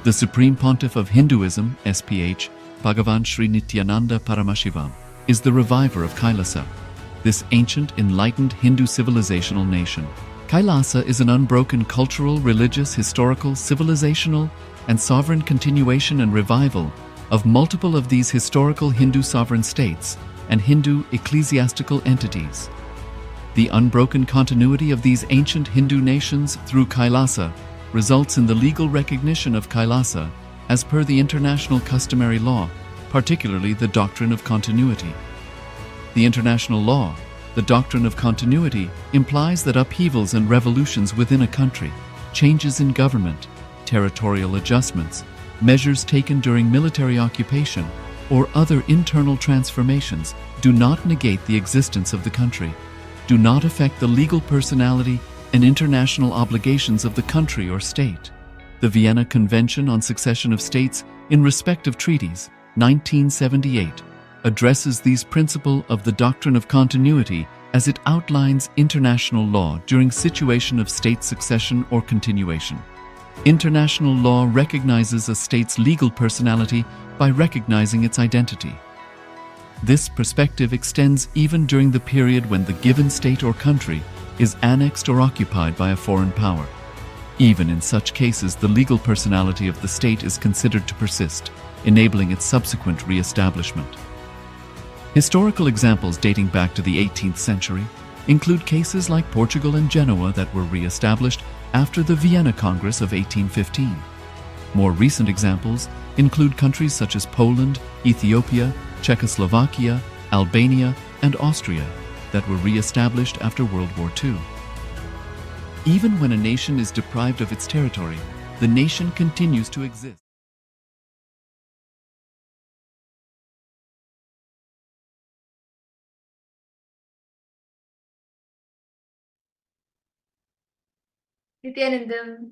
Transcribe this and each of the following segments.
The Supreme Pontiff of Hinduism, SPH, Bhagavan Sri Nithyananda Paramashivoham, is the reviver of KAILASA, this ancient, enlightened Hindu civilizational nation. KAILASA is an unbroken cultural, religious, historical, civilizational, and sovereign continuation and revival of multiple of these historical Hindu sovereign states and Hindu ecclesiastical entities. The unbroken continuity of these ancient Hindu nations through KAILASA results in the legal recognition of KAILASA as per the international customary law, particularly the doctrine of continuity. The international law, the doctrine of continuity, implies that upheavals and revolutions within a country, changes in government, territorial adjustments, measures taken during military occupation, or other internal transformations do not negate the existence of the country, do not affect the legal personality and international obligations of the country or state. The Vienna Convention on Succession of States in Respect of Treaties, 1978, addresses these principles of the doctrine of continuity as it outlines international law during situation of state succession or continuation. International law recognizes a state's legal personality by recognizing its identity. This perspective extends even during the period when the given state or country is annexed or occupied by a foreign power. Even in such cases, the legal personality of the state is considered to persist, enabling its subsequent re-establishment. Historical examples dating back to the 18th century include cases like Portugal and Genoa that were re-established after the Vienna Congress of 1815. More recent examples include countries such as Poland, Ethiopia, Czechoslovakia, Albania, and Austria that were re-established after World War II. Even when a nation is deprived of its territory, the nation continues to exist. Nithyananda,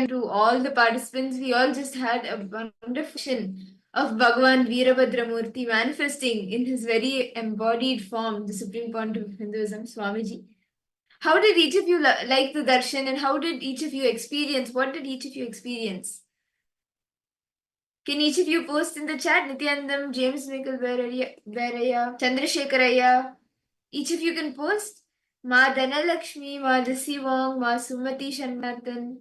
to all the participants, we all just had a wonderful vision of Bhagavan Veerabhadramurti manifesting in his very embodied form, the Supreme Pontiff of Hinduism, Swamiji. How did each of you like the darshan, and how did each of you experience? What did each of you experience? Can each of you post in the chat? Nithyanandam, James Michael Beraya, Chandrasekharaya. Each of you can post. Ma Dhanalakshmi, Ma Dasi Wong, Ma Sumati Shanmatan.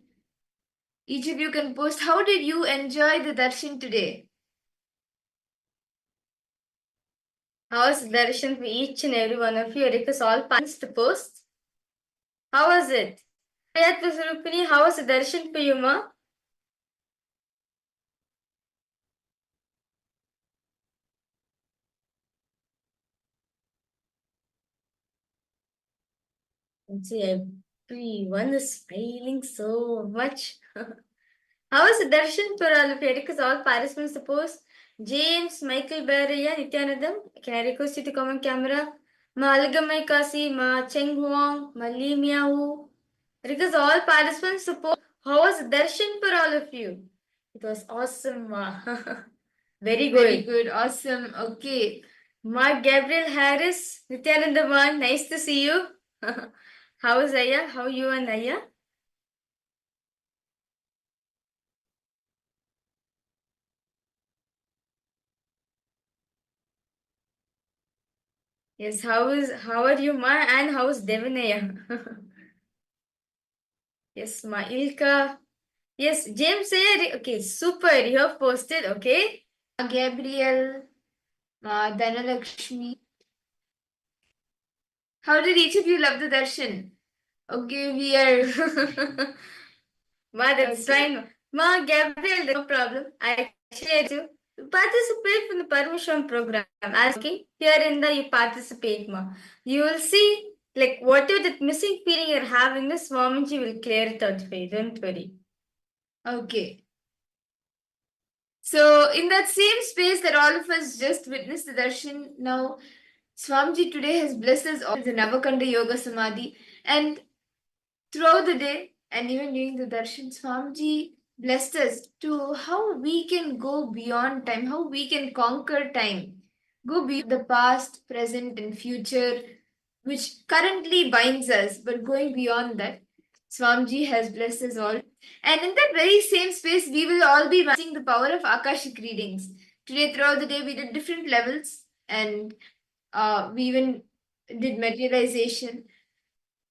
Each of you can post. How did you enjoy the darshan today? How was the darshan for each and every one of you? I request all parents to post. How was it? How was the darshan for you, ma? Everyone is smiling so much. How was the darshan for all of you? I request all participants to post. James, Michael Baraya, Nithyanandam, can I request you to come on camera? Ma Algamai Kasi, Ma Cheng Huang, Ma Li Miao. Request all participants to post. How was the darshan for all of you? It was awesome, ma. Very good. Very good. Awesome. Okay. Ma Gabriel Harris, Nithyananda man, nice to see you. How is Aya? How you and Aya? Yes, how are you, ma? And how is Devanaya? Yes, ma Ilka. Yes, James Aya. Okay, super. You have posted, okay? Gabriel, Ma Dhanalakshmi. How did each of you love the darshan? Okay, we are. Ma, that's fine. Ma, Gabriel, no problem. I share you. Participate in the Paramashivoham program. Asking here in the you participate, ma. You will see like whatever that missing feeling you're having, the Swamiji will clear it out for you. Don't worry. Okay. So in that same space that all of us just witnessed the darshan, now Swamiji today has blessed us all with the Navakanda Yoga Samadhi, and throughout the day and even during the darshan, Swamiji blessed us to how we can go beyond time, how we can conquer time, go beyond the past, present, and future, which currently binds us, but going beyond that. Swamiji has blessed us all And in that very same space, we will all be seeing the power of Akashic readings. Today, throughout the day, we did different levels, and we even did materialization.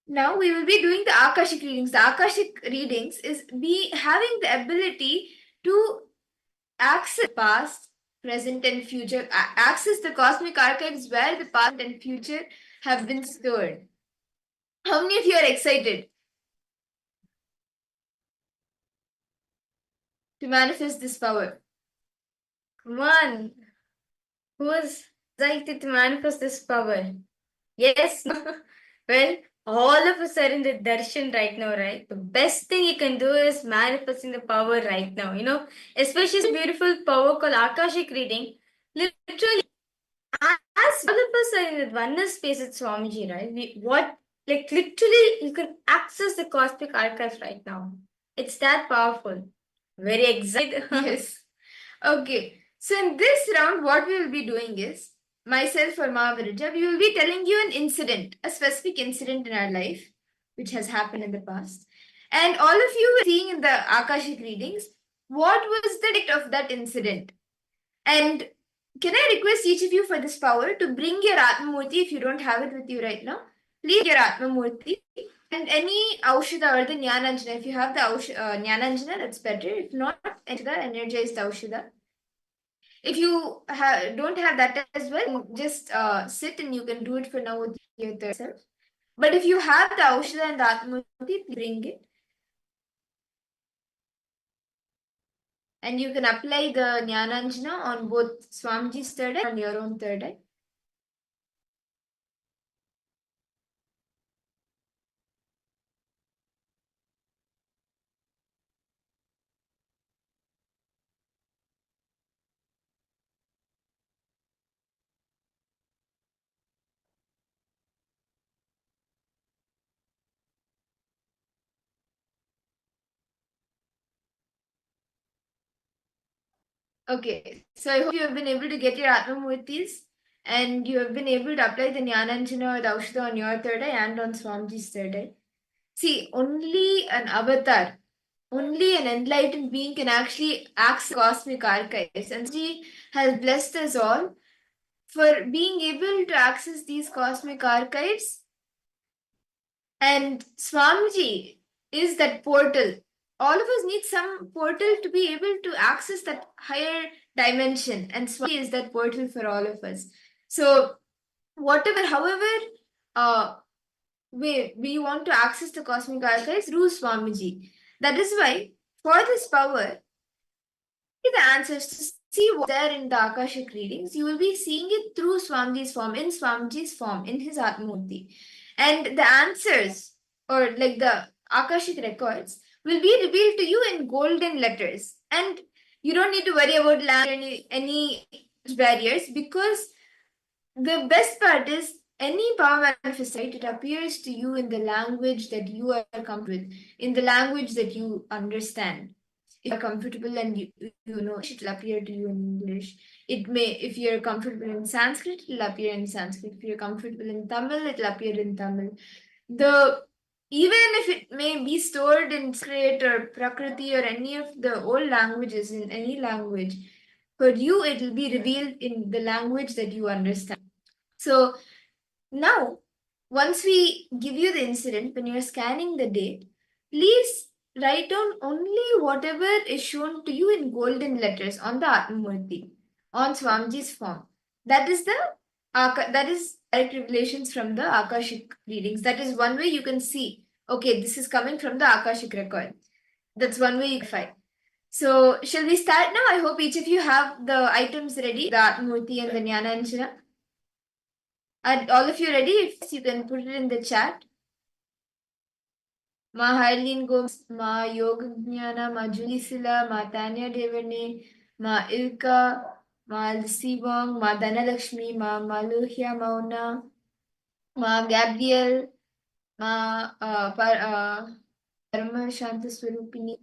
Now we will be doing the Akashic readings. The Akashic readings is be having the ability to access past, present, and future, access the cosmic archives where the past and future have been stored. How many of you are excited to manifest this power? Come on. Who is excited to manifest this power? Yes. Well, all of us are in the darshan right now, right? The best thing you can do is manifesting the power right now. Especially this beautiful power called Akashic reading. Literally, as all of us are in the oneness space at Swamiji, right? Literally, you can access the cosmic archives right now. It's that powerful. Very excited. Yes. Okay. So in this round, what we will be doing is, myself or Mahavirija, we will be telling you an incident, a specific incident in our life, which has happened in the past. And all of you will be seeing in the Akashic readings, what was the date of that incident? And can I request each of you for this power to bring your Atmamurti if you don't have it with you right now? Please your Atmamurti and any Aushada or the Jnananjana. If you have the Jnananjana, that's better. If not, enter the energized Aushada. If you don't have that as well, just sit and you can do it for now with your third self. But if you have the Aushada and the Atmamurti, bring it. And you can apply the Jnananjana on both Swamiji's third eye and your own third eye. Okay, so I hope you have been able to get your Atmamurtis and you have been able to apply the Jnananjana or the Aushada on your third eye and on Swamiji's third eye. See, only an avatar, only an enlightened being can actually access cosmic archives. And Swamiji has blessed us all for being able to access these cosmic archives. And Swamiji is that portal. All of us need some portal to be able to access that higher dimension. And Swamiji is that portal for all of us. So, however, we want to access the cosmic archives through Swamiji. That is why, for this power, the answers to see what's there in the Akashic readings, you will be seeing it through Swamiji's form, in his Atmurti. And the answers, or like the Akashic records, will be revealed to you in golden letters. And you don't need to worry about any barriers, because the best part is any power manifestation, it appears to you in the language that you are comfortable with, in the language that you understand. If you're comfortable and you know, it will appear to you in English. It may, if you're comfortable in Sanskrit, it will appear in Sanskrit. If you're comfortable in Tamil, it will appear in Tamil. Even if it may be stored in Sanskrit or Prakriti or any of the old languages, in any language, for you it will be revealed in the language that you understand. So now, once we give you the incident, when you're scanning the date, please write down only whatever is shown to you in golden letters on the Atmamurti, on Swamiji's form. That is direct revelations from the Akashic readings. That is one way you can see, okay, this is coming from the Akashic record. That's one way you can find. So, shall we start now? I hope each of you have the items ready, the Atmamurti and the Jnananjana. Are all of you ready? If you can put it in the chat. Ma Harleen Gomes, Ma Yognana, Ma Julisila, Ma Tanya Devane, Ma Ilka, Ma Sivong, Ma Dhanalakshmi, Ma Maluhya Mauna, Ma Gabriel, Ma Parama Shanta Swarupini,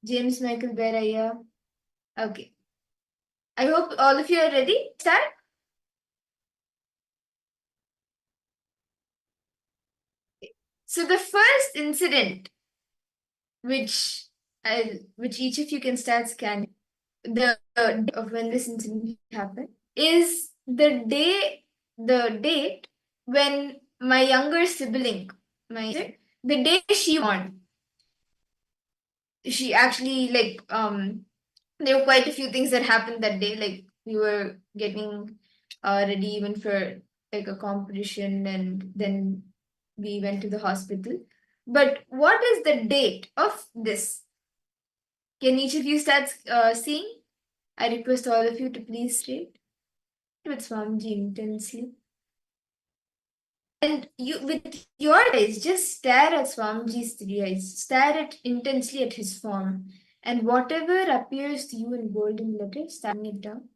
James Michael Beraya. Okay. I hope all of you are ready. Start. So the first incident, which each of you can start scanning, the of when this incident happened is the date when my younger sibling, the day she born. She actually there were quite a few things that happened that day. Like we were getting ready even for like a competition, and then we went to the hospital. But what is the date of this? Can each of you start seeing? I request all of you to please state with Swamiji intensely. And you, with your eyes, just stare at Swamiji's three eyes. Stare at intensely at his form. And whatever appears to you in golden letters, stand it down.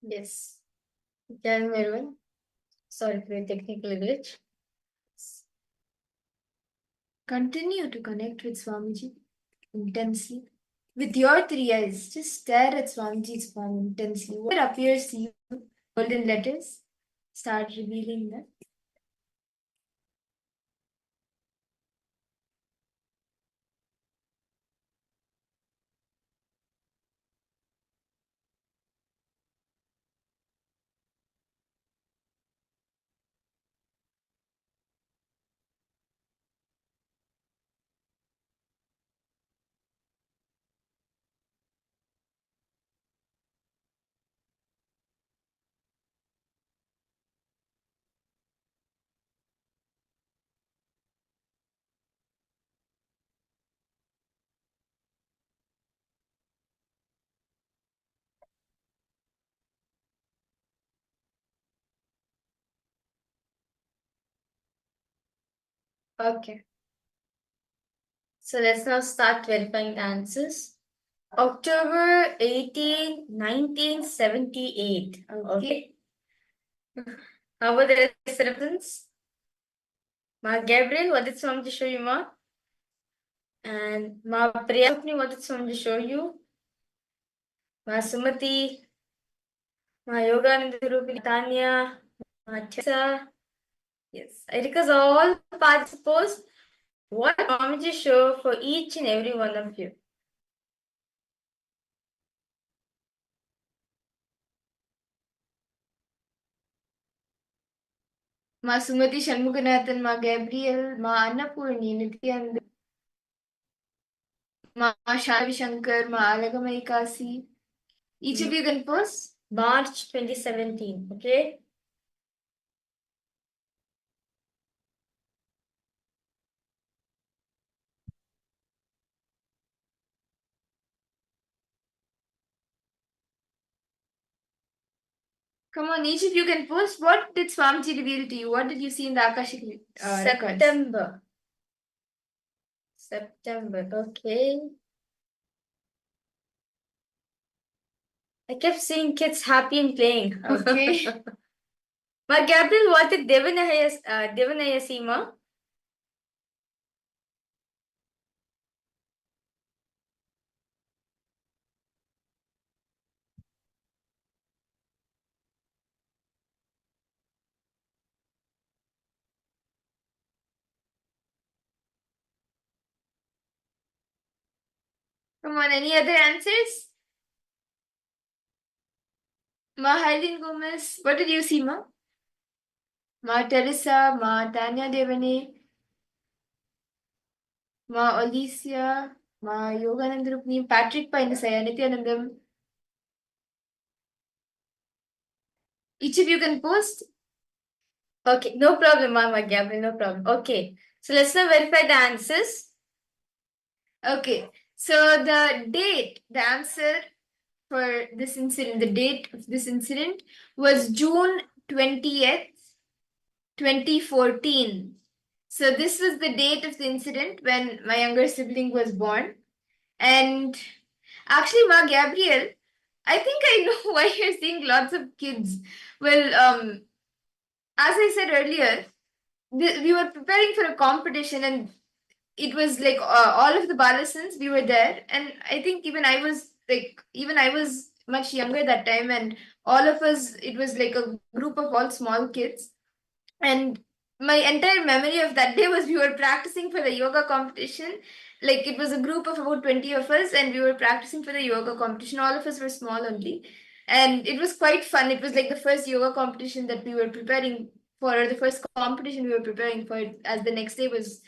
Yes. Tell me everyone. Sorry for the technical glitch. Continue to connect with Swamiji intensely. With your three eyes, just stare at Swamiji's form intensely. What appears to you, golden letters, start revealing them. Okay. So let's now start verifying the answers. October 18, 1978. Okay. How about the rest of reference? Ma Gabriel, what did Swamiji show you, Ma? And Ma Priya, what did Swamiji show you? Ma Sumati, Ma Yogananda Rupini, Tanya, Ma Tessa. Yes, I request all participants what Swamiji show for each and every one of you. Ma Sumati Shanmuganathan, Ma Gabriel, Ma Annapurni, Nithyananda. Ma Shavi Shankar, Ma Alagamai Kasi. Each of you can post. March 2017, okay? Come on, each of you can post. What did Swamiji reveal to you? What did you see in the Akashic records? September, okay. I kept seeing kids happy and playing. Okay. Ma Gabriel, what did Devanaya see, ma? Come on, any other answers? Ma Haileen Gomez, what did you see, ma? Ma Teresa, Ma Tanya Devane, Ma Alicia, Ma Yoganand Rupni, Patrick Painisaya, Nithyanandam. Each of you can post. Okay, no problem, Mama Gabriel, no problem. Okay, so let's now verify the answers. Okay, so the answer for this incident, the date of this incident was June 20th, 2014. So this was the date of the incident when my younger sibling was born. And actually, Ma Gabriel, I think I know why you're seeing lots of kids. Well, as I said earlier, we were preparing for a competition, and it was like all of the Balasans, we were there. And I think even I was much younger that time, and all of us, it was like a group of all small kids. And my entire memory of that day was we were practicing for the yoga competition. Like it was a group of about 20 of us, and we were practicing for the yoga competition. All of us were small only. And it was quite fun. It was like the first yoga competition that we were preparing for, or the first competition we were preparing for, as the next day was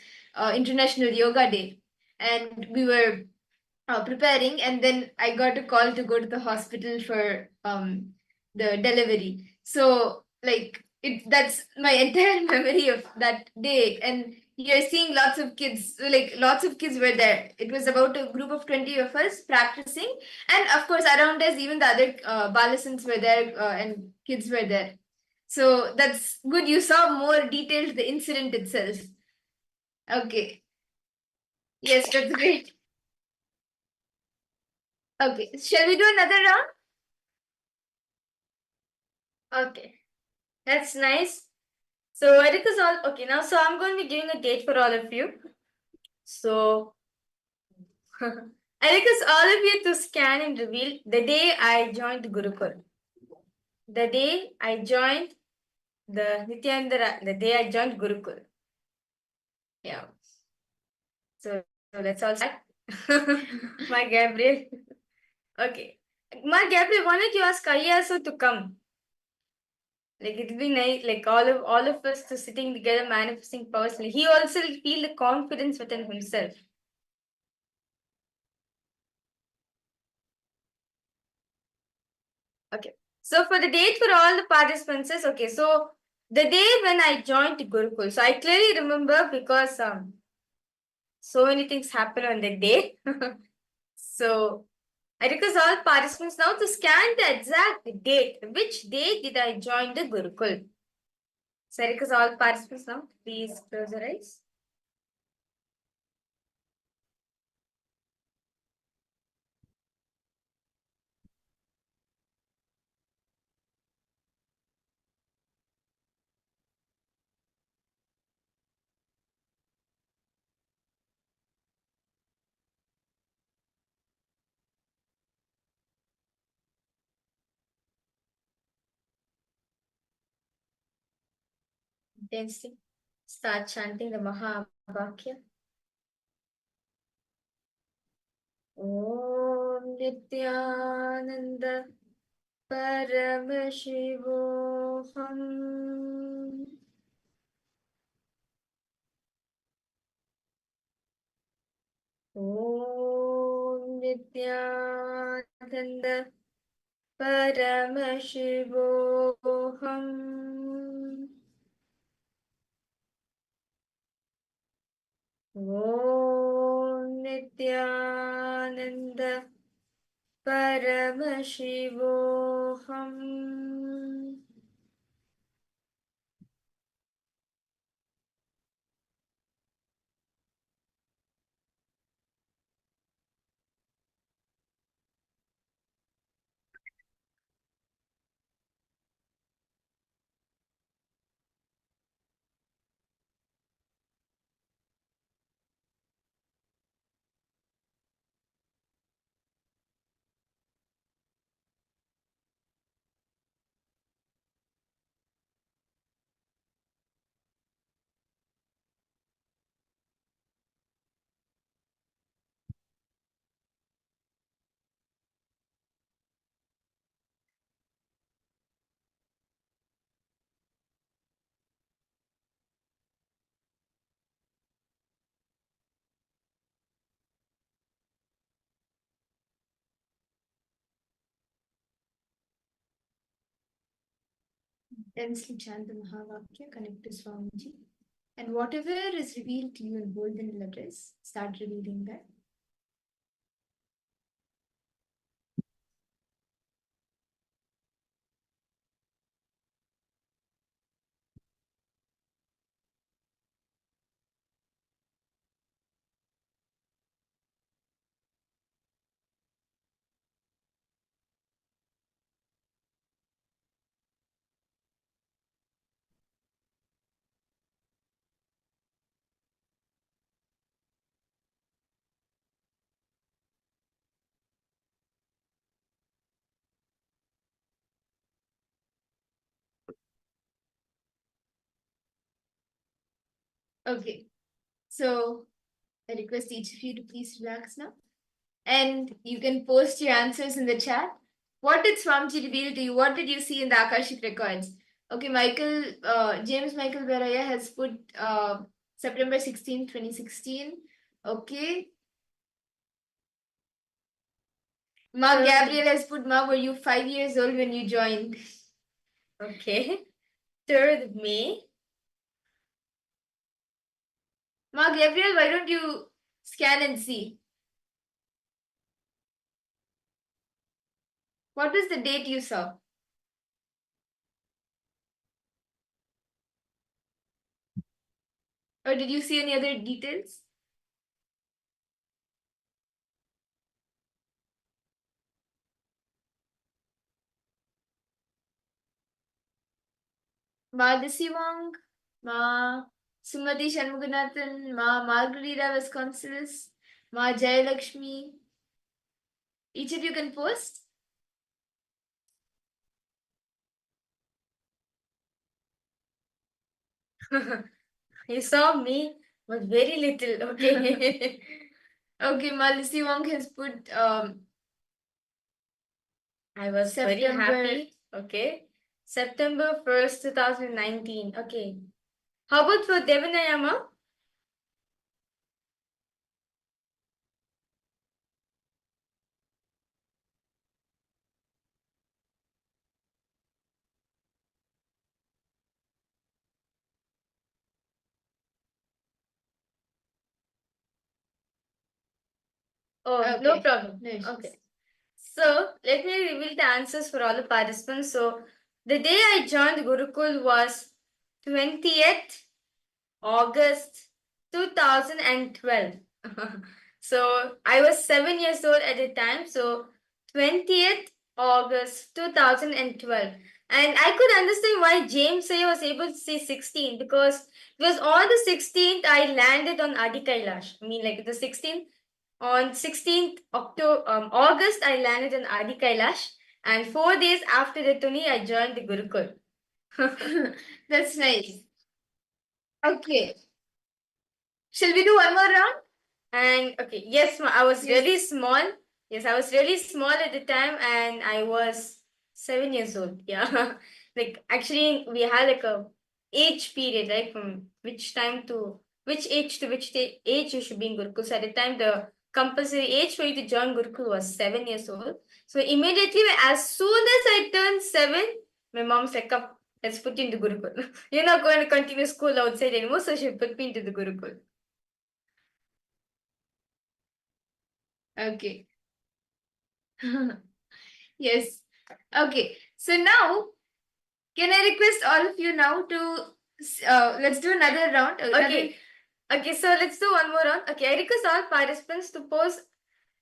International Yoga Day. And we were preparing, and then I got a call to go to the hospital for the delivery. So like that's my entire memory of that day. And you're seeing lots of kids, like lots of kids were there. It was about a group of 20 of us practicing, and of course around us even the other balasans were there, and kids were there. So that's good. You saw more detailed the incident itself. Okay. Yes, that's great. Okay, shall we do another round? Okay, that's nice. So Erica's all okay now. So I'm going to be giving a date for all of you. So I request all of you to scan and reveal the day I joined Gurukul. The day I joined the Nithyananda, the day I joined Gurukul. Yeah. So let's all start. My Gabriel. Okay. My Gabriel, why don't you ask KAILASA to come? Like it'll be nice, like all of us to sitting together manifesting personally. He also will feel the confidence within himself. Okay. So for the date for all the participants is okay. So the day when I joined Gurukul. So I clearly remember because so many things happened on that day. So I request all participants now to scan the exact date. Which day did I join the Gurukul? So I request all participants now, please close your eyes. Then start chanting the Mahabhakya. Om Nithyananda Paramashivoham Om Nithyananda Paramashivoham Om Nithyananda Paramashivoham. Intensely chant the Mahavakya, connect to Swamiji. And whatever is revealed to you in bold and letters, start revealing that. Okay, so I request each of you to please relax now. And you can post your answers in the chat. What did Swamiji reveal to you? What did you see in the Akashic records? Okay, James Michael Beraya has put September 16, 2016. Okay. Ma Gabriel has put, Ma, were you 5 years old when you joined? Okay. 3rd May. Ma Gabriel, why don't you scan and see? What was the date you saw? Or did you see any other details? Ma Disiwang, Ma Sumati Shanmuganathan, Ma Margarita Vasconcelos, Ma Jayalakshmi. Each of you can post. You saw me, but very little. Okay. Okay, Ma Disiwang has put I was very happy. Okay. September 1st, 2019. Okay. How about for Devanayama? Oh, Okay. no problem. No issues. Okay. So, let me reveal the answers for all the participants. So, the day I joined Gurukul was 20th August 2012. So, I was 7 years old at the time. So, 20th August 2012. And I could understand why James Sayer was able to say 16 because it was on the 16th I landed on Adi Kailash. I mean, like the 16th, on 16th August, I landed in Adi Kailash, and 4 days after the Tuni, I joined the Gurukul. That's nice. Okay. Shall we do one more round? And okay, yes, I was Yes. really small. Yes, I was really small at the time, and I was 7 years old. Yeah, like actually, we had like a age period, like from which time to which age to which age you should be in Gurukul. So at the time, the compulsory age for you to join Gurukul was 7 years old. So immediately, as soon as I turned 7, my mom said, "Come, let's put you into Gurukul. You're not going to continue school outside anymore." So she put me into the Gurukul. Okay. Yes. Okay. So now, can I request all of you now to let's do another round. Okay, so let's do one more round. Okay, I request all participants to pose.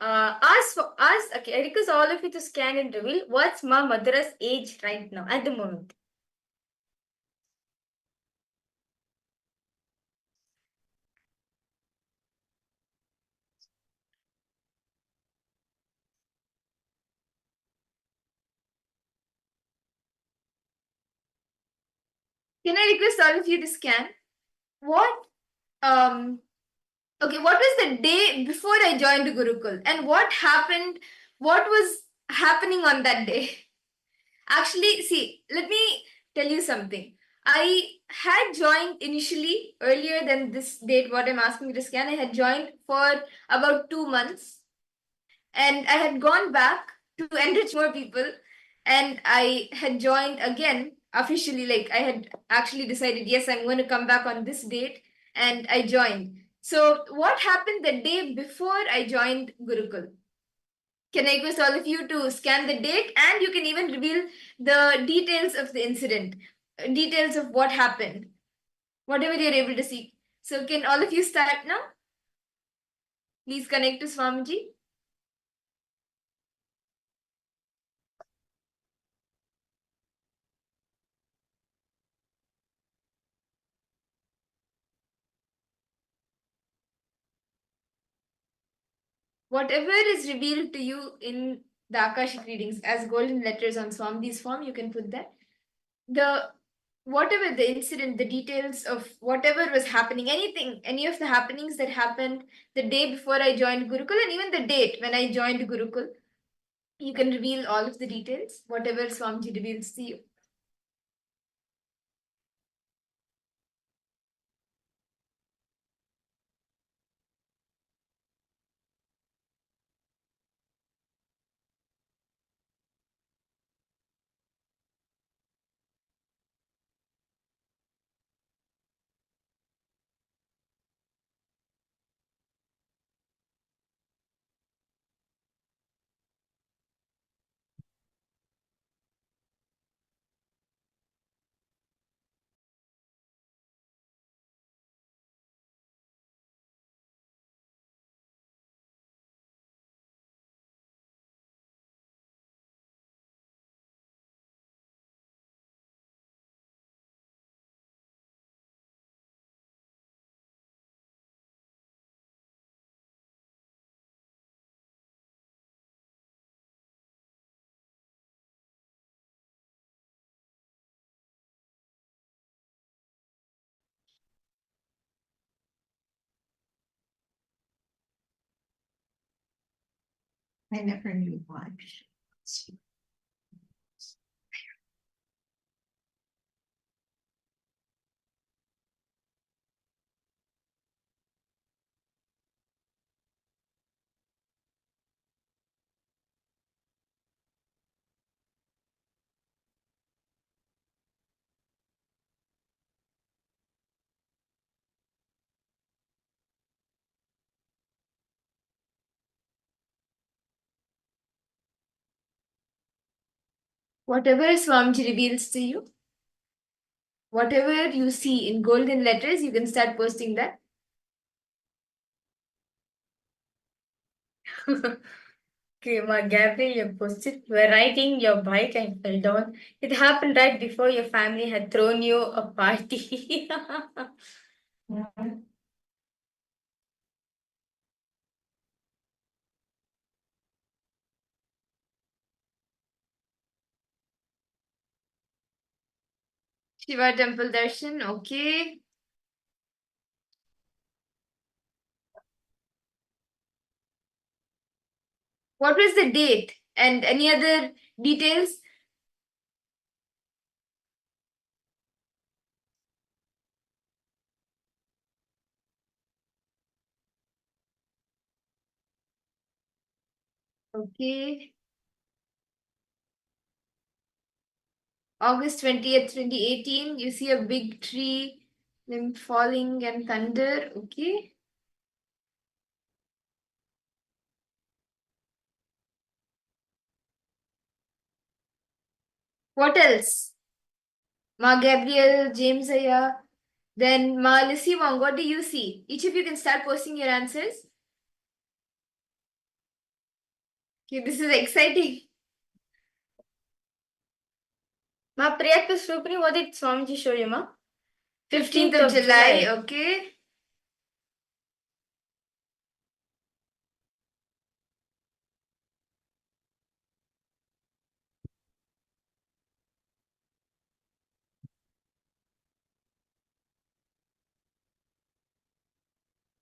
Okay, I request all of you to scan and reveal what's Ma Madhura's age right now at the moment. Can I request all of you to scan? What okay, what was the day before I joined Gurukul and what happened? What was happening on that day? Actually, see, let me tell you something. I had joined initially earlier than this date, what I'm asking you to scan. I had joined for about 2 months and I had gone back to enrich more people and I had joined again officially. Like I had actually decided, yes, I'm going to come back on this date and I joined. So, what happened the day before I joined Gurukul? Can I request all of you to scan the date and you can even reveal the details of the incident, details of what happened, whatever you're able to see. So, can all of you start now? Please connect to Swamiji. Whatever is revealed to you in the Akashic readings as golden letters on Swamiji's form, you can put that. The whatever the incident, the details of whatever was happening, anything, any of the happenings that happened the day before I joined Gurukul, and even the date when I joined Gurukul, you can reveal all of the details, whatever Swamiji reveals to you. I never knew why. Whatever Swamiji reveals to you, whatever you see in golden letters, you can start posting that. Okay, Ma Gabriel, you posted. You were riding your bike and fell down. It happened right before your family had thrown you a party. Shiva Temple Darshan, okay. What was the date and any other details? Okay. August 20th, 2018, you see a big tree, then falling and thunder. Okay. What else? Ma Gabriel, James Aya, then Ma Lissy Wong. What do you see? Each of you can start posting your answers. Okay, this is exciting. Ma prerequisite SUPREME, what did Swamiji show you, ma? 15th of July. Okay.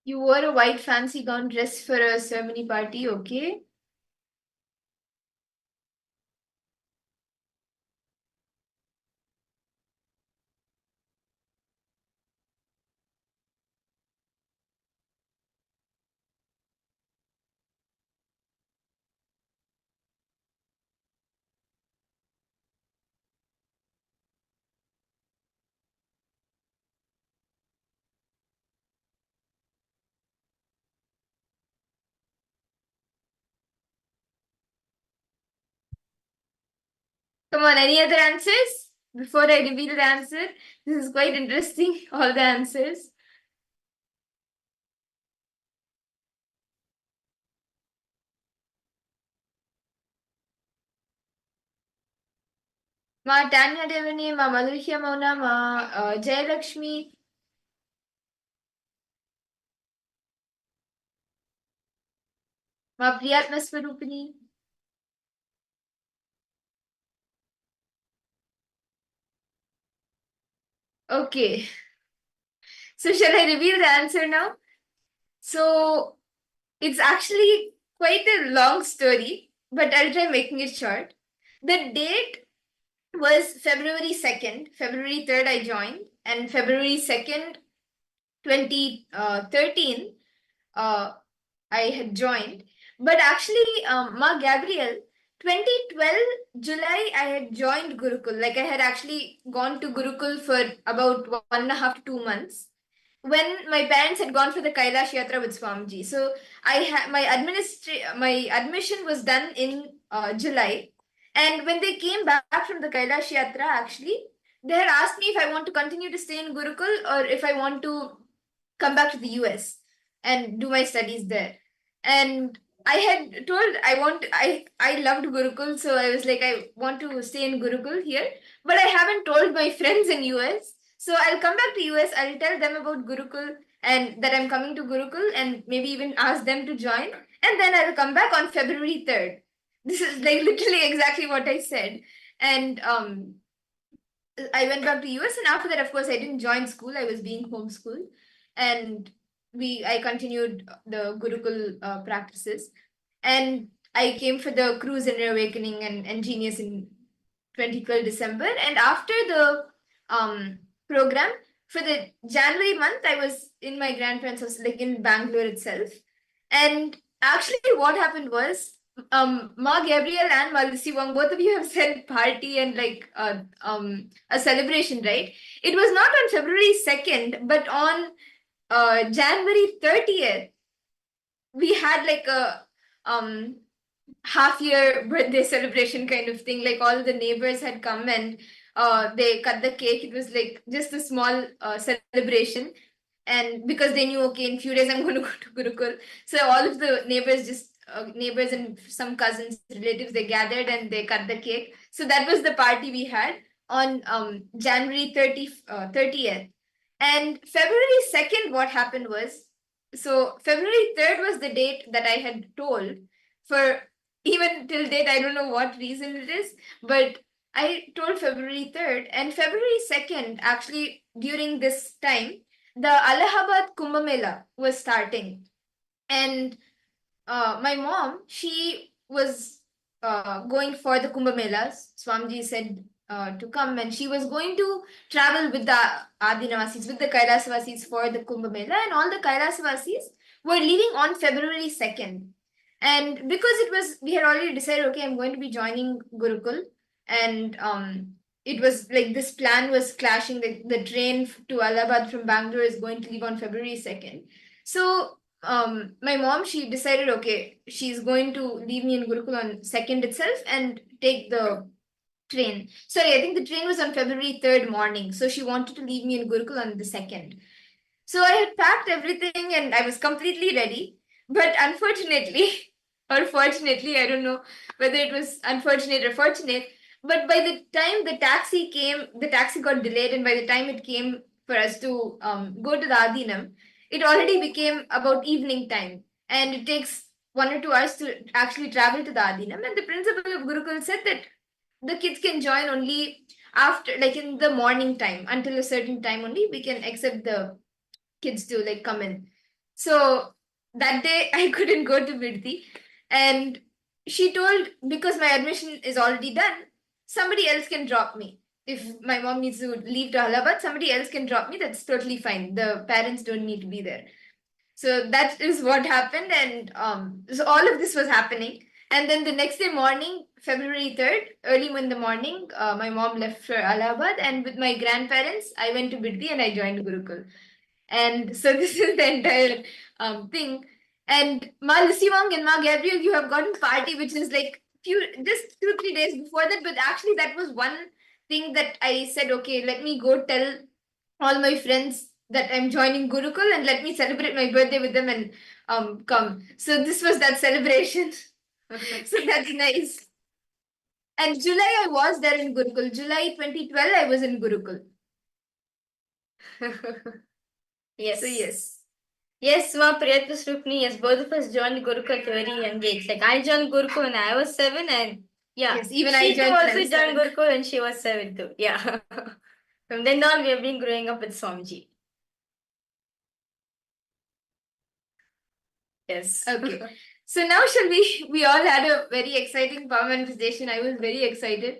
You wore a white fancy gown dress for a ceremony party. Okay. Come on, any other answers? Before I reveal the answer, this is quite interesting. All the answers. Ma Tanya Devani, Ma Madhurya Mauna, Ma Jayalakshmi. Ma Priyatma Swarupini. Okay. So shall I reveal the answer now? So it's actually quite a long story, but I'll try making it short. The date was February 2nd. February 3rd, I joined, and February 2nd, 2013, I had joined. But actually, Ma Gabriel, 2012 July, I had joined Gurukul. Like I had actually gone to Gurukul for about 1.5 to 2 months when my parents had gone for the Kailash Yatra with Swamiji. So I had my admission was done in July, and when they came back from the Kailash Yatra, actually they had asked me if I want to continue to stay in Gurukul or if I want to come back to the US and do my studies there. And I had told I loved Gurukul, so I was like I want to stay in Gurukul here, but I haven't told my friends in US. So I'll come back to US, I'll tell them about Gurukul and that I'm coming to Gurukul and maybe even ask them to join. And then I'll come back on February 3rd. This is like literally exactly what I said. And I went back to US, and after that, of course, I didn't join school. I was being homeschooled, and I continued the Gurukul practices, and I came for the Cruise Inner Awakening and Genius in 2012 December, and after the program for the January month, I was in my grandparents' house, like in Bangalore itself, and actually, what happened was Ma Gabriel and Malisi Wong, both of you have said party and like a celebration, right? It was not on February 2nd, but on January 30th, we had like a half year birthday celebration kind of thing. Like all the neighbors had come and they cut the cake. It was like just a small celebration. And because they knew, okay, in few days I'm going to go to Gurukul. So all of the neighbors neighbors and some cousins, relatives, they gathered and they cut the cake. So that was the party we had on January 30th. And February 2nd, what happened was, so February 3rd was the date that I had told for even till date, I don't know what reason it is, but I told February 3rd and February 2nd, actually during this time, the Allahabad Kumbh Mela was starting. And my mom, she was going for the Kumbh Melas. Swamiji said to come, and she was going to travel with the Adinavasis, with the Kailasavasis for the Kumbh Mela, and all the Kailasavasis were leaving on February 2nd. And because we had already decided, okay, I'm going to be joining Gurukul, and it was like this plan was clashing. The train to Allahabad from Bangalore is going to leave on February 2nd. So my mom, she decided, okay, she's going to leave me in Gurukul on 2nd itself and take the train. Sorry, I think the train was on February 3rd morning. So she wanted to leave me in Gurukul on the 2nd. So I had packed everything and I was completely ready. But unfortunately, or fortunately, I don't know whether it was unfortunate or fortunate, but by the time the taxi came, the taxi got delayed, and by the time it came for us to go to the Adinam, it already became about evening time. And it takes 1 or 2 hours to actually travel to the Adinam. And the principal of Gurukul said that the kids can join only after, like in the morning time, until a certain time only, we can accept the kids to like come in. So that day I couldn't go to Virdi, and she told, because my admission is already done, somebody else can drop me. If my mom needs to leave to Allahabad, somebody else can drop me. That's totally fine. The parents don't need to be there. So that is what happened, and so all of this was happening. And then the next day morning, February 3rd, early in the morning, my mom left for Allahabad, and with my grandparents, I went to Biddi and I joined Gurukul. And so this is the entire thing. And Ma Lucy and Ma Gabriel, you have gotten party, which is like just 2-3 days before that. But actually, that was one thing that I said, okay, let me go tell all my friends that I'm joining Gurukul and let me celebrate my birthday with them and come. So this was that celebration. So that's nice. And July, I was there in Gurukul. July 2012, I was in Gurukul. Yes. So yes. Yes, Ma Priyatma Srupni, yes, both of us joined Gurukul at a very young age. Like I joined Gurukul when I was 7, and yeah, Yes, even she I too joined when I also was joined 7. Gurukul when she was 7 too. Yeah. From then on, we have been growing up with Swamiji. Yes. Okay. So now shall we all had a very exciting power manifestation. I was very excited.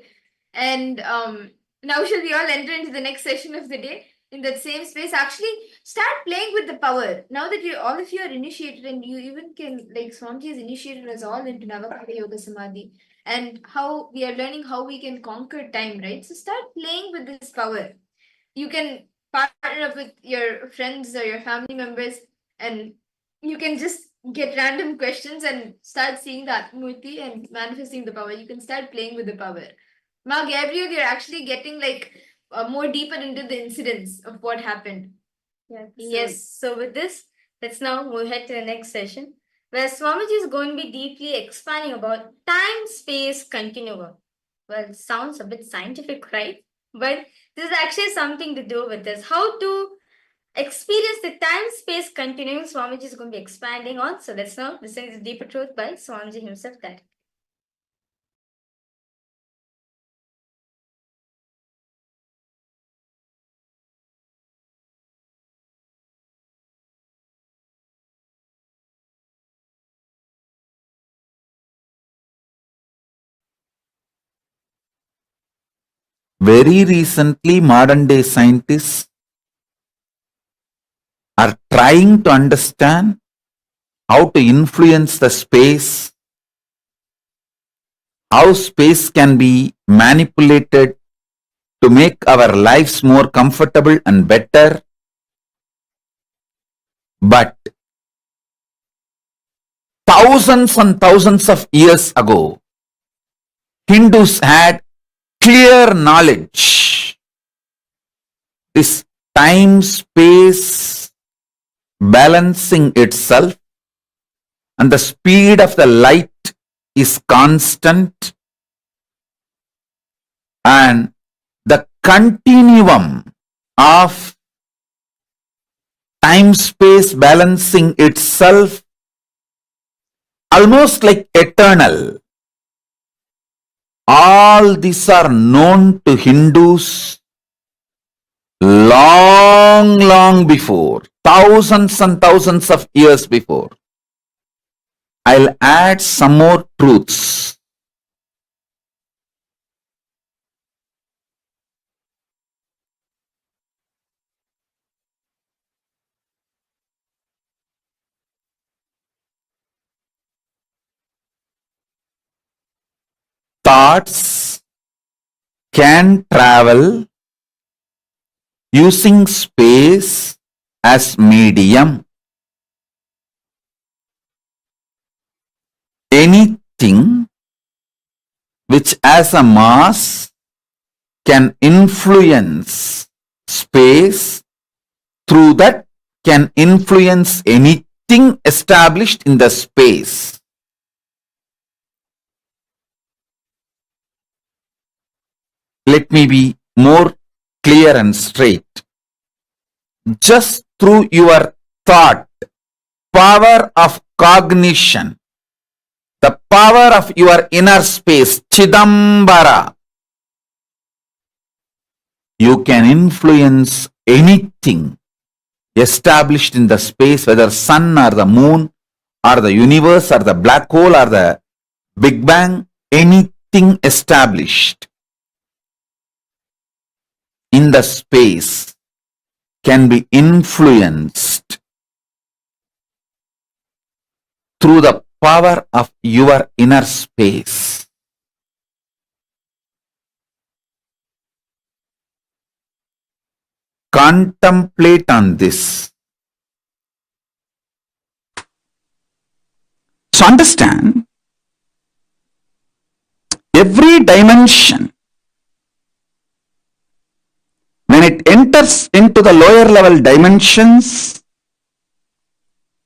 And now shall we all enter into the next session of the day in that same space? Actually, start playing with the power. Now that you all of you are initiated, and you even can, like Swamiji has initiated us all into Navakara Yoga Samadhi, and how we are learning how we can conquer time, right? So start playing with this power. You can partner up with your friends or your family members, and you can just get random questions and start seeing the Atmurti and manifesting the power. You can start playing with the power. Ma Gabriel, you're actually getting like more deeper into the incidents of what happened. Yeah. Yes. So with this, let's now move ahead to the next session, where Swamiji is going to be deeply expanding about time-space continuum. Well, sounds a bit scientific, right? But this is actually something to do with this. How to experience the time-space continuum, Swamiji is going to be expanding on. So let's now listen to the deeper truth by Swamiji himself. That. Very recently, modern day scientists are trying to understand how to influence the space, how space can be manipulated to make our lives more comfortable and better. But thousands and thousands of years ago, Hindus had clear knowledge. This time-space balancing itself and the speed of the light is constant, and the continuum of time-space balancing itself almost like eternal. All these are known to Hindus long before, thousands and thousands of years before. I'll add some more truths. thoughts can travel using space as medium. Anything which has a mass can influence space, through that can influence anything established in the space. Let me be more clear and straight. Just through your thought, power of cognition, the power of your inner space, Chidambara, you can influence anything established in the space, whether sun or the moon or the universe or the black hole or the Big Bang, anything established in the space can be influenced through the power of your inner space. Contemplate on this. So understand, every dimension, when it enters into the lower level dimensions,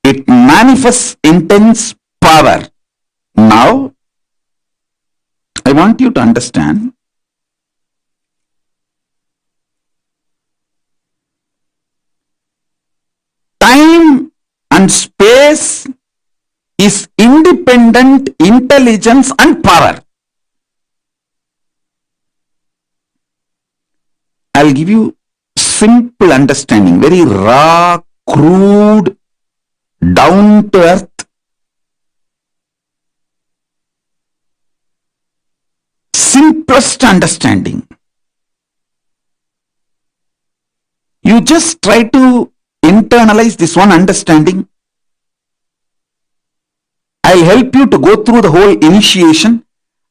it manifests intense power. Now, I want you to understand, time and space is independent intelligence and power. I'll give you simple understanding, very raw, crude, down to earth, simplest understanding. You just try to internalize this one understanding. I'll help you to go through the whole initiation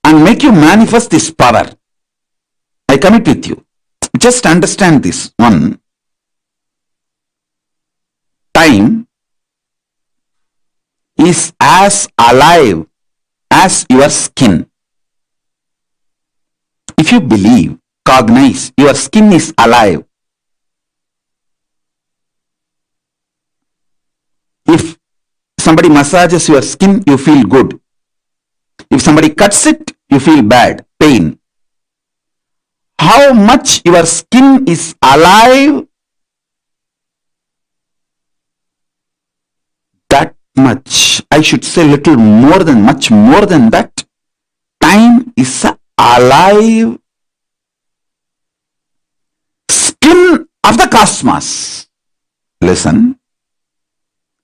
and make you manifest this power. I commit with you. Just understand this one. Time is as alive as your skin. If you believe, cognize, your skin is alive. If somebody massages your skin, you feel good. If somebody cuts it, you feel bad, pain. How much your skin is alive, that much, I should say little more than, much more than that, time is alive skin of the cosmos. Listen,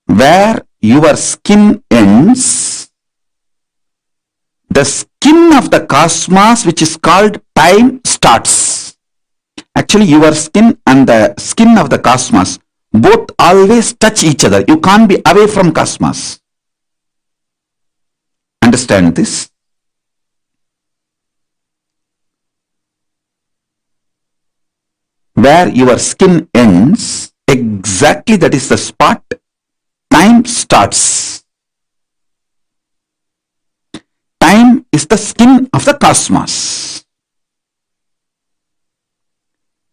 where your skin ends, the skin of the cosmos, which is called time, starts. Actually, your skin and the skin of the cosmos both always touch each other. You can't be away from cosmos. Understand this? Where your skin ends, exactly that is the spot time starts. Time is the skin of the cosmos.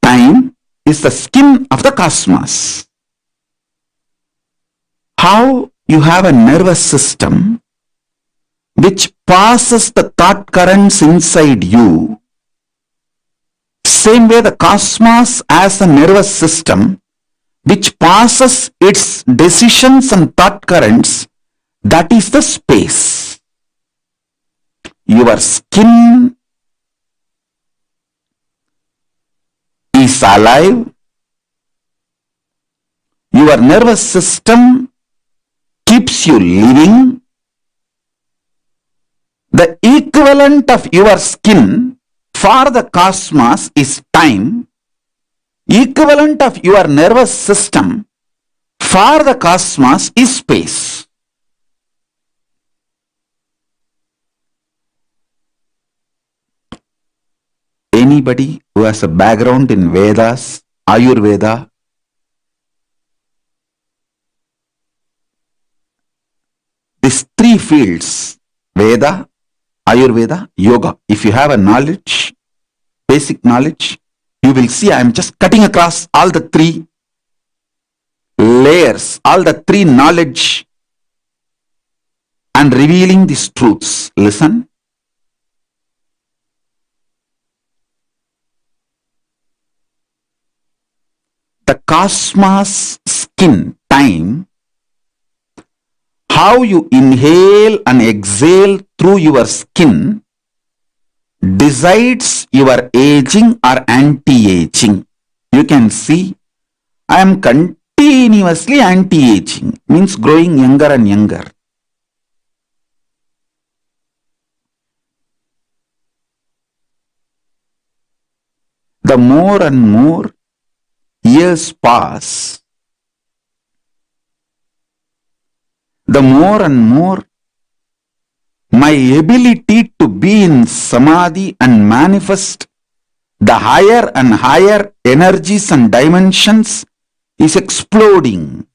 Time is the skin of the cosmos. How you have a nervous system which passes the thought currents inside you, same way the cosmos has a nervous system which passes its decisions and thought currents, that is the space. Your skin is alive. Your nervous system keeps you living. The equivalent of your skin for the cosmos is time. Equivalent of your nervous system for the cosmos is space. Anybody who has a background in Vedas, Ayurveda, these three fields, Veda, Ayurveda, Yoga, if you have a knowledge, basic knowledge, you will see I am just cutting across all the three layers, all the three knowledge and revealing these truths. Listen. The cosmos skin time, how you inhale and exhale through your skin decides your aging or anti-aging. You can see I am continuously anti-aging, means growing younger and younger. The more and more years pass, the more and more my ability to be in samadhi and manifest the higher and higher energies and dimensions is exploding.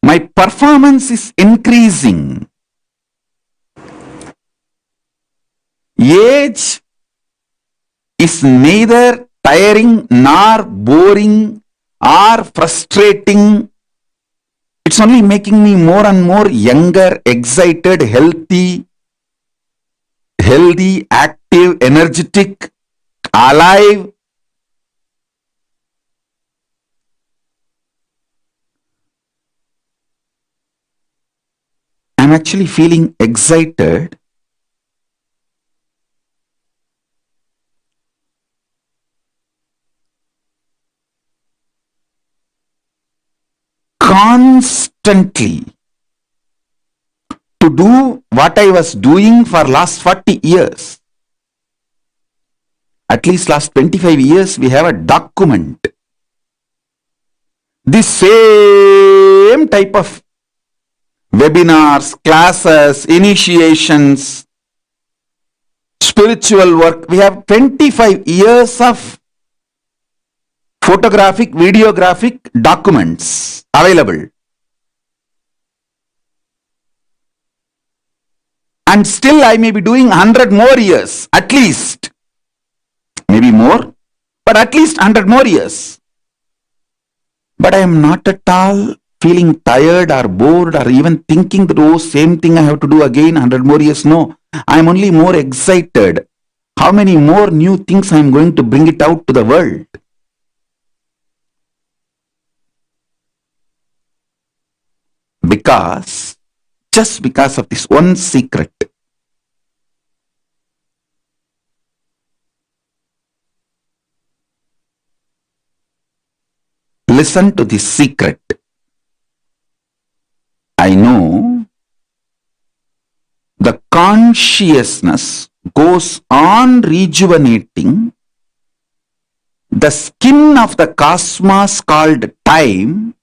My performance is increasing. Age is neither tiring nor boring or frustrating. It's only making me more and more younger, excited, healthy, active, energetic, alive. I'm actually feeling excited. Constantly to do what I was doing for last 40 years. At least last 25 years we have a document. The same type of webinars, classes, initiations, spiritual work. We have 25 years of photographic, videographic documents available. And still I may be doing 100 more years, at least. Maybe more, but at least 100 more years. But I am not at all feeling tired or bored or even thinking that, oh, same thing I have to do again, 100 more years. No, I am only more excited. How many more new things I am going to bring it out to the world? Just because of this one secret. Listen to this secret. I know the consciousness goes on rejuvenating the skin of the cosmos called time.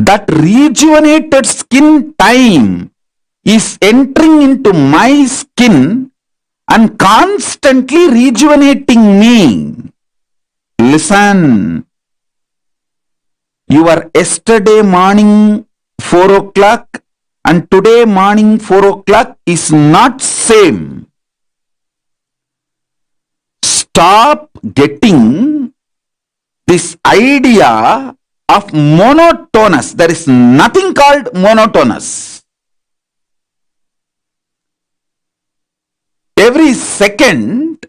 That rejuvenated skin time is entering into my skin and constantly rejuvenating me. Listen. Your yesterday morning 4 o'clock and today morning 4 o'clock is not same. Stop getting this idea of monotonous. There is nothing called monotonous. Every second,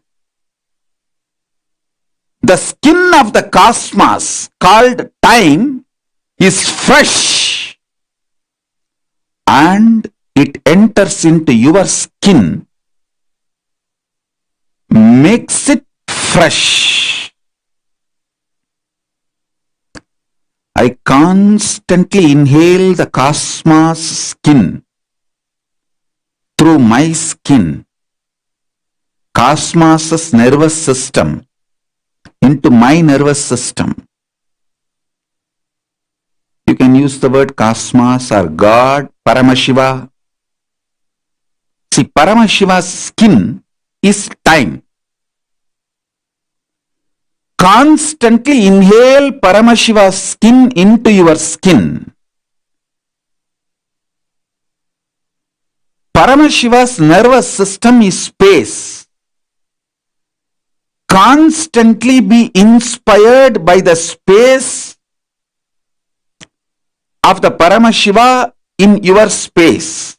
the skin of the cosmos called time is fresh and it enters into your skin, makes it fresh. I constantly inhale the cosmos skin through my skin, cosmos' nervous system into my nervous system. You can can use the word cosmos or God, Paramashiva. See, Paramashiva's skin is time. Constantly inhale Paramashiva's skin into your skin. Paramashiva's nervous system is space. Constantly be inspired by the space of the Paramashiva in your space.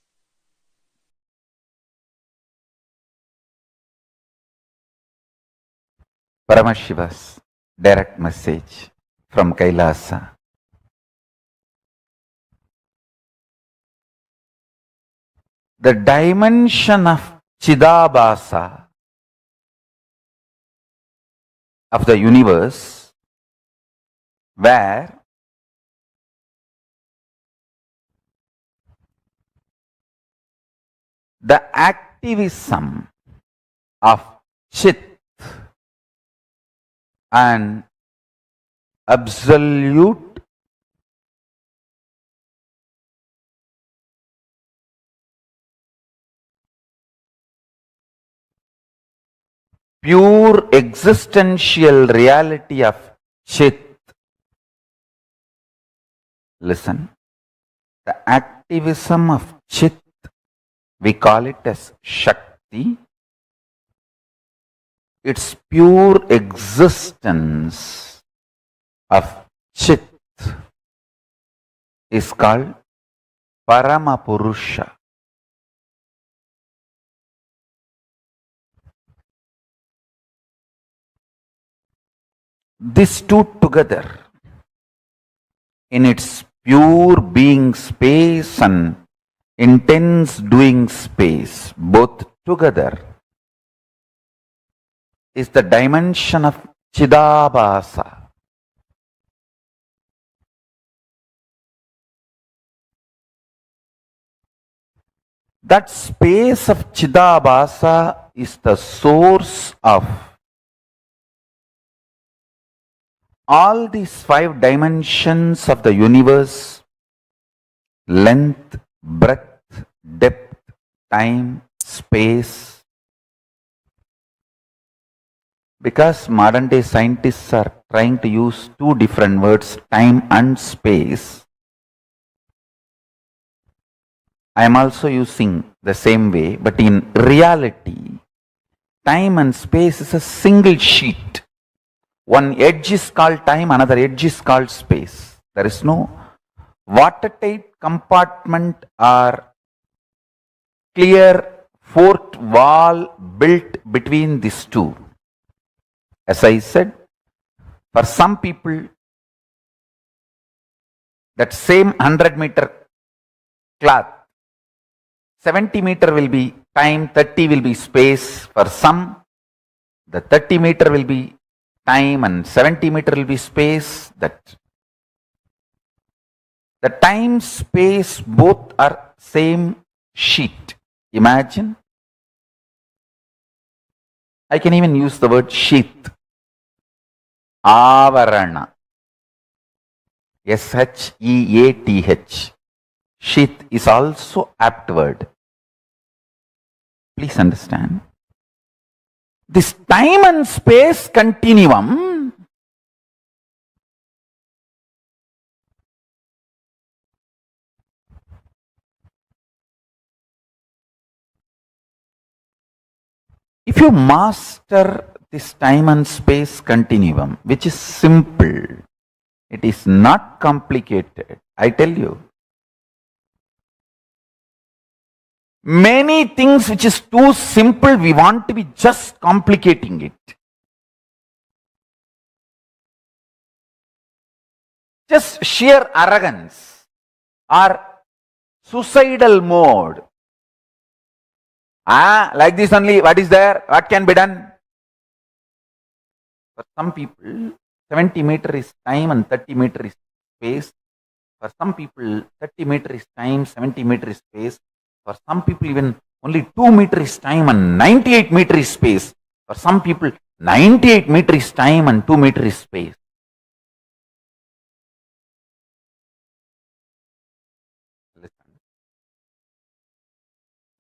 Paramashiva's direct message from KAILASA. The dimension of Chidabhasa of the universe, where the activism of Chit and absolute pure existential reality of Chit. Listen, the activism of Chit, we call it as Shakti. Its pure existence of Chit is called Paramapurusha. These two together, in its pure being space and intense doing space, both together, is the dimension of Chidabhasa. That space of Chidabhasa is the source of all these 5 dimensions of the universe: length, breadth, depth, time, space. Because modern day scientists are trying to use 2 different words, time and space, I am also using the same way, but in reality, time and space is a single sheet. One edge is called time, another edge is called space. There is no watertight compartment or clear fourth wall built between these two. As I said, for some people, that same 100-meter cloth, 70-meter will be time, 30 will be space. For some, the 30-meter will be time and 70-meter will be space. That the time, space, both are same sheet. Imagine. I can even use the word sheath. Avarana. S-H-E-A-T-H. Sheath is also apt word. Please understand. This time and space continuum if you master this time and space continuum, which is simple, it is not complicated, I tell you. Many things which is too simple, we want to be just complicating it. Just sheer arrogance or suicidal mode. Like this only, what is there? What can be done? For some people, 70-meter is time and 30-meter is space. For some people, 30-meter is time, 70-meter is space. For some people, even only 2-meter is time and 98-meter is space. For some people, 98-meter is time and 2-meter is space.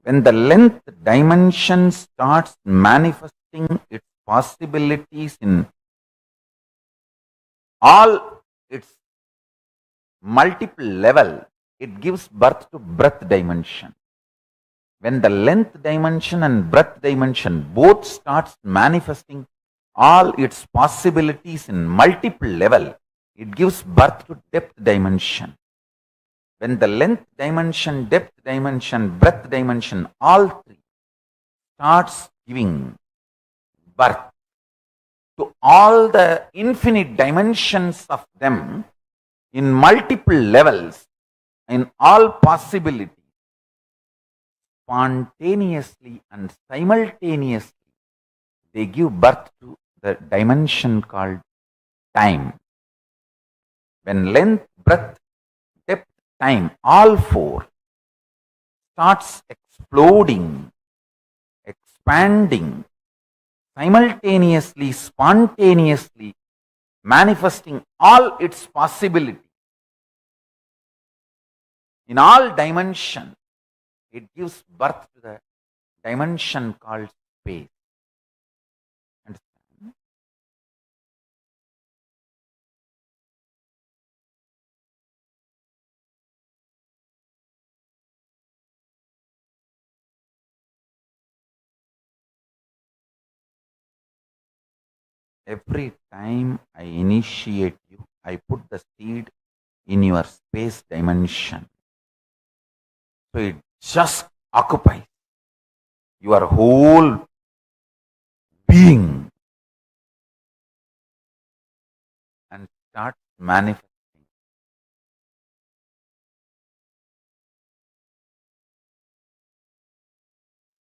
when the length dimension starts manifesting its possibilities in all its multiple level, it gives birth to breadth dimension. When the length dimension and breadth dimension both starts manifesting all its possibilities in multiple level, it gives birth to depth dimension. When the length dimension, depth dimension, breadth dimension, all three starts giving birth to all the infinite dimensions of them in multiple levels, in all possibilities, spontaneously and simultaneously, they give birth to the dimension called time. When length, breadth, depth, time, all four starts exploding, expanding, simultaneously, spontaneously, manifesting all its possibility in all dimensions, it gives birth to the dimension called space. Understand? Every time I initiate you, I put the seed in your space dimension. So it just occupies your whole being and starts manifesting.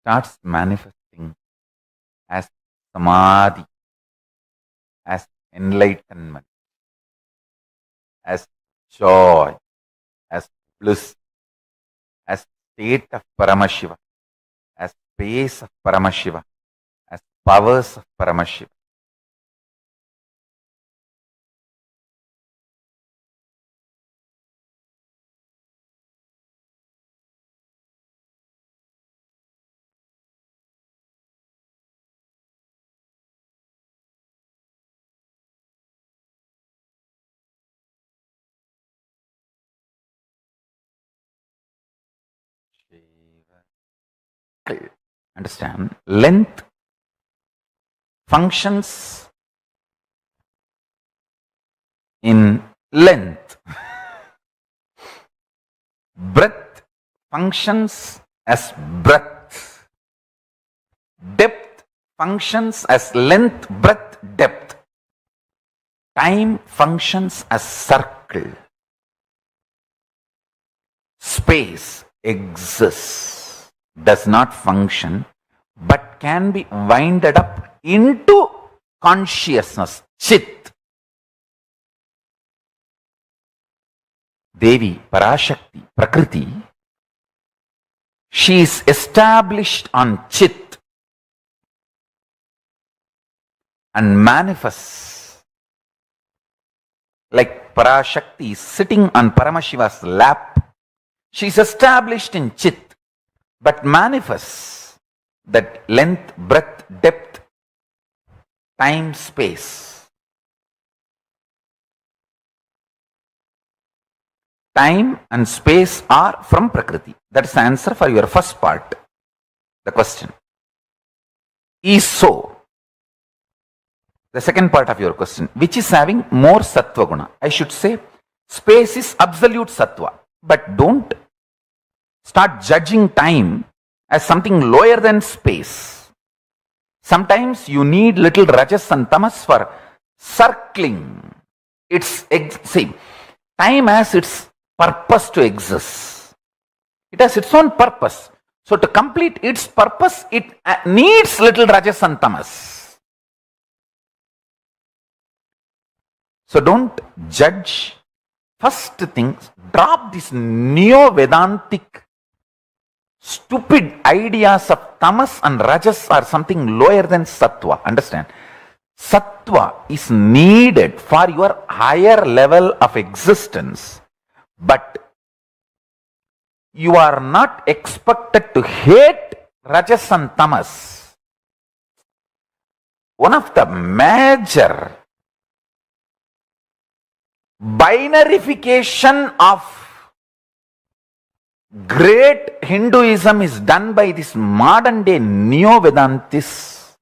Starts manifesting as samadhi, as enlightenment, as joy, as bliss, as state of Paramashiva, as space of Paramashiva, as powers of Paramashiva. Understand? Length functions in length. Breadth functions as breadth. Depth functions as length, breadth, depth. Time functions as circle. Space exists, does not function, but can be winded up into consciousness, chit. Devi, Parashakti, Prakriti, she is established on chit and manifests like Parashakti is sitting on Paramashiva's lap. She is established in chit, but manifests that length, breadth, depth, time, space. Time and space are from Prakriti. That is the answer for your first part, the question. Is so. The second part of your question, which is having more sattva guna? I should say, space is absolute sattva, but don't start judging time as something lower than space. Sometimes you need little rajas and tamas for circling. See, time has its purpose to exist. It has its own purpose. So to complete its purpose, it needs little rajas and tamas. So don't judge. First thing, drop this neo-Vedantic stupid ideas of tamas and rajas are something lower than sattva. Understand? Sattva is needed for your higher level of existence. But you are not expected to hate Rajas and Tamas. One of the major binarification of great Hinduism is done by this modern day Neo-Vedantis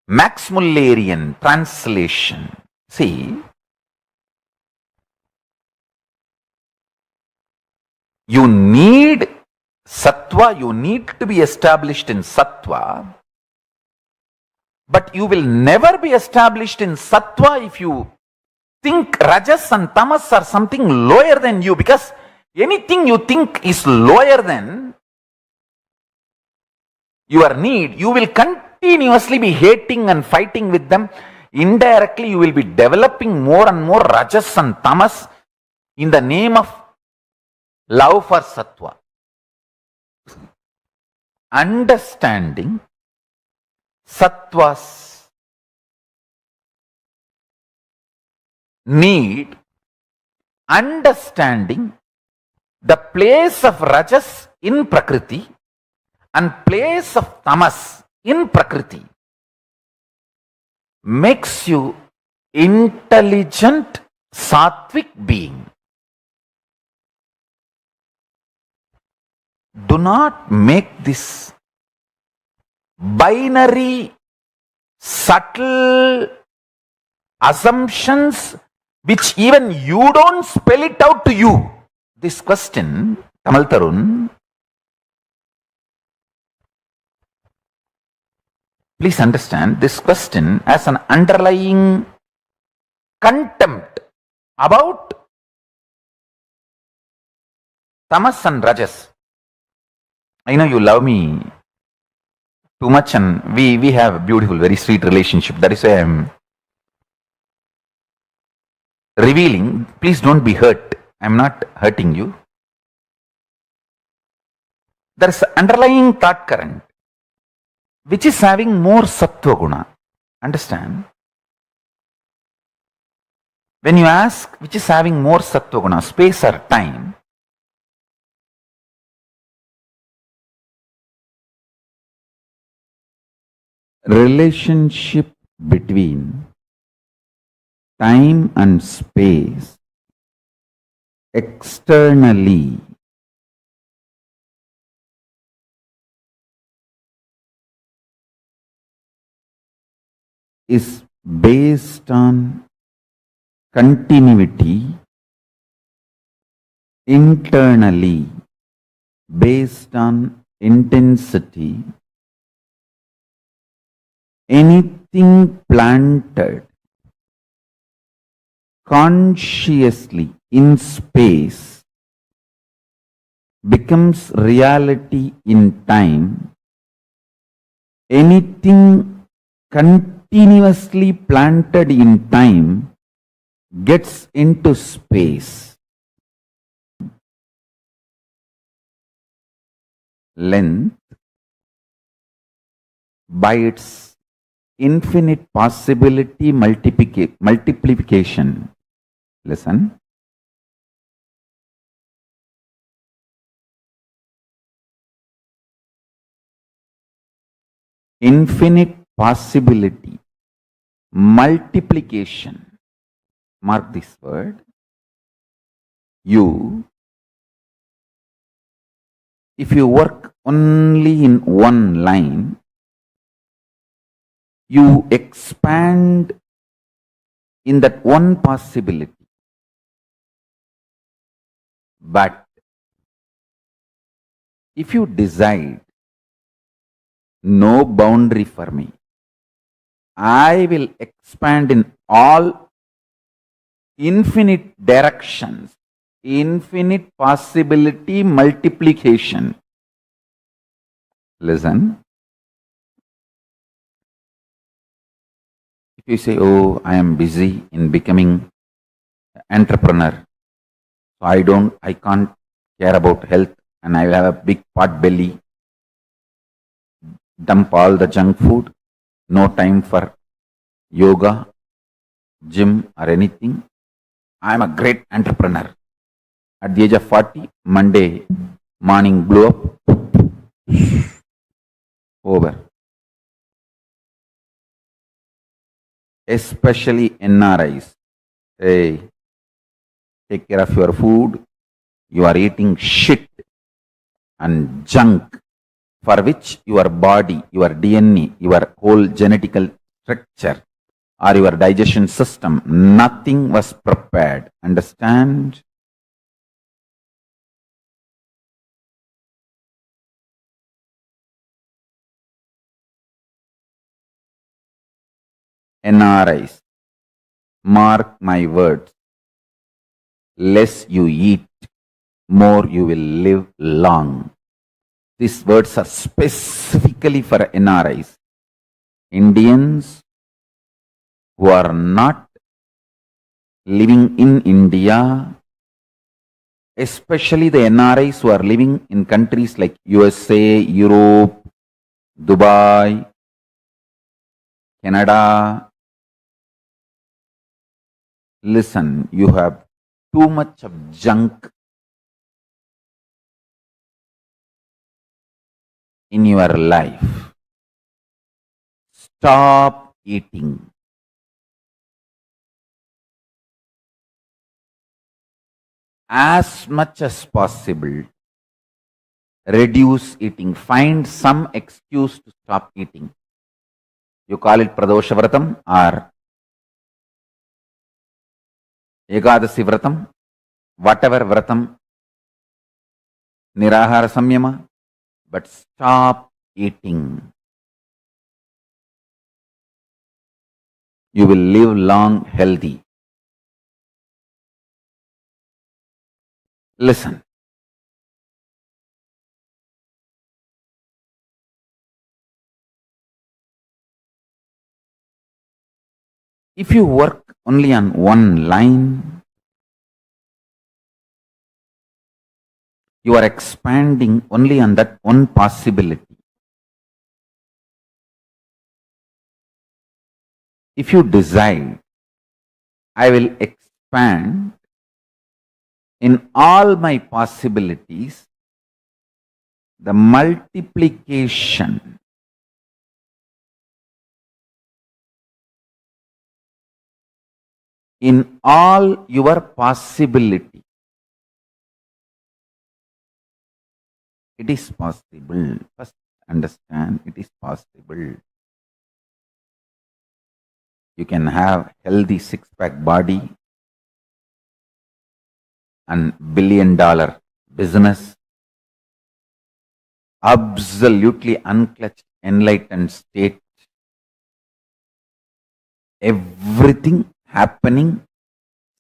Max Mullerian translation. See, you need sattva, you need to be established in sattva, but you will never be established in sattva if you think rajas and tamas are something lower than you, because anything you think is lower than your need, you will continuously be hating and fighting with them. Indirectly, you will be developing more and more rajas and tamas in the name of love for sattva. Understanding sattva's need, understanding the place of rajas in prakriti and place of tamas in prakriti makes you intelligent sattvic being. Do not make this binary, subtle assumptions which even you don't spell it out to you. This question, Tamal Tarun, please understand, this question has an underlying contempt about tamas and rajas. I know you love me too much and we have a beautiful, very sweet relationship. That is why I am revealing. Please don't be hurt. I am not hurting you. There is an underlying thought current which is having more sattva guna. Understand? When you ask which is having more sattva guna, space or time, relationship between time and space externally is based on continuity, internally based on intensity. Anything planted consciously in space becomes reality in time. Anything continuously planted in time gets into space. Length, by its infinite possibility multiplication. Listen. Infinite possibility multiplication. Mark this word. If you work only in one line, you expand in that one possibility. But if you decide, no boundary for me, I will expand in all infinite directions, infinite possibility multiplication. Listen. If you say, oh, I am busy in becoming an entrepreneur, so I can't care about health and I will have a big pot belly, dump all the junk food, no time for yoga, gym or anything. I am a great entrepreneur. At the age of 40, Monday morning blew up. Over. Especially NRIs. Hey, take care of your food. You are eating shit and junk for which your body, your DNA, your whole genetical structure or your digestion system, nothing was prepared. Understand? NRIs, mark my words, less you eat, more you will live long. These words are specifically for NRIs, Indians who are not living in India, especially the NRIs who are living in countries like USA, Europe, Dubai, Canada. Listen, you have too much of junk in your life. Stop eating. As much as possible, reduce eating. Find some excuse to stop eating. You call it Pradosha Vratam or Ekadasi Vratam, whatever Vratam, Nirahara Samyama, but stop eating. You will live long, healthy. Listen. If you work only on one line, you are expanding only on that one possibility. If you decide, I will expand in all my possibilities, the multiplication in all your possibility. It is possible. First understand, it is possible. You can have healthy six-pack body and $1 billion business, absolutely unclutched, enlightened state, everything happening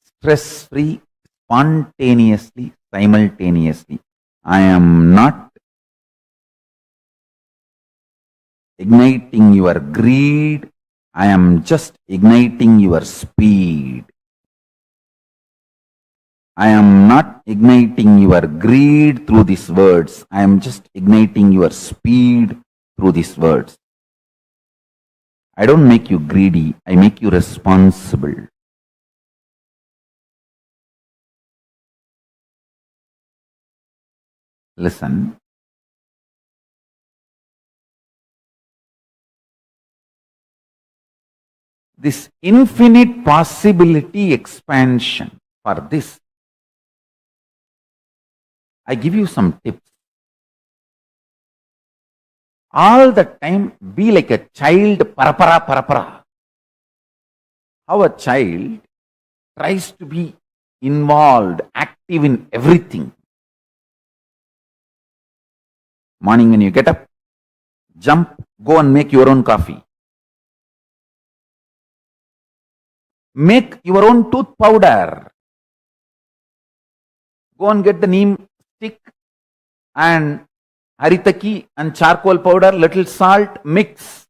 stress-free, spontaneously, simultaneously. I am not igniting your greed. I am just igniting your speed. I am not igniting your greed through these words. I am just igniting your speed through these words. I don't make you greedy. I make you responsible. Listen. This infinite possibility expansion for this, I give you some tips. All the time, be like a child, parapara. How a child tries to be involved, active in everything. Morning when you get up, jump, go and make your own coffee. Make your own tooth powder. Go and get the neem stick and haritaki and charcoal powder, little salt, mix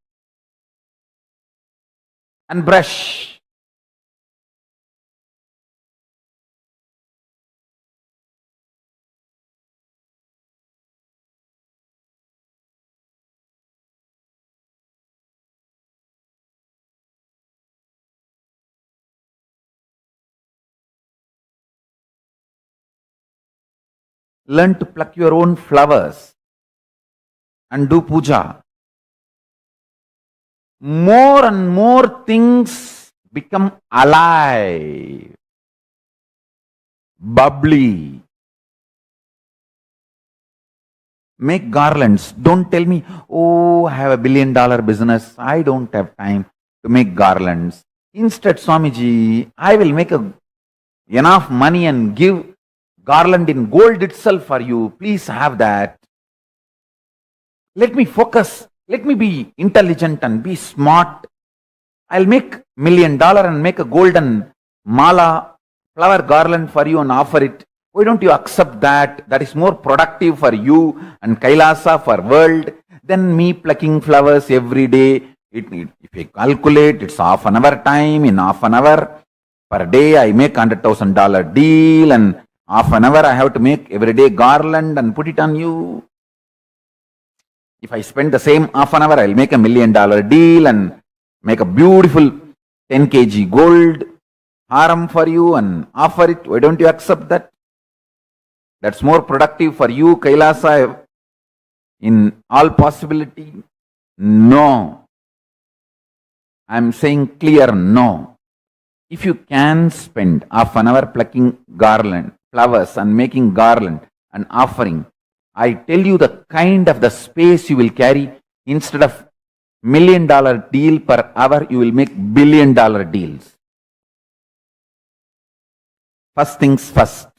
and brush. learn to pluck your own flowers and do puja, more and more things become alive, bubbly. Make garlands. Don't tell me, oh, I have a $1 billion business. I don't have time to make garlands. Instead, Swamiji, I will make enough money and give garland in gold itself for you. Please have that. Let me focus. Let me be intelligent and be smart. I'll make $1 million and make a golden mala flower garland for you and offer it. Why don't you accept that? That is more productive for you and Kailasa for world than me plucking flowers every day. If you calculate, it's half an hour time. In half an hour per day, I make $100,000 deal, and half an hour I have to make everyday garland and put it on you. If I spend the same half an hour, I'll make a $1 million deal and make a beautiful 10 kg gold haram for you and offer it. Why don't you accept that? That's more productive for you, Kailasa, in all possibility. No. I'm saying clear no. If you can spend half an hour plucking garland, flowers and making garland and offering, I tell you the kind of the space you will carry. Instead of $1 million deal per hour, you will make $1 billion deals. First things first.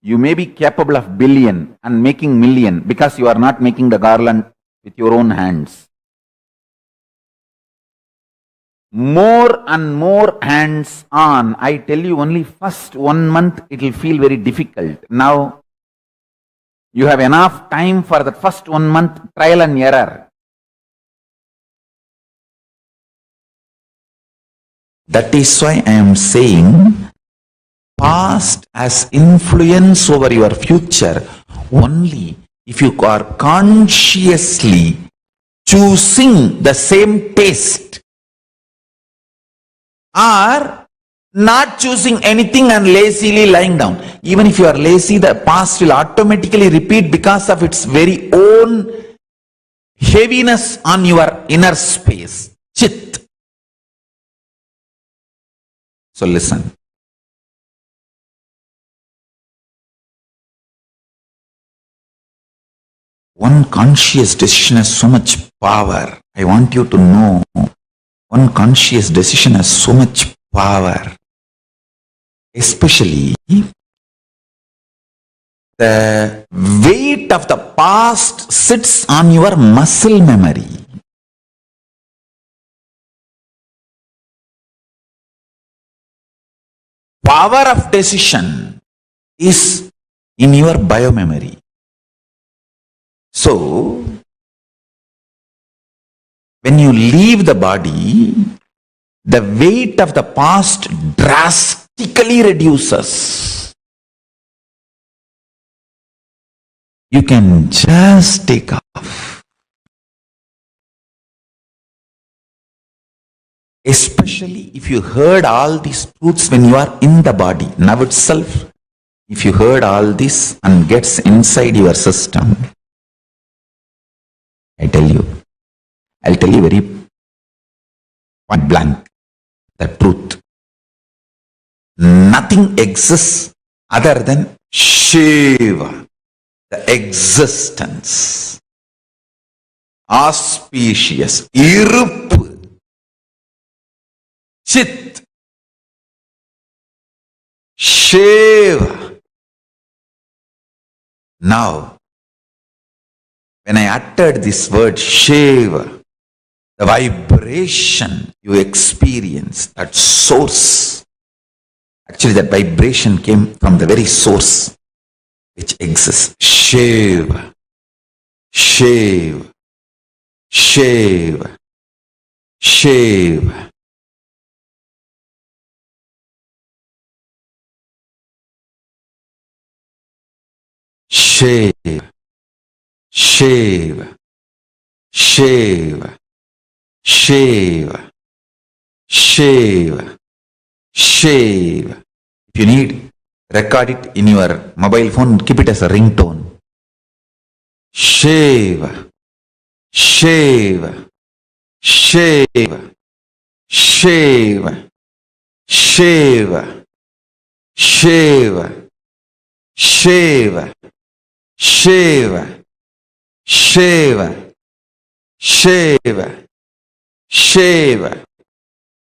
You may be capable of billion and making million because you are not making the garland with your own hands. More and more hands on. I tell you, only first 1 month it will feel very difficult. Now you have enough time for the first 1 month trial and error. That is why I am saying past has influence over your future only if you are consciously choosing the same taste, or not choosing anything and lazily lying down. Even if you are lazy, the past will automatically repeat because of its very own heaviness on your inner space, chit. So listen. One conscious decision has so much power. I want you to know, one conscious decision has so much power. Especially the weight of the past sits on your muscle memory. Power of decision is in your biomemory. So, when you leave the body, the weight of the past drastically reduces. You can just take off. Especially if you heard all these truths when you are in the body. Now itself, if you heard all this and gets inside your system, I'll tell you very point blank, the truth. Nothing exists other than Shiva, the existence, auspicious, iruppu, chit, Shiva. Now, when I uttered this word Shiva, the vibration you experience, that source, actually that vibration came from the very source which exists. Shiva, Shiva, Shiva, Shiva. Shiva, Shiva, Shiva, Shiva, Shiva, shave. If you need, record it in your mobile phone, keep it as a ringtone. Shave, shave, shave, shave, shave, shave, shave, shave, shave, shave, shave,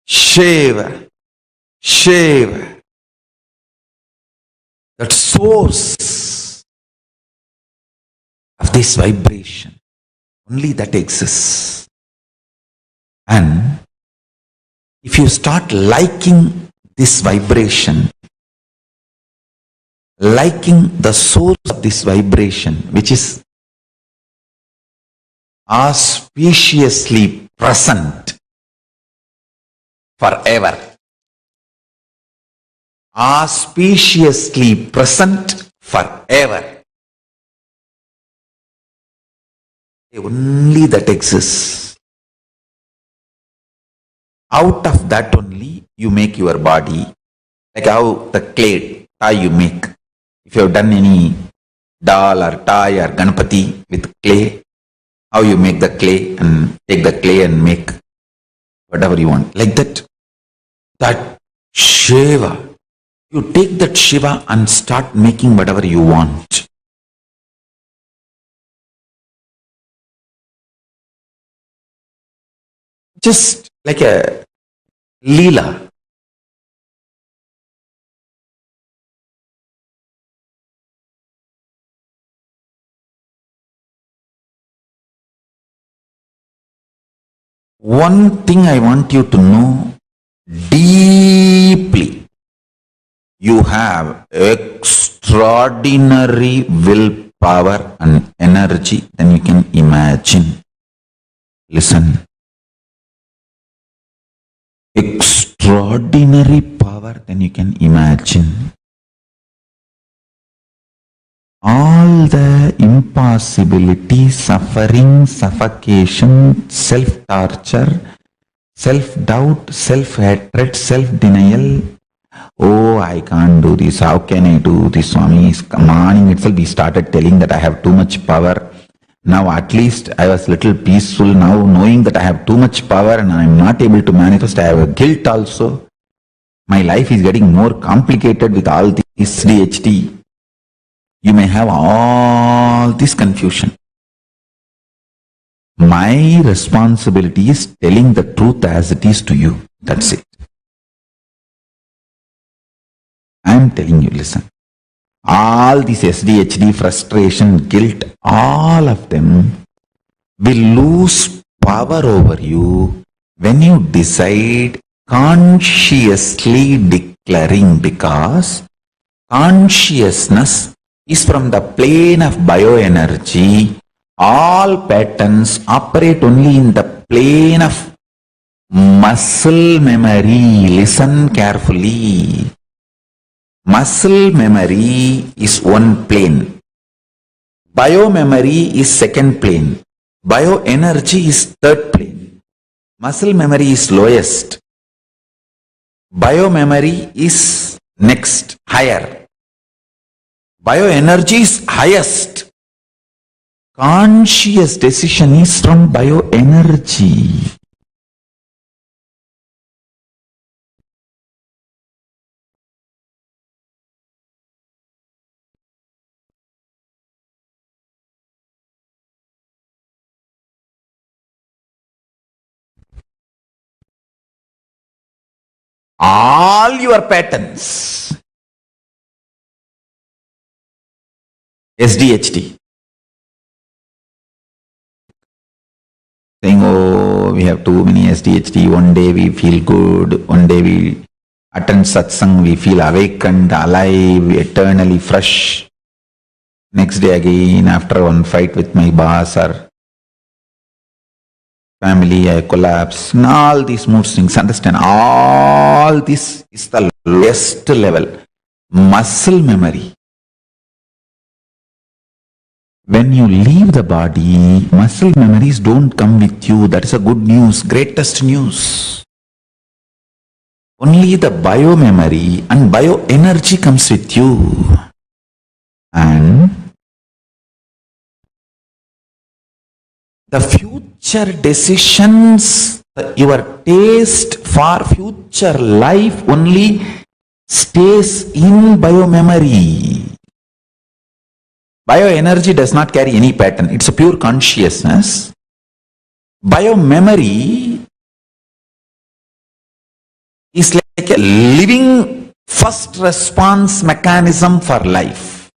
shave, shave. That source of this vibration, only that exists. And if you start liking this vibration, liking the source of this vibration, which is auspiciously present forever, auspiciously present forever, only that exists. Out of that only you make your body, like how the clay toy you make. If you have done any doll or toy or Ganapati with clay, how you make the clay and take the clay and make whatever you want. Like that, that Shiva, you take that Shiva and start making whatever you want. Just like a Leela. One thing I want you to know deeply, you have extraordinary willpower and energy than you can imagine. Listen. Extraordinary power than you can imagine. All the impossibility, suffering, suffocation, self-torture, self-doubt, self-hatred, self-denial. Oh, I can't do this. How can I do this, Swami? Morning itself we started telling that I have too much power. Now at least I was little peaceful. Now knowing that I have too much power and I am not able to manifest, I have a guilt also. My life is getting more complicated with all this DHT. You may have all this confusion. My responsibility is telling the truth as it is to you. That's it. I am telling you, listen. All this SDHD, frustration, guilt, all of them will lose power over you when you decide consciously declaring, because consciousness is from the plane of bioenergy. All patterns operate only in the plane of muscle memory. Listen carefully. Muscle memory is one plane. Biomemory is second plane. Bioenergy is third plane. Muscle memory is lowest. Biomemory is next, higher. Bioenergy is highest. Conscious decision is from bioenergy. All your patterns, SDHD, saying, oh, we have too many SDHD, one day we feel good, one day we attend satsang, we feel awakened, alive, eternally fresh. Next day again, after one fight with my boss or family, I collapse. And all these mood swings, understand, all this is the lowest level. Muscle memory. When you leave the body, muscle memories don't come with you. That is a good news, greatest news. only the biomemory and bioenergy comes with you. And the future decisions, your taste for future life only stays in biomemory. Bioenergy does not carry any pattern. It's a pure consciousness. Biomemory is like a living first response mechanism for life.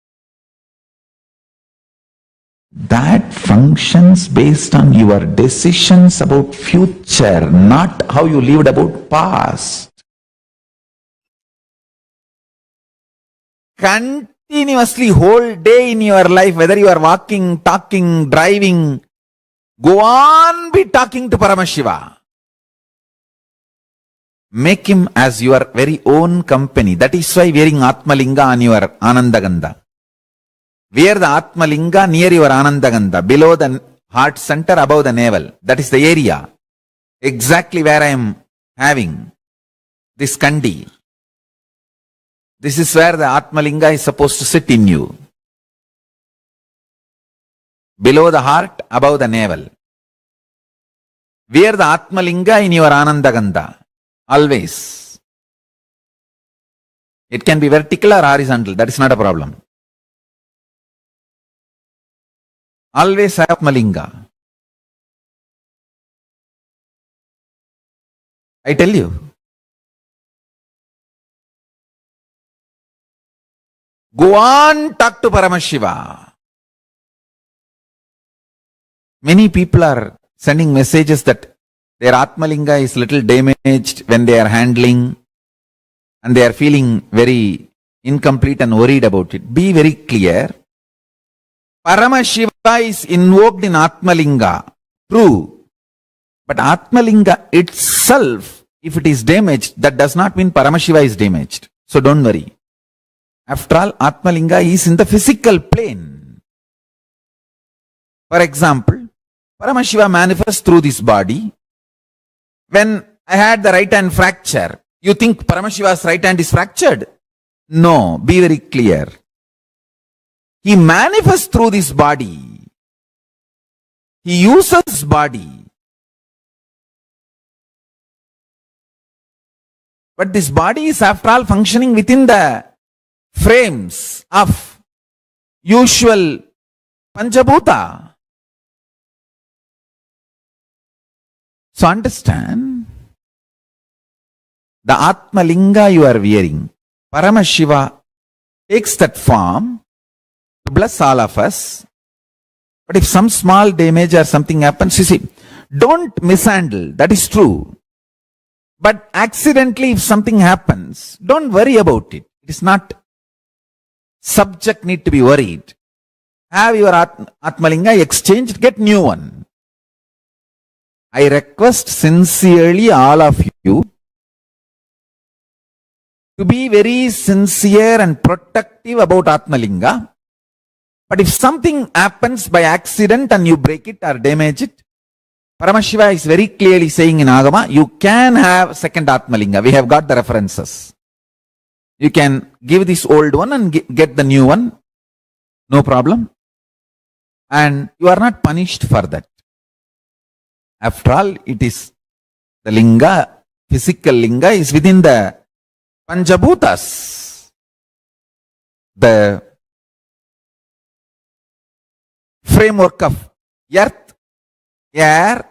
That functions based on your decisions about future, not how you lived about past. Continuously, whole day in your life, whether you are walking, talking, driving, go on be talking to Paramashiva. Make him as your very own company. That is why wearing Atmalinga on your Anandagandha. Wear the Atmalinga near your Anandagandha, below the heart center, above the navel. That is the area. Exactly where I am having this kandi. This is where the Atmalinga is supposed to sit in you. Below the heart, above the navel. Wear the Atmalinga in your Anandagandha. Always. It can be vertical or horizontal. That is not a problem. Always have Atmalinga. I tell you. Go on, talk to Paramashiva. Many people are sending messages that their Atmalinga is little damaged when they are handling and they are feeling very incomplete and worried about it. Be very clear. Paramashiva is invoked in Atmalinga. True. But Atmalinga itself, if it is damaged, that does not mean Paramashiva is damaged. So don't worry. After all, Atmalinga is in the physical plane. For example, Paramashiva manifests through this body. When I had the right hand fracture, you think Paramashiva's right hand is fractured? No, be very clear. He manifests through this body. He uses body. But this body is after all functioning within the frames of usual Panchabhuta. So understand, the Atmalinga you are wearing, Paramashiva takes that form to bless all of us. But if some small damage or something happens, you see, don't mishandle, that is true. But accidentally if something happens, don't worry about it. It is not subject need to be worried. Have your Atmalinga exchanged, get new one. I request sincerely all of you to be very sincere and protective about Atmalinga. But if something happens by accident and you break it or damage it, Paramashiva is very clearly saying in Agama, you can have second Atmalinga. We have got the references. You can give this old one and get the new one. No problem. And you are not punished for that. After all, it is the linga, physical linga is within the Panchabhutas. The framework of earth, air,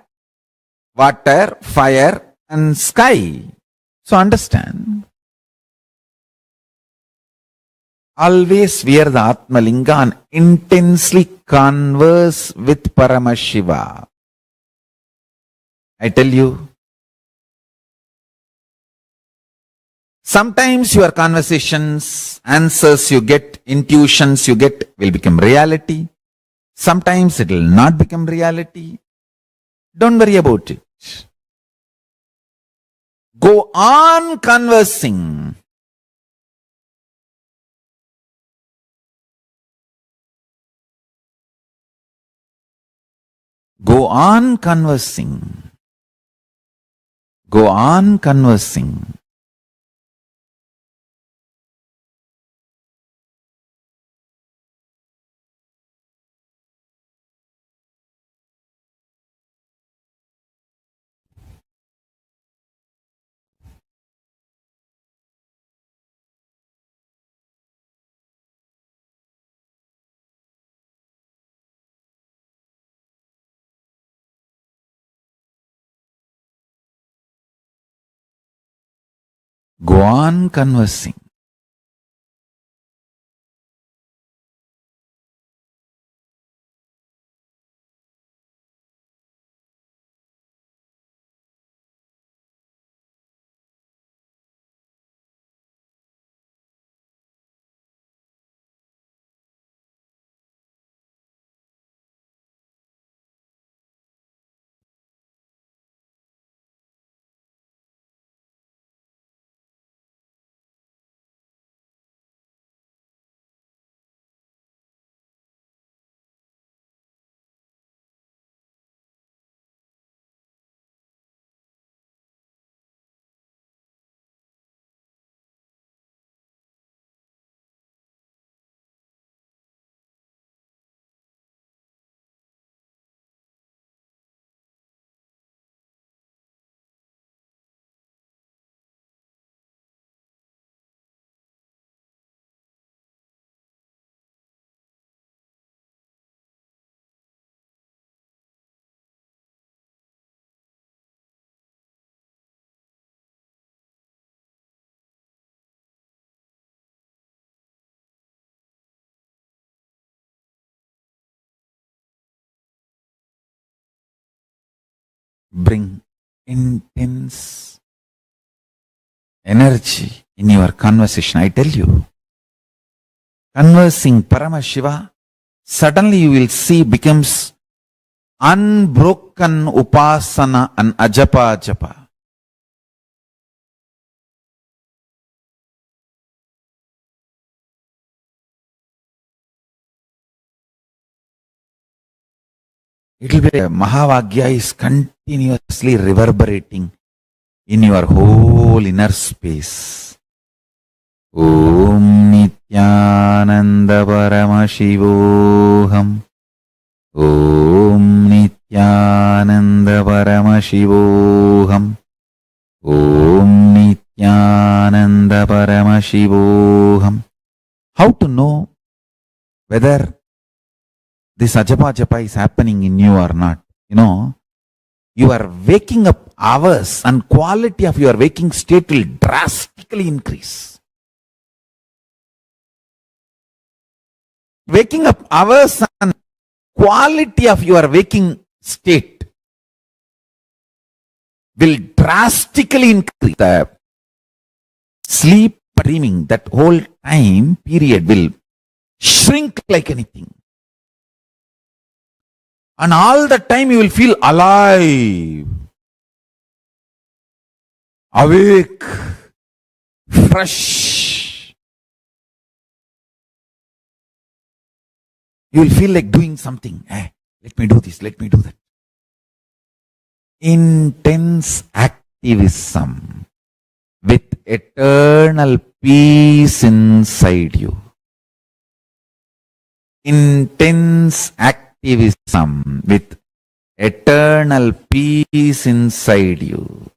water, fire and sky. So understand. Always wear the Atmalinga and intensely converse with Paramashiva. I tell you, sometimes your conversations, answers you get, intuitions you get will become reality. Sometimes it will not become reality. Don't worry about it. Go on conversing. Go on conversing. Go on conversing. Go on conversing. Bring intense energy in your conversation. I tell you, conversing Paramashiva, suddenly you will see becomes unbroken upasana and ajapa japa. It will be Mahavagya is continuously reverberating in your whole inner space. Om Nithyananda Paramashivoham. Om Nithyananda Paramashivoham. Om Nithyananda Paramashivoham. How to know whether this ajapa japa is happening in you or not? You know, your waking up hours and quality of your waking state will drastically increase. Waking up hours and quality of your waking state will drastically increase. The sleep dreaming, that whole time period will shrink like anything. And all the time you will feel alive, awake, fresh. You will feel like doing something. Let me do this, let me do that. Intense activism with eternal peace inside you. Intense activism with eternal peace inside you.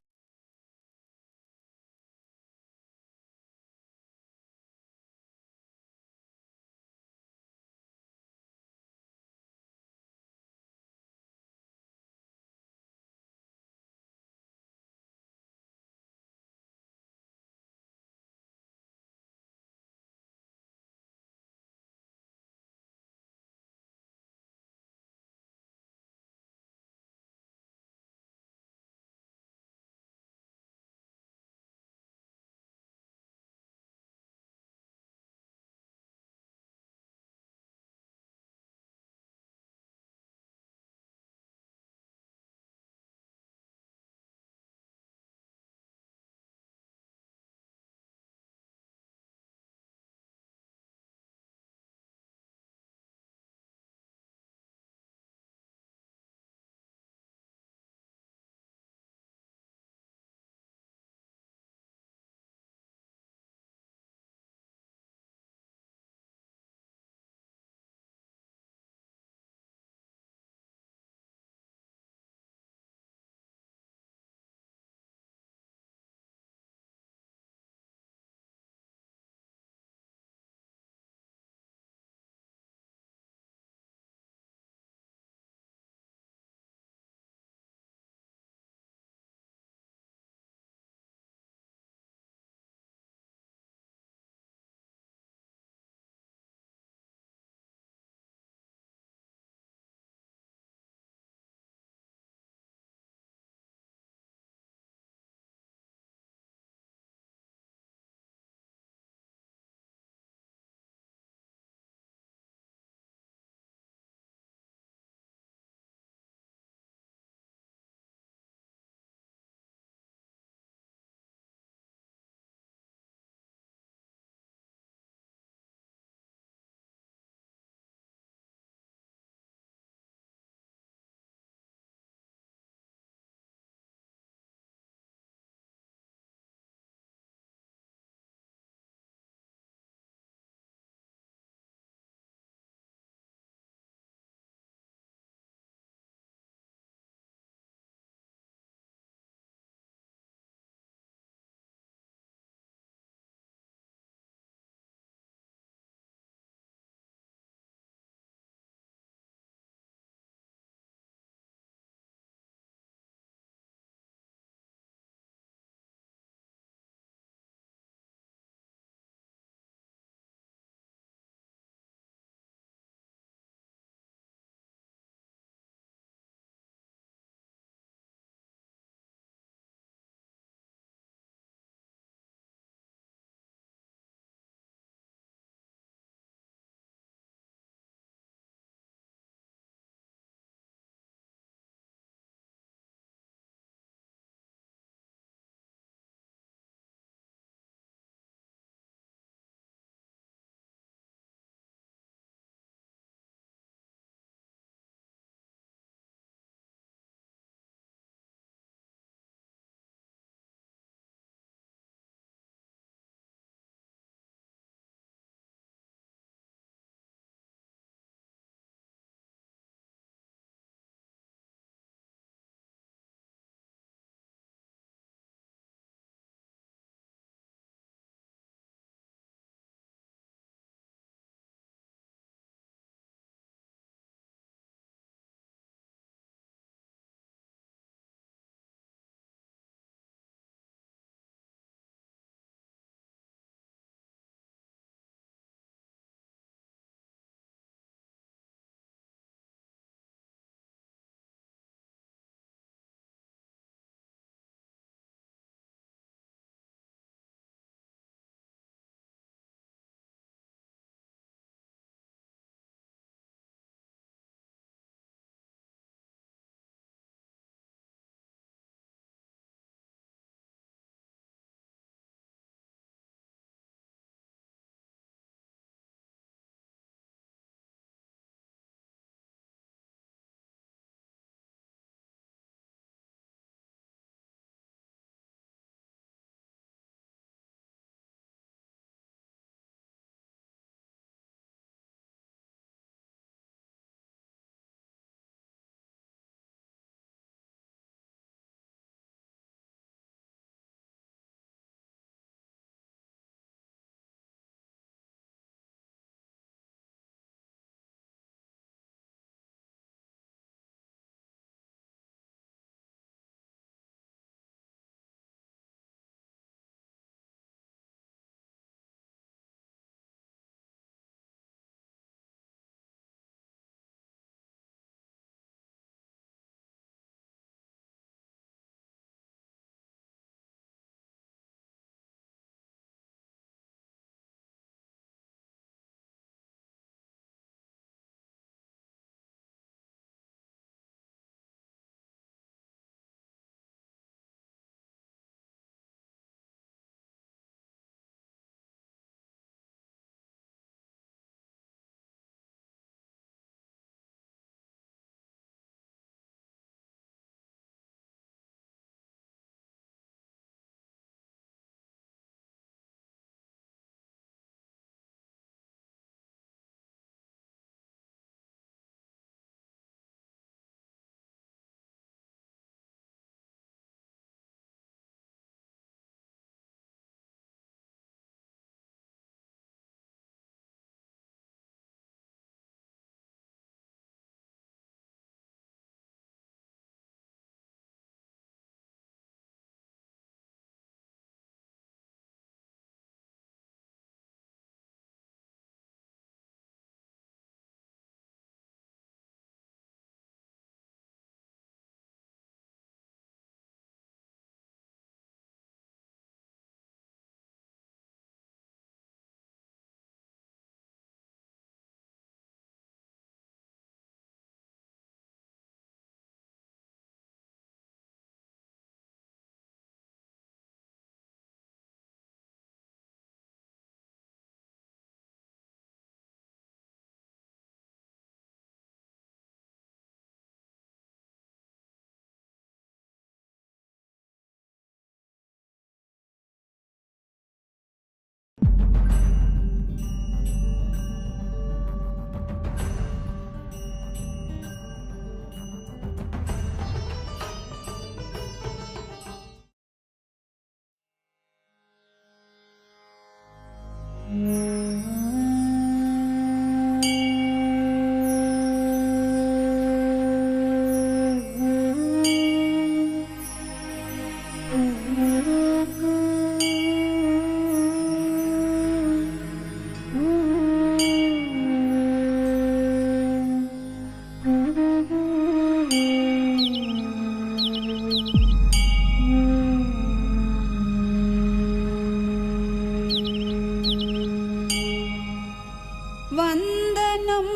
वन्दनं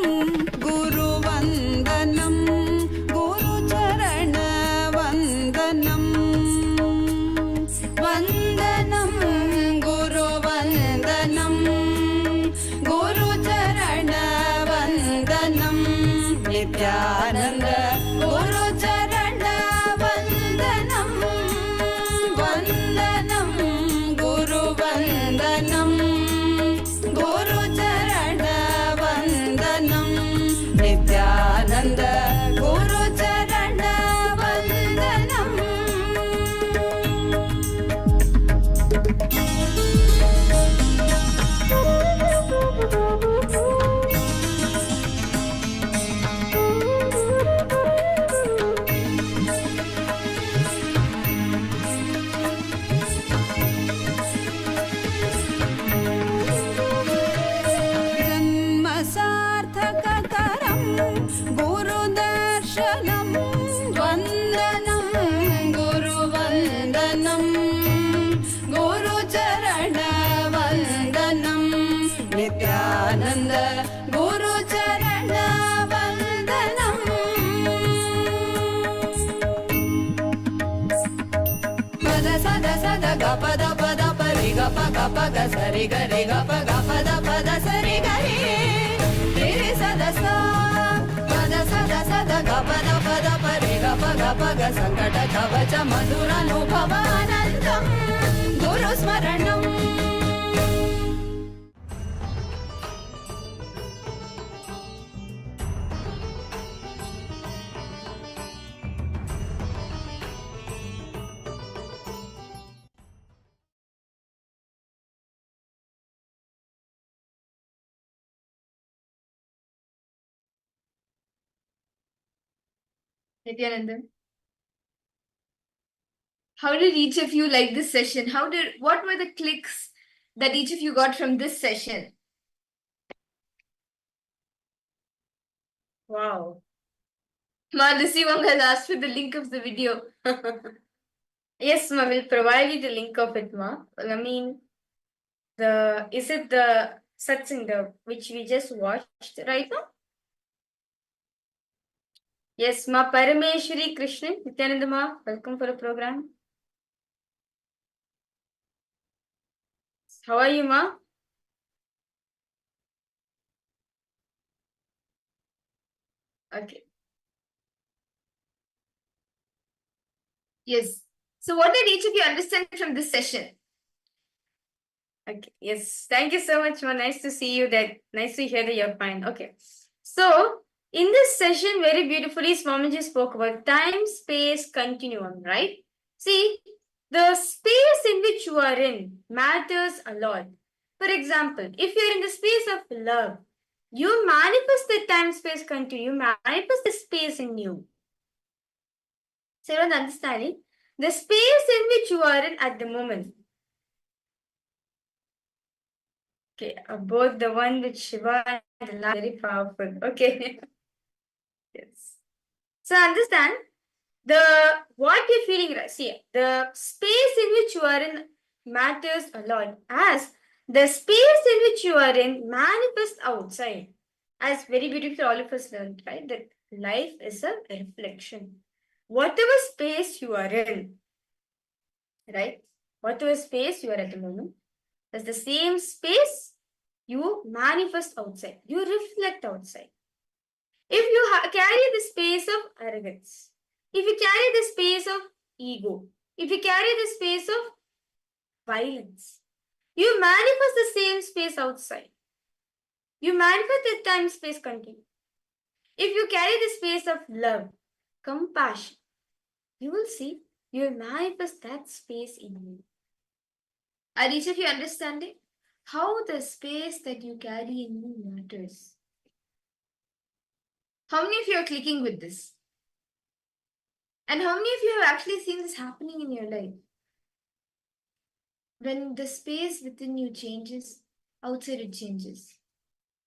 गुरुवन्दनं गुरुचरणवन्दनं वन्दनं गुरुवन्दनं गुरुचरणवन्दनं Nityanand गुरुचरणवन्दनं वन्दनं गुरुवन्दनं गुरुचरणवन्दनं Nityanand गुरुचरणवन्दनं जन्मसार्थककरं गुरुदर्शनं वन्दनं गुरुवन्दनं गुरुचरणवन्दनं Nityanand गुरुचरणवन्दनं पद सद सद ग पद पद परि ग प ग प ग सरि ग रि ग प ग पद पद सरि ग रि रि रि सद स पद सद सद ग पद पद परि ग प ग प ग संकट कवच मधुरानुभवानन्दं गुरुस्मरणम् Nithyananda, how did each of you like this session? What were the clicks that each of you got from this session? Wow. Ma, Lucy-Wong has asked for the link of the video. Yes, ma, we'll provide you the link of it, ma. I mean, is it the satsang which we just watched right now? Yes, ma. Parameshwari Krishnan, Nithyananda ma, welcome for the program. How are you, ma? Okay. Yes. So what did each of you understand from this session? Okay. Yes. Thank you so much, ma. Nice to see you. Nice to hear that you're fine. Okay. So in this session, very beautifully, Swamiji spoke about time-space continuum, right? See, the space in which you are in matters a lot. For example, if you're in the space of love, you manifest the time-space continuum, you manifest the space in you. So you're understanding the space in which you are in at the moment. Okay, both the one with Shiva and the last, very powerful. Okay. Yes. So understand what you're feeling, right? See, the space in which you are in matters a lot, as the space in which you are in manifests outside. As very beautiful all of us learned, right? That life is a reflection. Whatever space you are in, right? Whatever space you are at the moment, that's the same space you manifest outside. You reflect outside. If you carry the space of arrogance, if you carry the space of ego, if you carry the space of violence, you manifest the same space outside. You manifest the time-space continuum. If you carry the space of love, compassion, you will see, you will manifest that space in you. Are each of you understanding? how the space that you carry in you matters. How many of you are clicking with this? And how many of you have actually seen this happening in your life? When the space within you changes, outside it changes.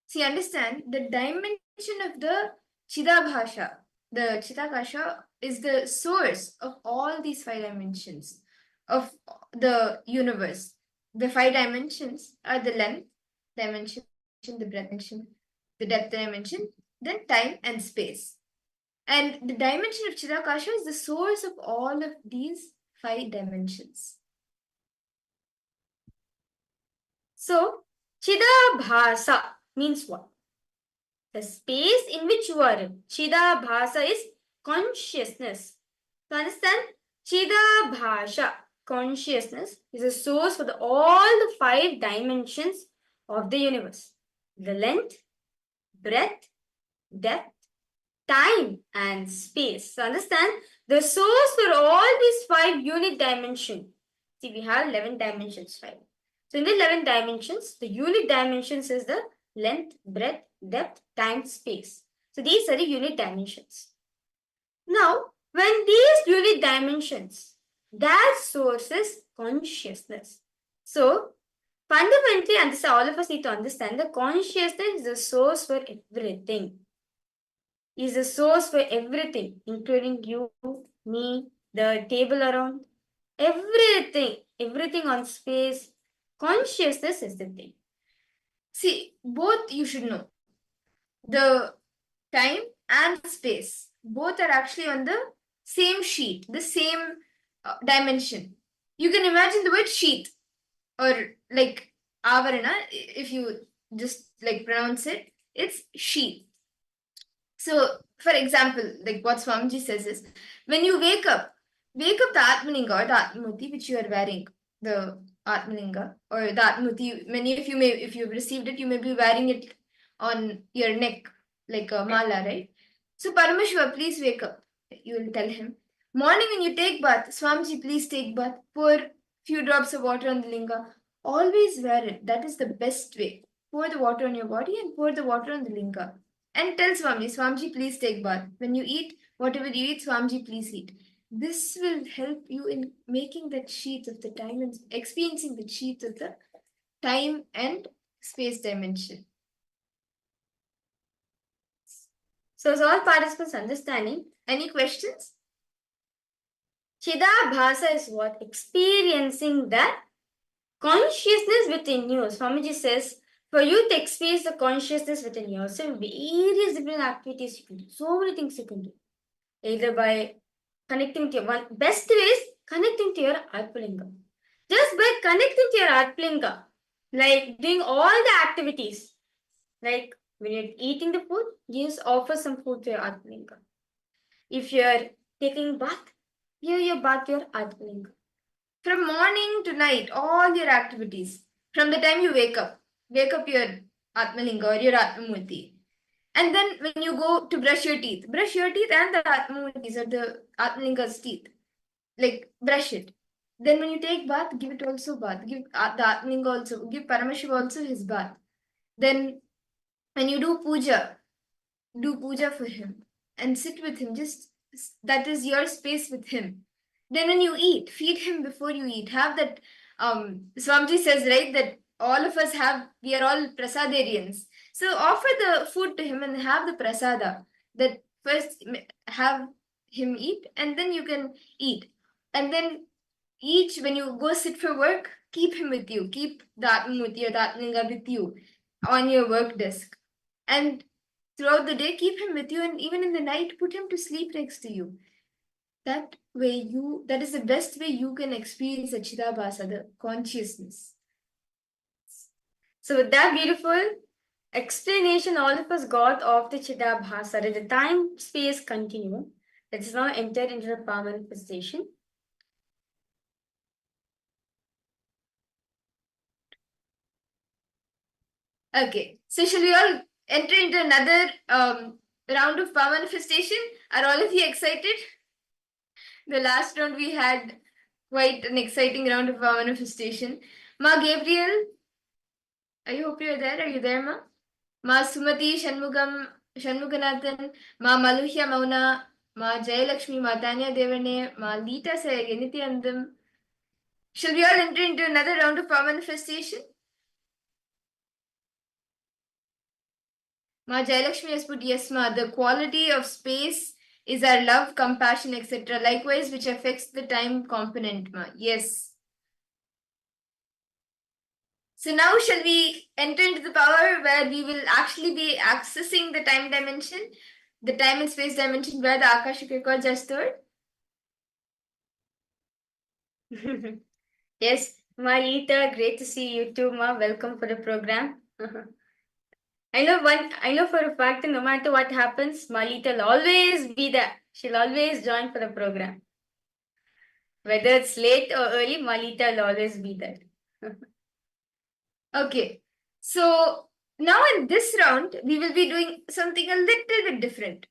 See, understand the dimension of the Chidabhasha, the Chidakasha is the source of all these 5 dimensions of the universe. The 5 dimensions are the length dimension, the breadth dimension, the depth dimension, then time and space. And the dimension of Chidakasha is the source of all of these 5 dimensions. So, Chidabhasa means what? The space in which you are in. Chidabhasa is consciousness. To understand, Chidabhasha, consciousness, is a source for all the 5 dimensions of the universe. The length, breadth, depth, time and space. So understand, the source for all these 5 unit dimensions. See, we have 11 dimensions, 5. So in the 11 dimensions, the unit dimensions is the length, breadth, depth, time, space. So these are the unit dimensions. Now, when these unit dimensions, that source is consciousness. So fundamentally, all of us need to understand that consciousness is the source for everything. Is the source for everything, including you, me, the table around, everything on space. Consciousness is the thing. See, both you should know. The time and space, both are actually on the same sheet, the same dimension. You can imagine the word sheet or like avarana, if you just like pronounce it, it's sheet. So, for example, like what Swamiji says is, when you wake up the Atmalinga or the Atmamuti which you are wearing, the Atmalinga or the Atmamuti, many of you may, if you've received it, you may be wearing it on your neck, like a mala, right? So, Paramashiva, please wake up. You will tell him. Morning when you take bath, Swamiji, please take bath. Pour few drops of water on the linga. Always wear it. That is the best way. Pour the water on your body and pour the water on the linga. And tell Swamiji, Swamiji, please take bath. When you eat, whatever you eat, Swamiji, please eat. This will help you in making that sheet of the time and experiencing the sheet of the time and space dimension. So, is all participants understanding? Any questions? Chidabhasa is what? Experiencing that consciousness within you. Swamiji says, for you to experience the consciousness within yourself, various different activities you can do. So many things you can do. Either by connecting to your one best way is connecting to your Atmalinga. Just by connecting to your Atmalinga, like doing all the activities, like when you're eating the food, just offer some food to your Atmalinga. If you're taking bath, give your bath to your Atmalinga. From morning to night, all your activities, from the time you wake up your Atmalinga or your Atmamurti. And then when you go to brush your teeth and the Atmamurtis or the Atmalinga's teeth, like brush it. Then when you take bath, give it also bath. Give the Atmalinga also, give Paramashiva also his bath. Then when you do puja for him and sit with him, just that is your space with him. Then when you eat, feed him before you eat. Have that, Swamiji says, right, that all of us we are all prasadarians. So offer the food to him and have the prasada. That first have him eat and then you can eat. And then when you go sit for work, keep him with you. Keep the Atmamuti or the Atmalinga with you on your work desk. And throughout the day, keep him with you. And even in the night, put him to sleep next to you. That is the best way you can experience the Chidabhasa, the consciousness. So with that beautiful explanation all of us got of the Chidabhasa, the time-space continuum, let's now enter into the power manifestation. Okay, so shall we all enter into another round of power manifestation? Are all of you excited? The last round we had quite an exciting round of power manifestation. Ma Gabriel, I hope you're there. Are you there, Ma? Ma Sumati, Shanmuganathan, Ma Maluhya Mauna, Ma Jayalakshmi, Ma Tanya Devane, Ma Lita Nithyanandam. Shall we all enter into another round of power manifestation? Ma Jayalakshmi has put yes, Ma. The quality of space is our love, compassion, etc. Likewise, which affects the time component, Ma. Yes. So now shall we enter into the power where we will actually be accessing the time dimension, the time and space dimension where the Akashic records are stored? Yes, Ma Lita, great to see you too, Ma. Welcome for the program. I know for a fact that no matter what happens, Ma Lita will always be there. She'll always join for the program. Whether it's late or early, Ma Lita will always be there. Okay, so now in this round, we will be doing something a little bit different.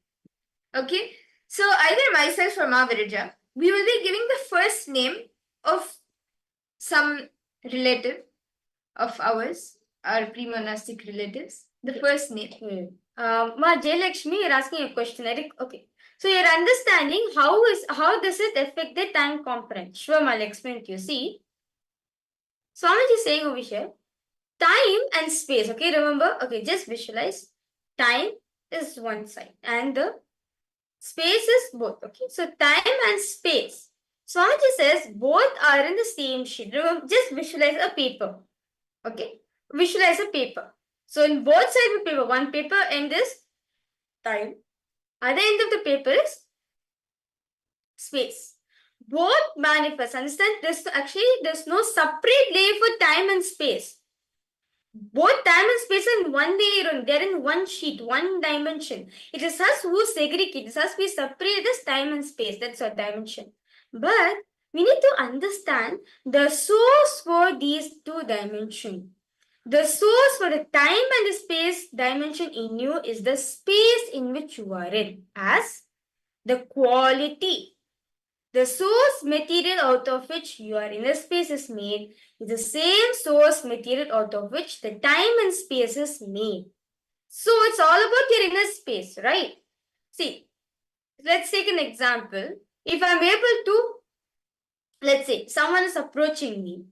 Okay, so either myself or Ma Virija, we will be giving the first name of some relative of ours, our pre-monastic relatives, the first name. Ma Jayalakshmi, you're asking a question. Okay. So you're understanding how does it affect the time component? Sure, I'll explain to you. See, Swamiji is saying over here, time and space. Okay, remember? Okay, just visualize. Time is one side and the space is both. Okay, so time and space. Swamiji says both are in the same sheet. Remember, just visualize a paper. Okay, visualize a paper. So in both sides of the paper, one paper end is time, other end of the paper is space. Both manifest. Understand? There's no separate layer for time and space. Both time and space are in one layer, they're in one sheet, one dimension. It is us who segregate. It is us we separate this time and space. That's our dimension. But we need to understand the source for these two dimensions. The source for the time and the space dimension in you is the space in which you are in, as the quality. The source material out of which your inner space is made is the same source material out of which the time and space is made. So it's all about your inner space, right? See, let's take an example. If I'm able to, let's say someone's approaching me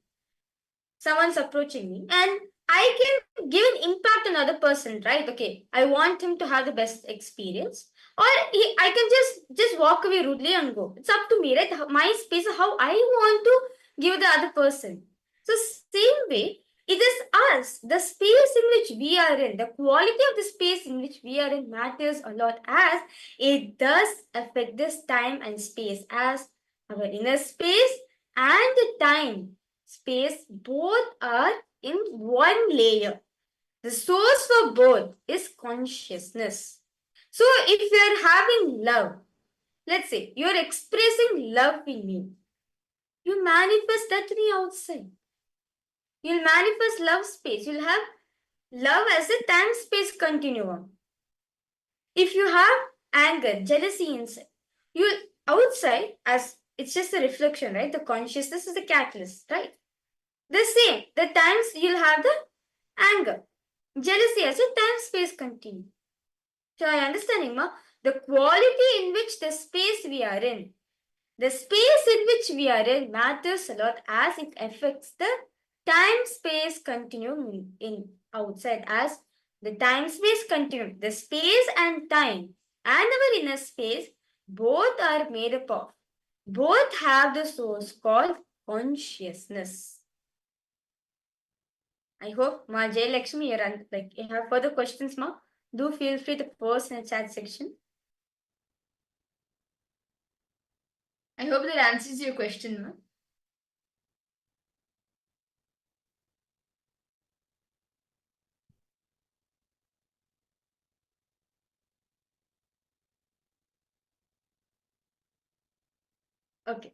and I can give an impact on another person, right? Okay, I want him to have the best experience. Or I can just walk away rudely and go. It's up to me, right? My space, how I want to give the other person. So same way, it is us, the space in which we are in, the quality of the space in which we are in matters a lot, as it does affect this time and space, as our inner space and the time space both are in one layer. The source for both is consciousness. So if you are having love, let's say you're expressing love in you, you manifest that to the outside. You'll manifest love space. You'll have love as a time-space continuum. If you have anger, jealousy inside, you'll outside as it's just a reflection, right? The consciousness is the catalyst, right? The same, the times you'll have the anger, jealousy as a time-space continuum. So I understanding, Ma? The quality in which the space we are in, the space in which we are in matters a lot, as it affects the time-space continuum in outside, as the time-space continuum, the space and time and our inner space both are made up of, both have the source called consciousness. I hope, Ma Jayalakshmi, you have further questions, Ma? Do feel free to post in the chat section. I hope that answers your question, Ma. Okay.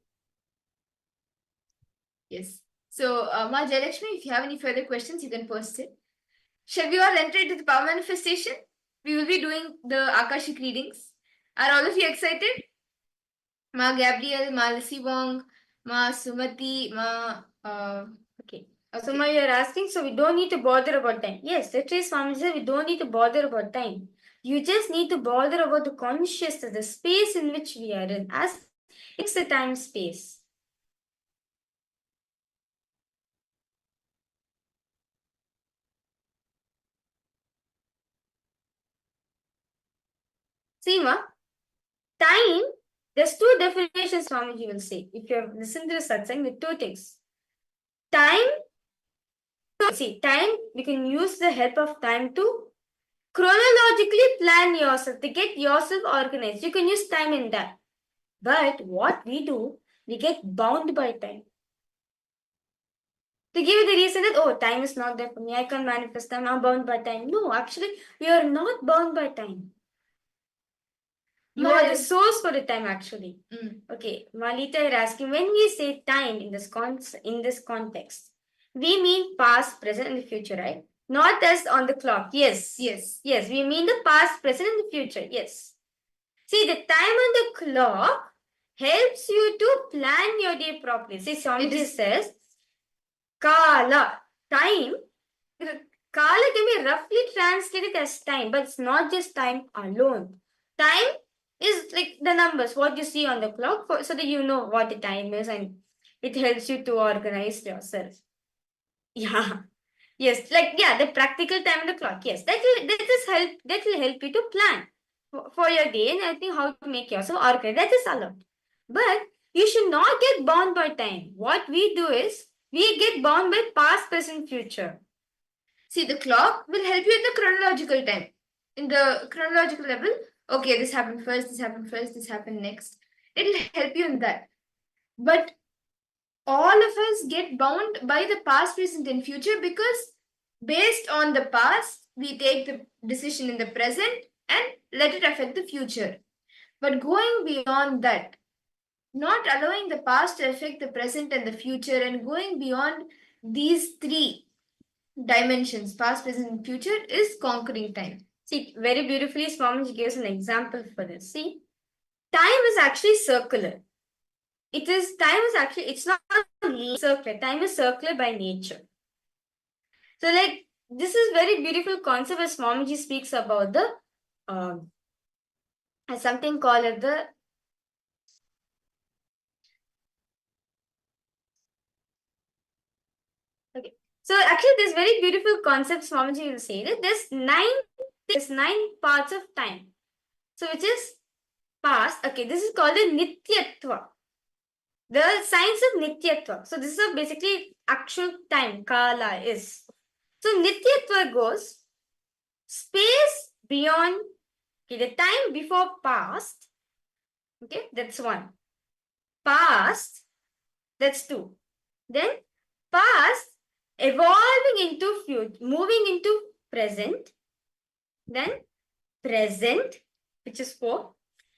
Yes. So, Ma Jayalakshmi, if you have any further questions, you can post it. Shall we all enter into the power manifestation? We will be doing the Akashic readings. Are all of you excited? Ma Gabriel, Ma Lissy Wong, Ma Sumati, Ma... okay. So Suma, you're asking, so we don't need to bother about time. Yes, literally Swami said we don't need to bother about time. You just need to bother about the consciousness, the space in which we are in. As it's the time space. Seema, time, there's two definitions Swamiji will say. If you have listened to the satsang, with two things. Time, see, time, we can use the help of time to chronologically plan yourself, to get yourself organized. You can use time in that. But what we do, we get bound by time. To give you the reason that, oh, time is not there for me, I can't manifest time, I'm bound by time. No, actually, we are not bound by time. You are the source for the time, actually. Okay, Malita is asking, when we say time in this context, we mean past, present, and the future, right? Not as on the clock. Yes. Yes. Yes, we mean the past, present, and the future. Yes. See, the time on the clock helps you to plan your day properly. See, Swamiji says, Kala, time. Kala can be roughly translated as time, but it's not just time alone. Time is like the numbers, what you see on the clock, so that you know what the time is and it helps you to organize yourself. Yeah. Yes, like, yeah, the practical time on the clock. Yes, that will help you to plan for your day and I think how to make yourself organized. That is allowed. But you should not get bound by time. What we do is, we get bound by past, present, future. See, the clock will help you in the chronological time. In the chronological level, okay, this happened first, this happened first, this happened next. It'll help you in that. But all of us get bound by the past, present, and future because based on the past, we take the decision in the present and let it affect the future. But going beyond that, not allowing the past to affect the present and the future and going beyond these three dimensions, past, present, and future, is conquering time. See, very beautifully, Swamiji gives an example for this. See, time is actually circular. It's not circular. Time is circular by nature. So, like, this is very beautiful concept as Swamiji speaks about the, something called the, okay. So, actually, this very beautiful concept Swamiji will say that there's 9 parts of time. So, which is past. Okay, this is called the Nityatva. The science of Nityatva. So, this is basically actual time, Kala is. So, Nityatva goes space beyond, okay, the time before past. Okay, that's 1. Past, that's 2. Then past evolving into future, moving into present. Then present, which is 4.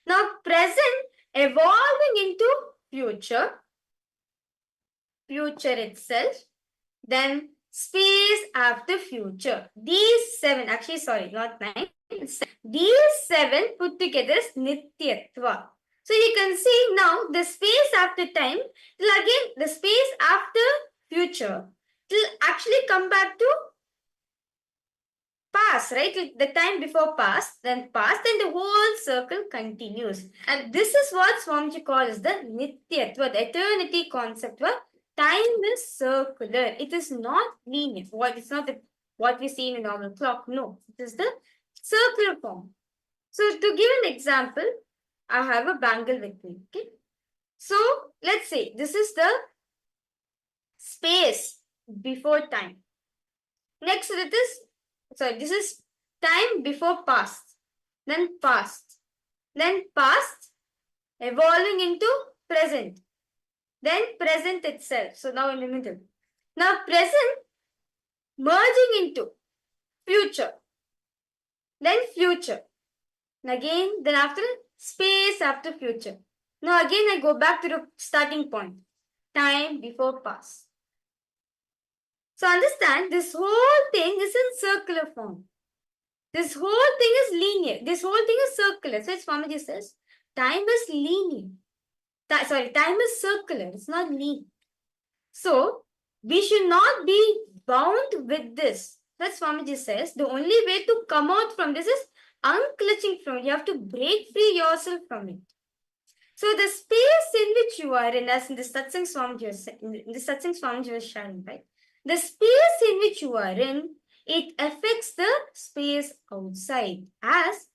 Now present evolving into future itself. Then space after future. These 7, actually, sorry, not 9. These 7 put together is Nityatva. So you can see now the space after time, till again the space after future, till actually come back to past, right? The time before past, then the whole circle continues. And this is what Swamiji calls the Nityatva, the eternity concept, where time is circular. It is not linear. It's not what we see in a normal clock. No, it is the circular form. So to give an example, I have a bangle with me. Okay. So let's say this is the space before time. Next to this, this is time before past. Then past. Then past evolving into present. Then present itself. So now in the middle. Now present merging into future. Then future. And again, then after space after future. Now again I go back to the starting point. Time before past. So understand, this whole thing is in circular form. This whole thing is linear. This whole thing is circular. So Swamiji says, time is linear. Time is circular. It's not linear. So we should not be bound with this. That's Swamiji says. The only way to come out from this is unclutching from it. You have to break free yourself from it. So the space in which you are in, as in the Satsang Swamiji was sharing, right? The space in which you are in, it affects the space outside. As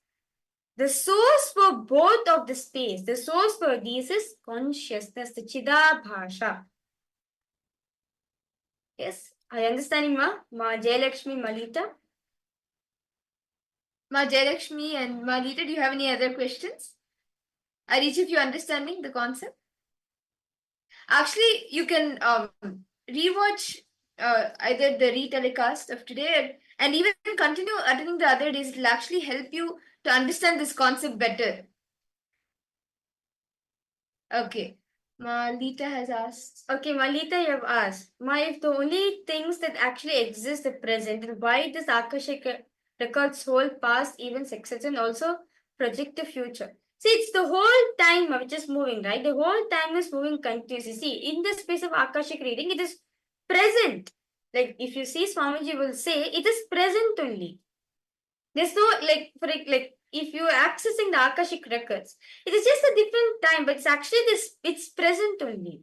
the source for both of the space, the source for these is consciousness, the Chidabhasha. Yes, I understanding, Ma Jayalakshmi, Malita. Ma Jayalakshmi and Malita, do you have any other questions? Are each of you understanding the concept? Actually, you can rewatch either the retelecast of today and even continue attending the other days. It will actually help you to understand this concept better. Okay. Malita has asked. Okay, Malita, you have asked. If the only things that actually exist at present, then why does Akashic records hold past events, etc., and also project the future? See, it's the whole time which is moving, right? The whole time is moving continuously. See, in the space of Akashic reading, it is present. Like, if you see, Swamiji will say, it is present only. There's no, if you're accessing the Akashic records, it is just a different time, but it's actually it's present only.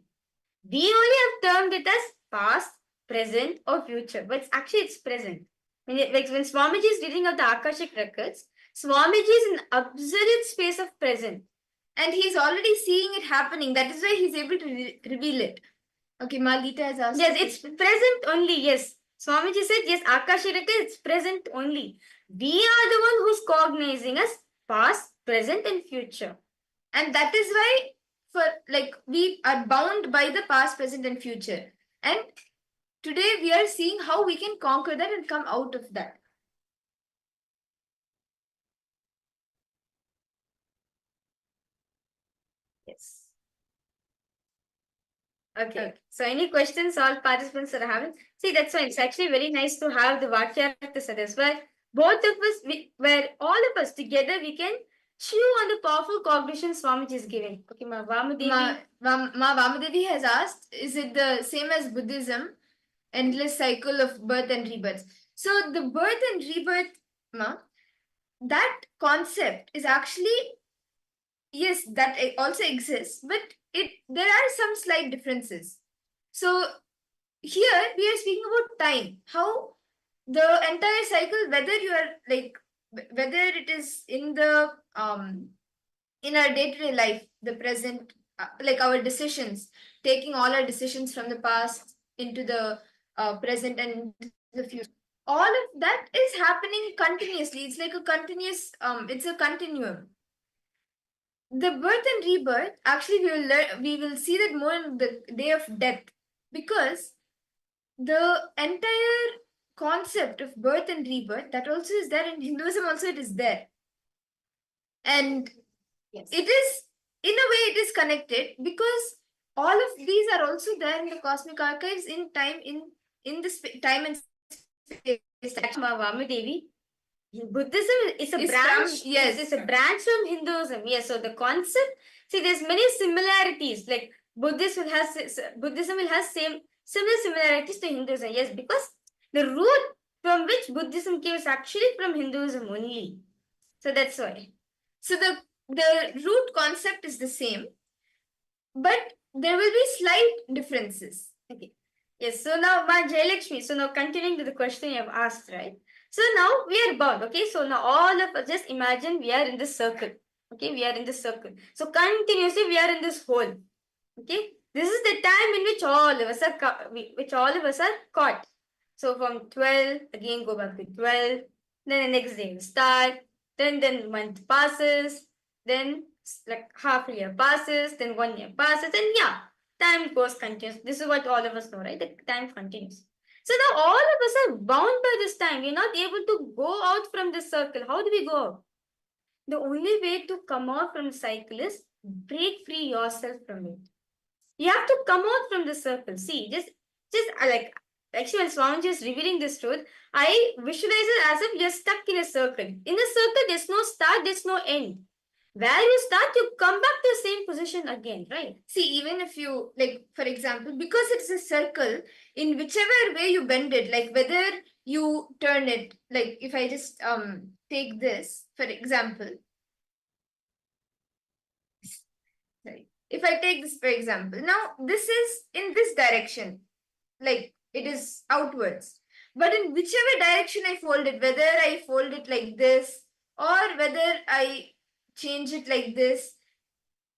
We only have termed it as past, present, or future, but it's present. When Swamiji is reading out the Akashic records, Swamiji is in absolute space of present. And he's already seeing it happening. That is why he's able to reveal it. Okay, Malita has asked. Yes, it's present only, yes. Swamiji said, yes, Akashic records, it's present only. We are the one who's cognizing as past, present, and future. And that is why we are bound by the past, present, and future. And today we are seeing how we can conquer that and come out of that. Yes. Okay. So any questions all participants are having? See, that's why it's actually very nice to have the Vakyartha Sadas where both of us, where all of us together, we can chew on the powerful cognition Swamiji is giving. Okay, Ma Vamadevi. Ma Vamadevi has asked, is it the same as Buddhism? Endless cycle of birth and rebirth. So the birth and rebirth, that concept is actually, yes, that also exists, but there are some slight differences. So here we are speaking about time, how the entire cycle, whether you are whether it is in the in our day-to-day life, the present, our decisions, taking all our decisions from the past into the present and the future. All of that is happening continuously. It's like a continuous, it's a continuum. The birth and rebirth, actually we will see that more in the day of death, because the entire concept of birth and rebirth, that also is there in Hinduism. Also it is there, and yes, it is, in a way, it is connected, because all of these are also there in the cosmic archives in time, in the time and space. Vamadevi, Buddhism is a branch. Yes, it's a branch from Hinduism. Yes, so the concept. See, there's many similarities. Like Buddhism will have similar similarities to Hinduism. Yes, because the root from which Buddhism came is actually from Hinduism only. So that's why. So the root concept is the same, but there will be slight differences. Okay. Yes. So now, Ma Jayalakshmi. So now, continuing to the question you have asked, right? So now we are bound. Okay. So now all of us, just imagine we are in this circle. Okay. We are in this circle. So continuously we are in this hole. Okay. This is the time in which all of us are caught. So from 12, again go back to 12. Then the next day we start. Then month passes. Then like half a year passes. Then 1 year passes. And yeah, time goes continuous. This is what all of us know, right? The time continues. So now all of us are bound by this time. We're not able to go out from this circle. How do we go out? The only way to come out from the cycle is break free yourself from it. You have to come out from the circle. See, just like, actually when Swamiji is revealing this truth, I visualize it as if you're stuck in a circle. In a circle, there's no start, there's no end. Where you start, you come back to the same position again, right? See, even if you, like, for example, because it's a circle, in whichever way you bend it, like whether you turn it, like if I just take this, for example, sorry, if I take this, for example, now this is in this direction, like it is outwards. But in whichever direction I fold it, whether I fold it like this, or whether I change it like this,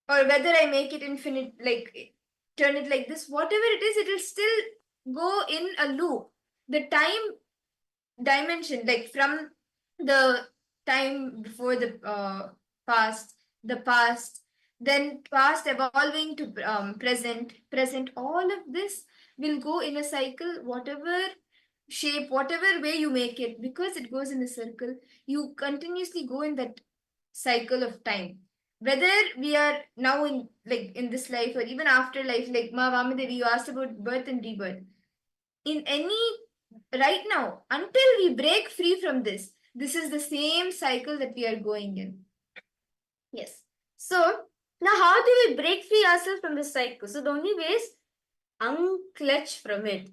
or whether I make it infinite, like turn it like this, whatever it is, it will still go in a loop. The time dimension, like from the time before past, the past, then past evolving to present, all of this will go in a cycle, whatever shape, whatever way you make it, because it goes in a circle, you continuously go in that cycle of time. Whether we are now in, like in this life, or even after life, like Ma Vamadevi, you asked about birth and rebirth. In any, right now, until we break free from this is the same cycle that we are going in. Yes. So now how do we break free ourselves from this cycle? So the only way is unclutch from it.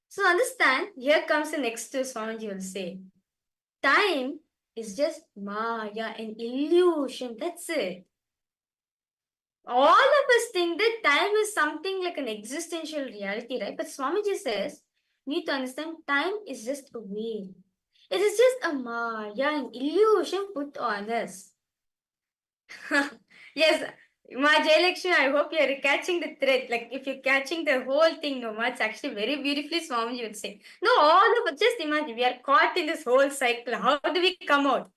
So understand, here comes the next two Swamiji will say. Time is just Maya, an illusion. That's it. All of us think that time is something like an existential reality, right? But Swamiji says, you need to understand time is just a veil. It is just a Maya, an illusion put on us. Yes, Ma Jayalakshmi, I hope you are catching the thread. Like if you're catching the whole thing, no, it's actually very beautifully Swamiji would say. No, all of us, just imagine, we are caught in this whole cycle. How do we come out?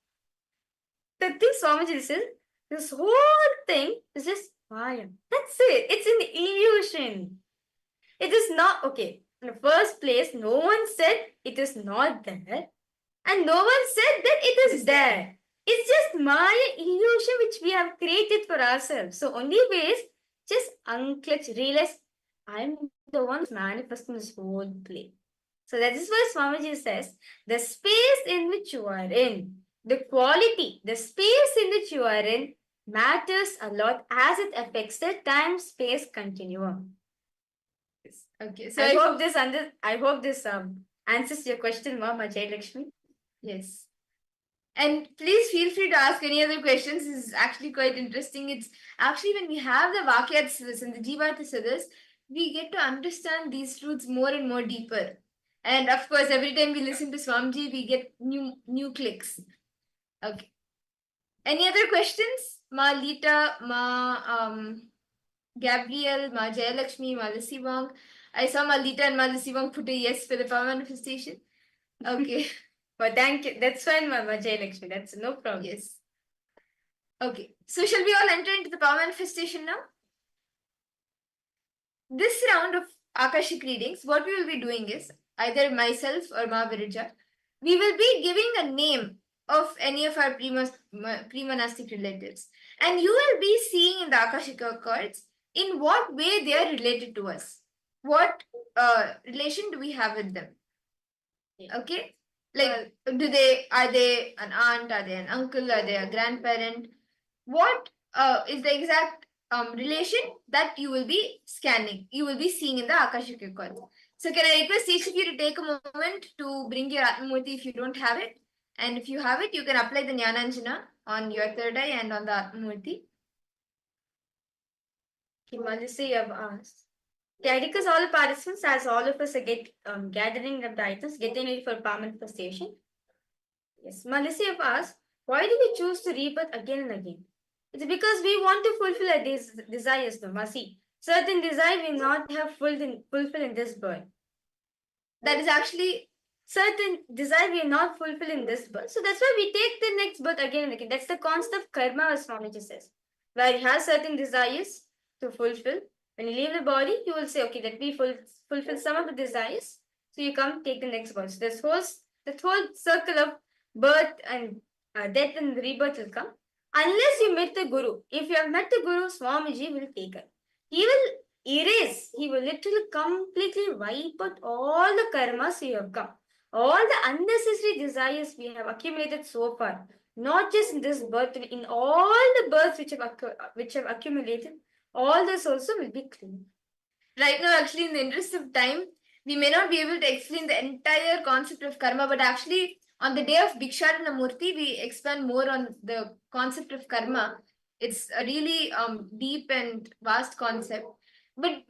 The thing Swamiji says, this whole thing is just Maya. That's it. It's an illusion. It is not, okay, in the first place, no one said it is not there. And no one said that it is there. It's just Maya illusion which we have created for ourselves. So only way is just unclutch, realize I'm the one manifesting this whole play. So that is why Swamiji says, the space in which you are in, the quality, the space in which you are in matters a lot as it affects the time-space continuum. Okay, so I hope this answers your question, Mama Jayalakshmi. Yes. And please feel free to ask any other questions. This is actually quite interesting. It's actually when we have the Vakyats and the Jivartha Sadas, we get to understand these truths more and more deeper. And of course, every time we listen to Swamiji, we get new clicks. Okay. Any other questions? Ma Lita, Ma Gabriel, Ma Jayalakshmi, Ma Lissivang. I saw Ma Lita and Ma Lissivang put a yes for the power manifestation. Okay. But thank you. That's fine, Mama Jayalakshmi. That's no problem. Yes. Okay. So shall we all enter into the power manifestation now? This round of Akashic readings, what we will be doing is, either myself or Ma Virija, we will be giving a name of any of our pre-monastic relatives. And you will be seeing in the Akashic cards in what way they are related to us. What relation do we have with them? Okay? Like, are they an aunt? Are they an uncle? Are they a grandparent? What is the exact relation that you will be scanning, you will be seeing in the Akashic records? So can I request each of you to take a moment to bring your Atmamurti if you don't have it? And if you have it, you can apply the Jnananjana on your third eye and on the Atmamurti. Malisi, you have asked. Okay, because all the participants, as all of us are gathering up the items, getting ready for power manifestation. Yes, Malisi, you have asked, why do we choose to rebirth again and again? It's because we want to fulfill our desires, no? Masi. Certain desire we not have fulfilled in this birth. That is actually certain desire we not fulfill in this birth. So that's why we take the next birth again and again. That's the concept of karma, as Swamiji says. Where you have certain desires to fulfill. When you leave the body, you will say, okay, let me fulfill some of the desires. So you come take the next birth. So this whole circle of birth and death and rebirth will come. Unless you met the Guru. If you have met the Guru, Swamiji will take it. He will erase. He will literally completely wipe out all the karmas you have come. All the unnecessary desires we have accumulated so far. not just in this birth, in all the births which have accumulated, all this also will be clean. Right now, actually, in the interest of time, we may not be able to explain the entire concept of karma, but actually, on the day of Bhiksharana Murti, we expand more on the concept of karma. It's a really deep and vast concept. But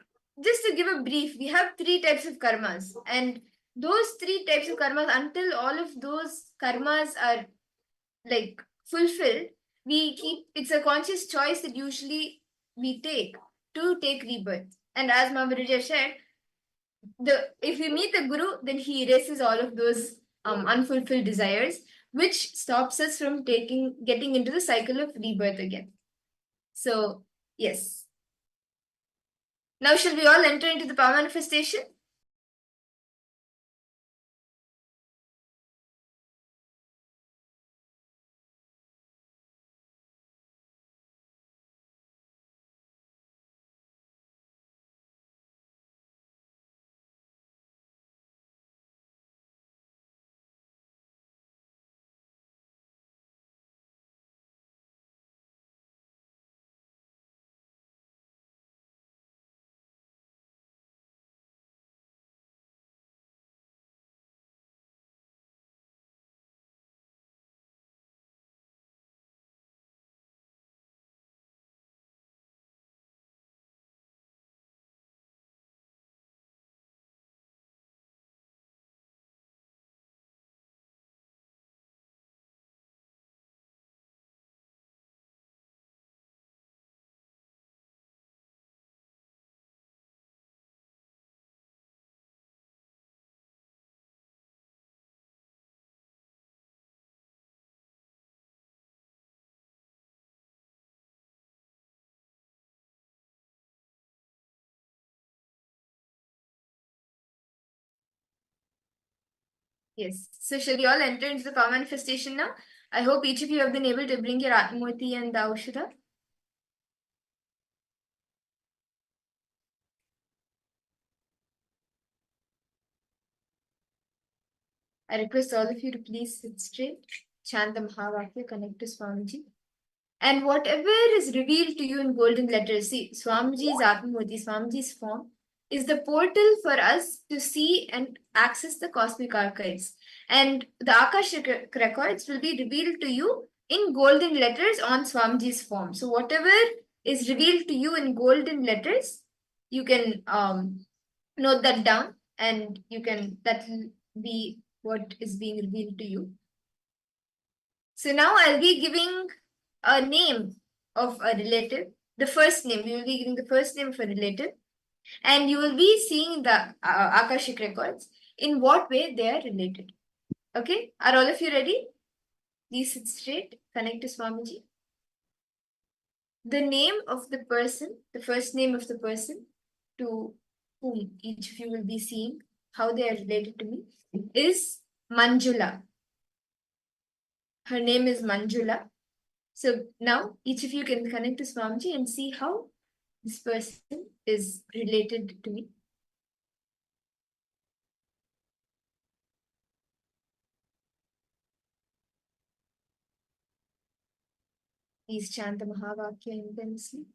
just to give a brief, we have three types of karmas, and those three types of karmas, until all of those karmas are like fulfilled, we keep it's a conscious choice that usually we take to take rebirth. And as Maharija said, if we meet the Guru, then he erases all of those unfulfilled desires, which stops us from getting into the cycle of rebirth again. So yes. Now shall we all enter into the power manifestation? Yes. So shall we all enter into the power manifestation now? I hope each of you have been able to bring your Atmurti and the Aushadha. I request all of you to please sit straight, chant the Mahavakya, connect to Swamiji. And whatever is revealed to you in golden letters, see, Swamiji's Atmamurti, Swamiji's form, is the portal for us to see and access the cosmic archives. And the Akashic records will be revealed to you in golden letters on Swamiji's form. So whatever is revealed to you in golden letters, you can note that down, and that will be what is being revealed to you. So now I'll be giving a name of a relative, the first name. We will be giving the first name of a relative, and you will be seeing the Akashic records in what way they are related. Okay, are all of you ready? Please sit straight, connect to Swamiji. The name of the person, the first name of the person to whom each of you will be seeing how they are related to me is Manjula. Her name is Manjula. So now each of you can connect to Swamiji and see how this person is related to me. Please chant the Mahavakya intensely.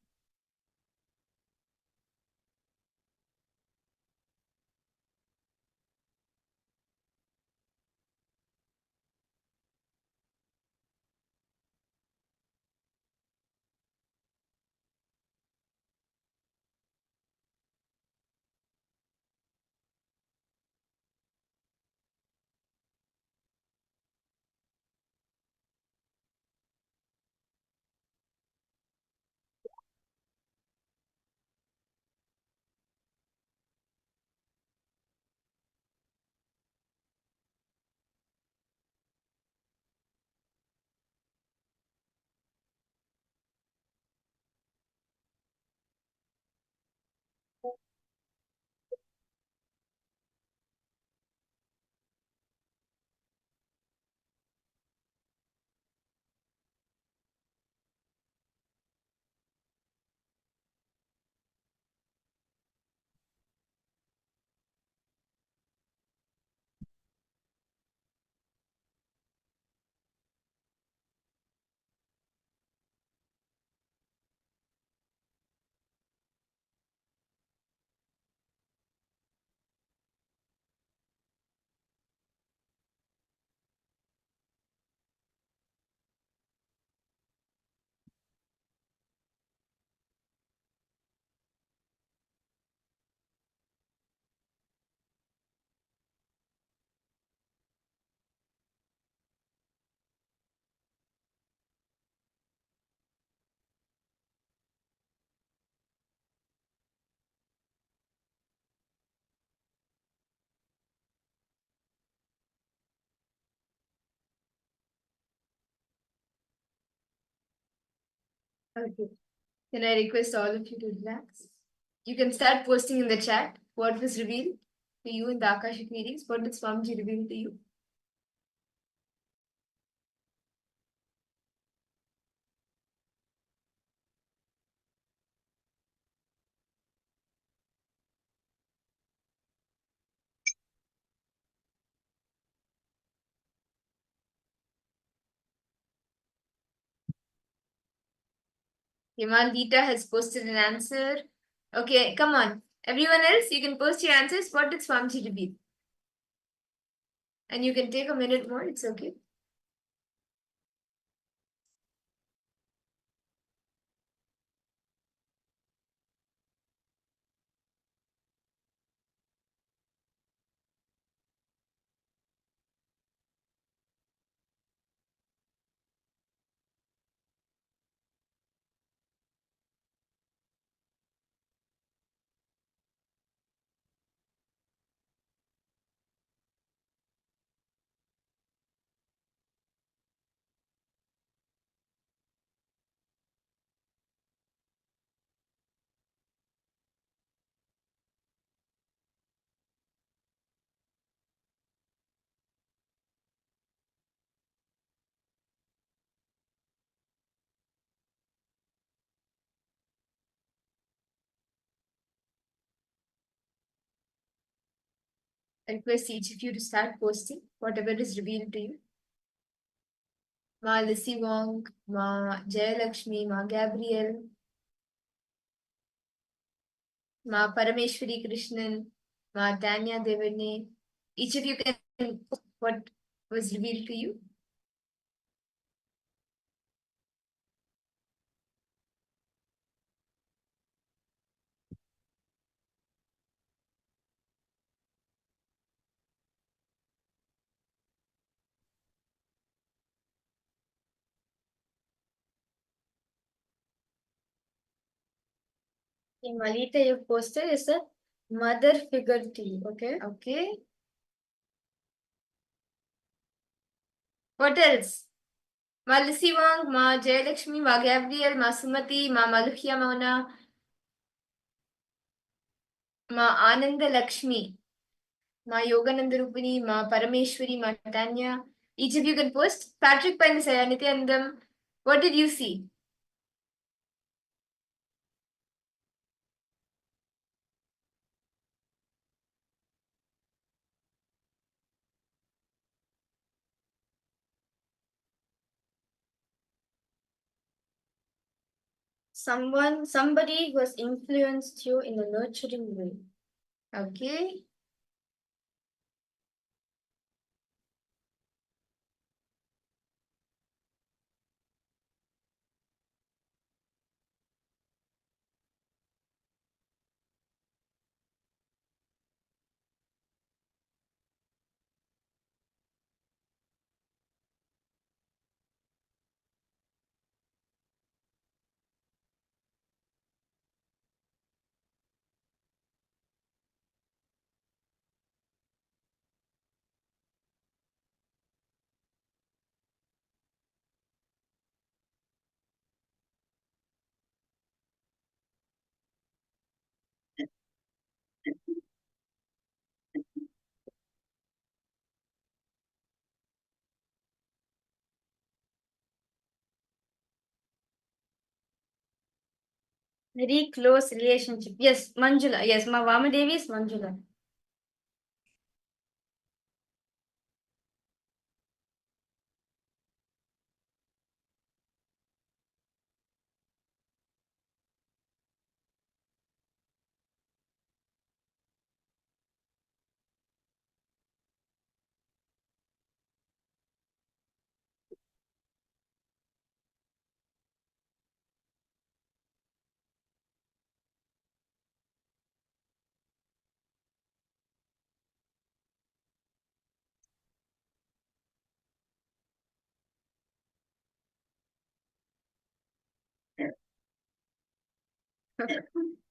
Okay. Can I request all of you to relax? You can start posting in the chat what was revealed to you in the Akashic readings. What did Swamiji reveal to you? Himaldita has posted an answer. Okay, come on. Everyone else, you can post your answers. What did Swamiji reveal? And you can take a minute more, it's okay. I request each of you to start posting whatever is revealed to you. Ma Lissy Wong, Ma Jayalakshmi, Ma Gabriel, Ma Parameshwari Krishnan, Ma Tanya Devane. Each of you can put what was revealed to you. In Malita, you posted is a mother figure to you. Okay. Okay. What else? Ma Lissy Wong, Ma Jayalakshmi, Ma Gabriel, Ma Sumati, Ma Malukhya Mona, Ma Ananda Lakshmi, Ma Yogananda Rupini, Ma Parameshwari, Ma Tanya. Each of you can post. Patrick Panisaya, Nithyanandam, what did you see? Somebody who has influenced you in a nurturing way. Okay. Very close relationship. Yes, Manjula. Yes, Ma Vamadevi is Manjula.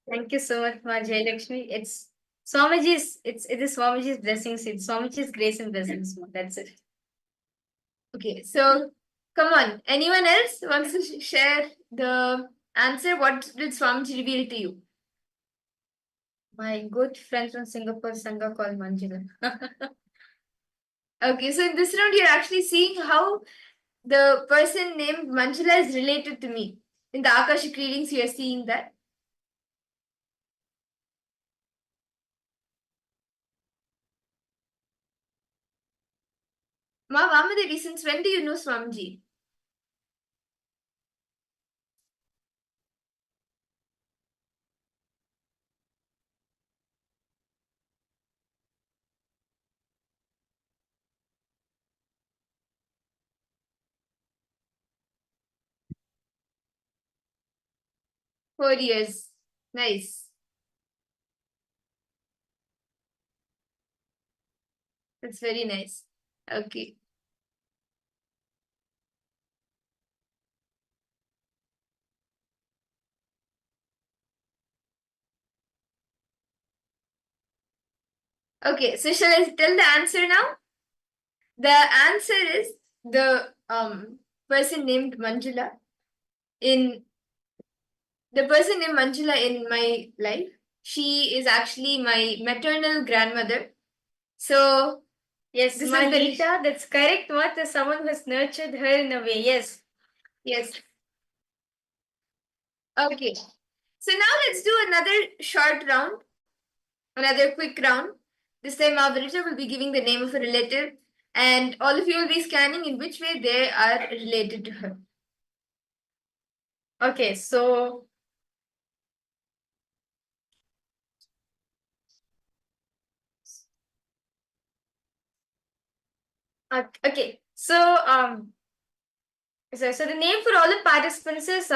Thank you so much, Ma Jayalakshmi. It's Swamiji's, it is Swamiji's blessings, it's Swamiji's grace and blessings. That's it. Okay, so come on. Anyone else wants to share the Answer, what did Swamiji reveal to you? My good friend from Singapore, Sangha called Manjula. Okay, so in this round, you're actually seeing how the person named Manjula is related to me. In the Akashic readings, you are seeing that. Ma Vamadevi, since when do you know Swamiji? Four years. Nice. That's very nice. Okay. Okay, so shall I tell the answer now? The answer is the person named Manjula. The person named Manjula in my life, she is actually my maternal grandmother. So Yes, this is Malita, that's correct. What is someone who has nurtured her in a way? Yes. yes. Okay. So now let's do another short round, another quick round. This time Avarita will be giving the name of a relative, and all of you will be scanning in which way they are related to her. Okay, so okay, so the name for all the participants is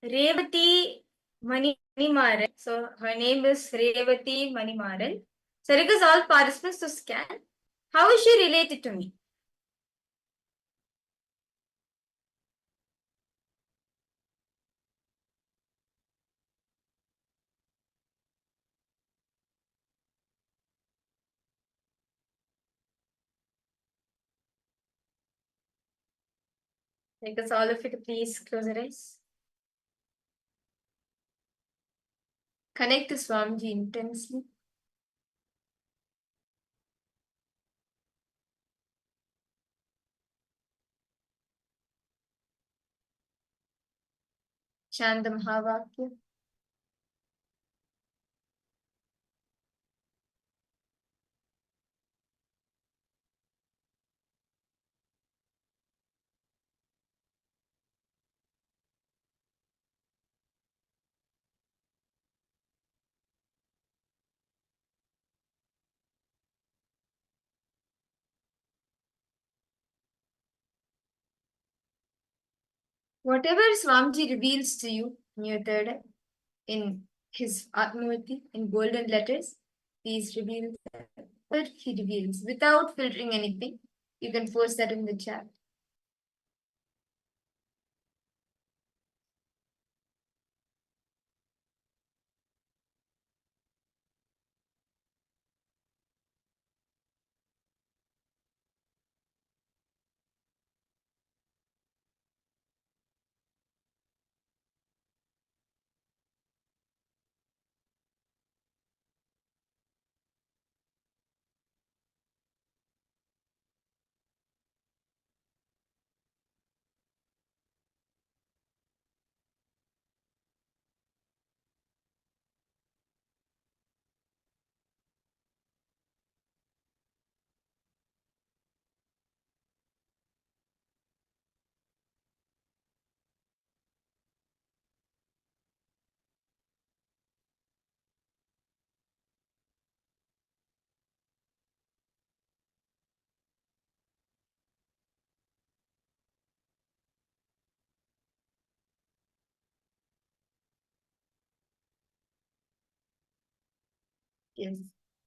Revati Manimaran. So her name is Revati Manimaran. So I request all participants to scan. How is she related to me? Request all of you to please close your eyes. Connect to Swamiji intensely. Chant the Mahavakya. Whatever Swamiji reveals to you in your third eye, in his Atmavati, in golden letters, please reveal what he reveals without filtering anything. You can post that in the chat. Yes,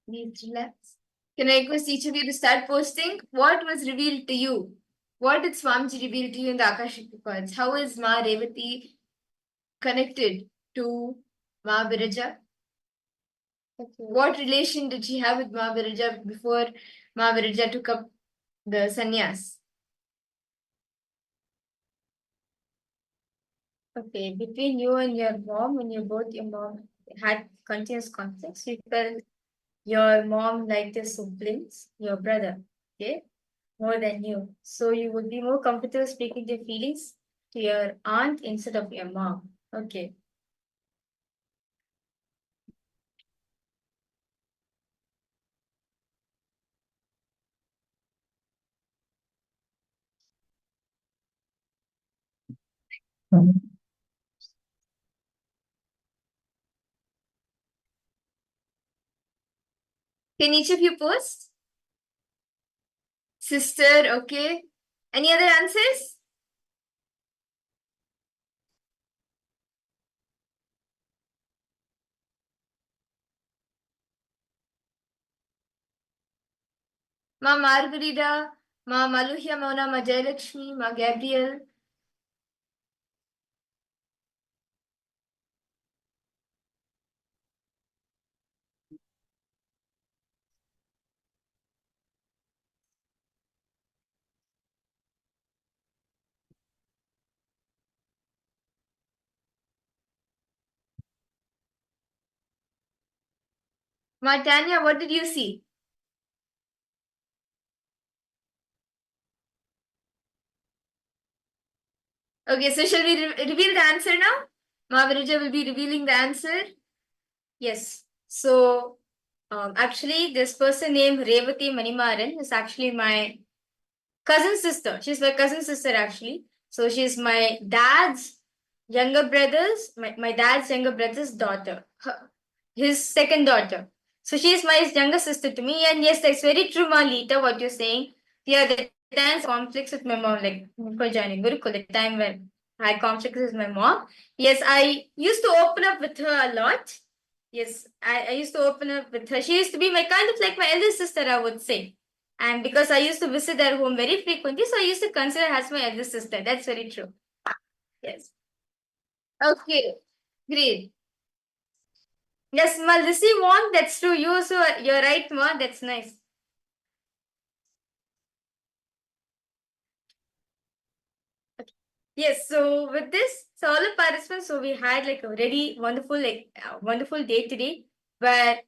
please relax. Can I request each of you to start posting what was revealed to you? What did Swamiji reveal to you in the Akashic records? How is Ma Revati connected to Ma Viraja? What relation did she have with Ma Viraja before Ma Viraja took up the sannyas? Okay, between you and your mom, when your mom had continuous conflicts, you felt your mom liked your siblings, your brother, okay, more than you. So you would be more comfortable speaking their feelings to your aunt instead of your mom. Okay. Can each of you post? Sister, okay. Any other answers? Ma Margarida, Ma Maluhya Mona, Ma Jayalakshmi, Ma Gabriel. Ma Tanya, what did you see? Okay, so shall we reveal the answer now? Ma Virija will be revealing the answer. Yes. So, actually, this person named Revati Manimaran is actually my cousin sister. She's my cousin sister, actually. So, she's my dad's my dad's younger brother's daughter, his second daughter. So, she's my younger sister to me. And yes, that's very true, Malita, what you're saying. Yeah, the times conflicts with my mom, like for joining Gurukul, the time when I had conflicts with my mom. Yes, I used to open up with her a lot. Yes, I used to open up with her. She used to be my kind of like my elder sister, I would say. And because I used to visit their home very frequently, so I used to consider her as my elder sister. That's very true. Yes. Okay, great. Yes, Malisi won. That's true. You also, you're right, Ma. That's nice. Okay. Yes. So with this, so all the participants, so we had like a really wonderful, wonderful day today, where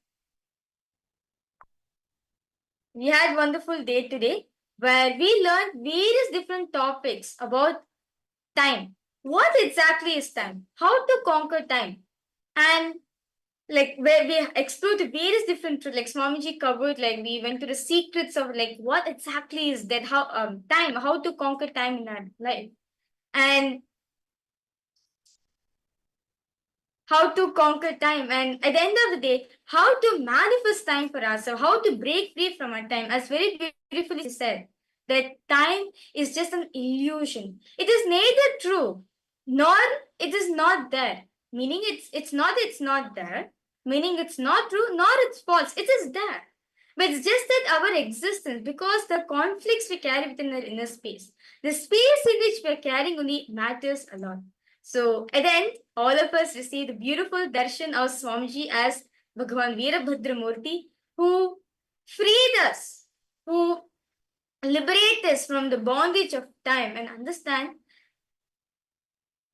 we had wonderful day today, where we learned various different topics about time. What exactly is time? How to conquer time? And like where we explored the various different truths, like Swamiji covered, like we went to the secrets of like what exactly is that, how time, how to conquer time in our life, and how to conquer time, and at the end of the day, how to manifest time for ourselves, how to break free from our time, as very beautifully said, that time is just an illusion. It is neither true nor it is not there. Meaning it's not there. Meaning it's not true nor it's false. It is there. But it's just that our existence, because the conflicts we carry within our inner space, the space in which we are carrying only matters a lot. So at the end, all of us received the beautiful darshan of Swamiji as Bhagavan Veerabhadramurti, who freed us, who liberate us from the bondage of time and understand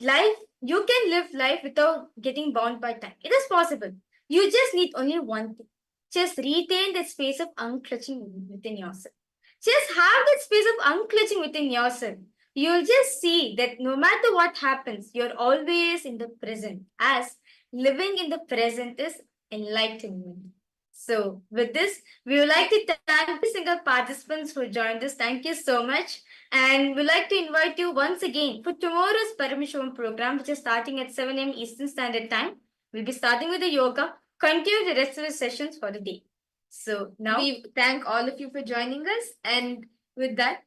life. You can live life without getting bound by time. It is possible. You just need only one thing. Just retain that space of unclutching within yourself. Just have that space of unclutching within yourself. You'll just see that no matter what happens, you're always in the present, as living in the present is enlightenment. So, with this, we would like to thank every single participants who joined us. Thank you so much. And we'd like to invite you once again for tomorrow's Paramashivoham program, which is starting at 7 a.m. Eastern Standard Time. We'll be starting with the yoga, continue the rest of the sessions for the day. So now we thank all of you for joining us. And with that,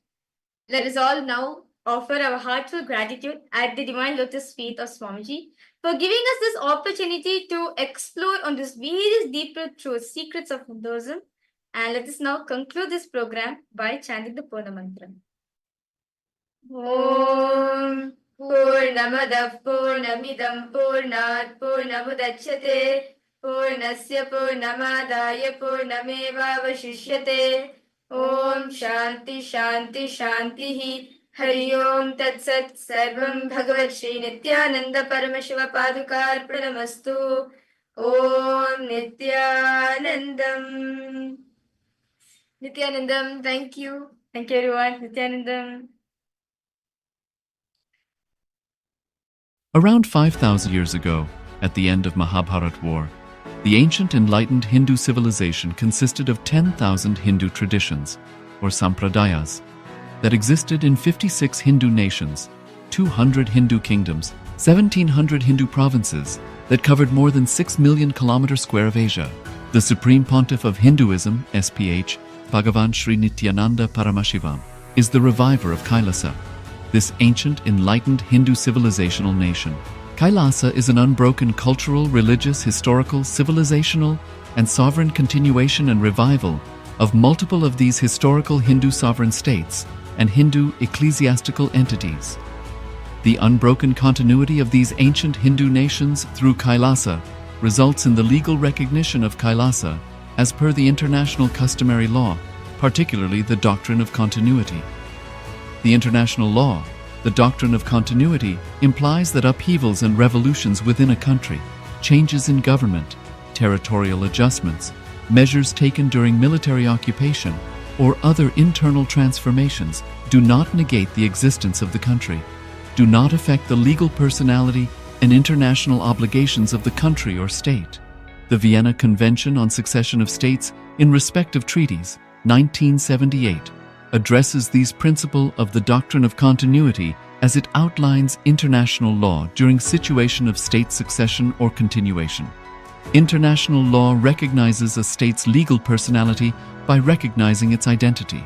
let us all now offer our heartfelt gratitude at the Divine Lotus feet of Swamiji for giving us this opportunity to explore on this various deeper truths, secrets of Hinduism. And let us now conclude this program by chanting the Purna Mantra. ॐ पूर्णमदः पूर्णमिदं पूर्णात् पूर्णमुदच्यते पूर्णस्य पूर्णमादाय पूर्णमेवावशिष्यते ॐ शान्ति शान्ति शान्तिः हरि ओम तत्सत् सर्वं भगवत् श्री नित्यानंद परमशिव पादुकार्पणमस्तु ओम Nityanandam. Nithyanandam, thank you. Thank you everyone. Nithyanandam. Around 5,000 years ago, at the end of Mahabharat War, the ancient enlightened Hindu civilization consisted of 10,000 Hindu traditions, or sampradayas, that existed in 56 Hindu nations, 200 Hindu kingdoms, 1,700 Hindu provinces that covered more than 6 million kilometers square of Asia. The Supreme Pontiff of Hinduism, SPH, Bhagavan Sri Nithyananda Paramashivoham, is the reviver of KAILASA, this ancient enlightened Hindu civilizational nation. KAILASA is an unbroken cultural, religious, historical, civilizational, and sovereign continuation and revival of multiple of these historical Hindu sovereign states and Hindu ecclesiastical entities. The unbroken continuity of these ancient Hindu nations through KAILASA results in the legal recognition of KAILASA as per the international customary law, particularly the doctrine of continuity. The international law, the doctrine of continuity, implies that upheavals and revolutions within a country, changes in government, territorial adjustments, measures taken during military occupation, or other internal transformations do not negate the existence of the country, do not affect the legal personality and international obligations of the country or state. The Vienna Convention on Succession of States in respect of treaties, 1978, addresses these principles of the doctrine of continuity as it outlines international law during situation of state succession or continuation. International law recognizes a state's legal personality by recognizing its identity.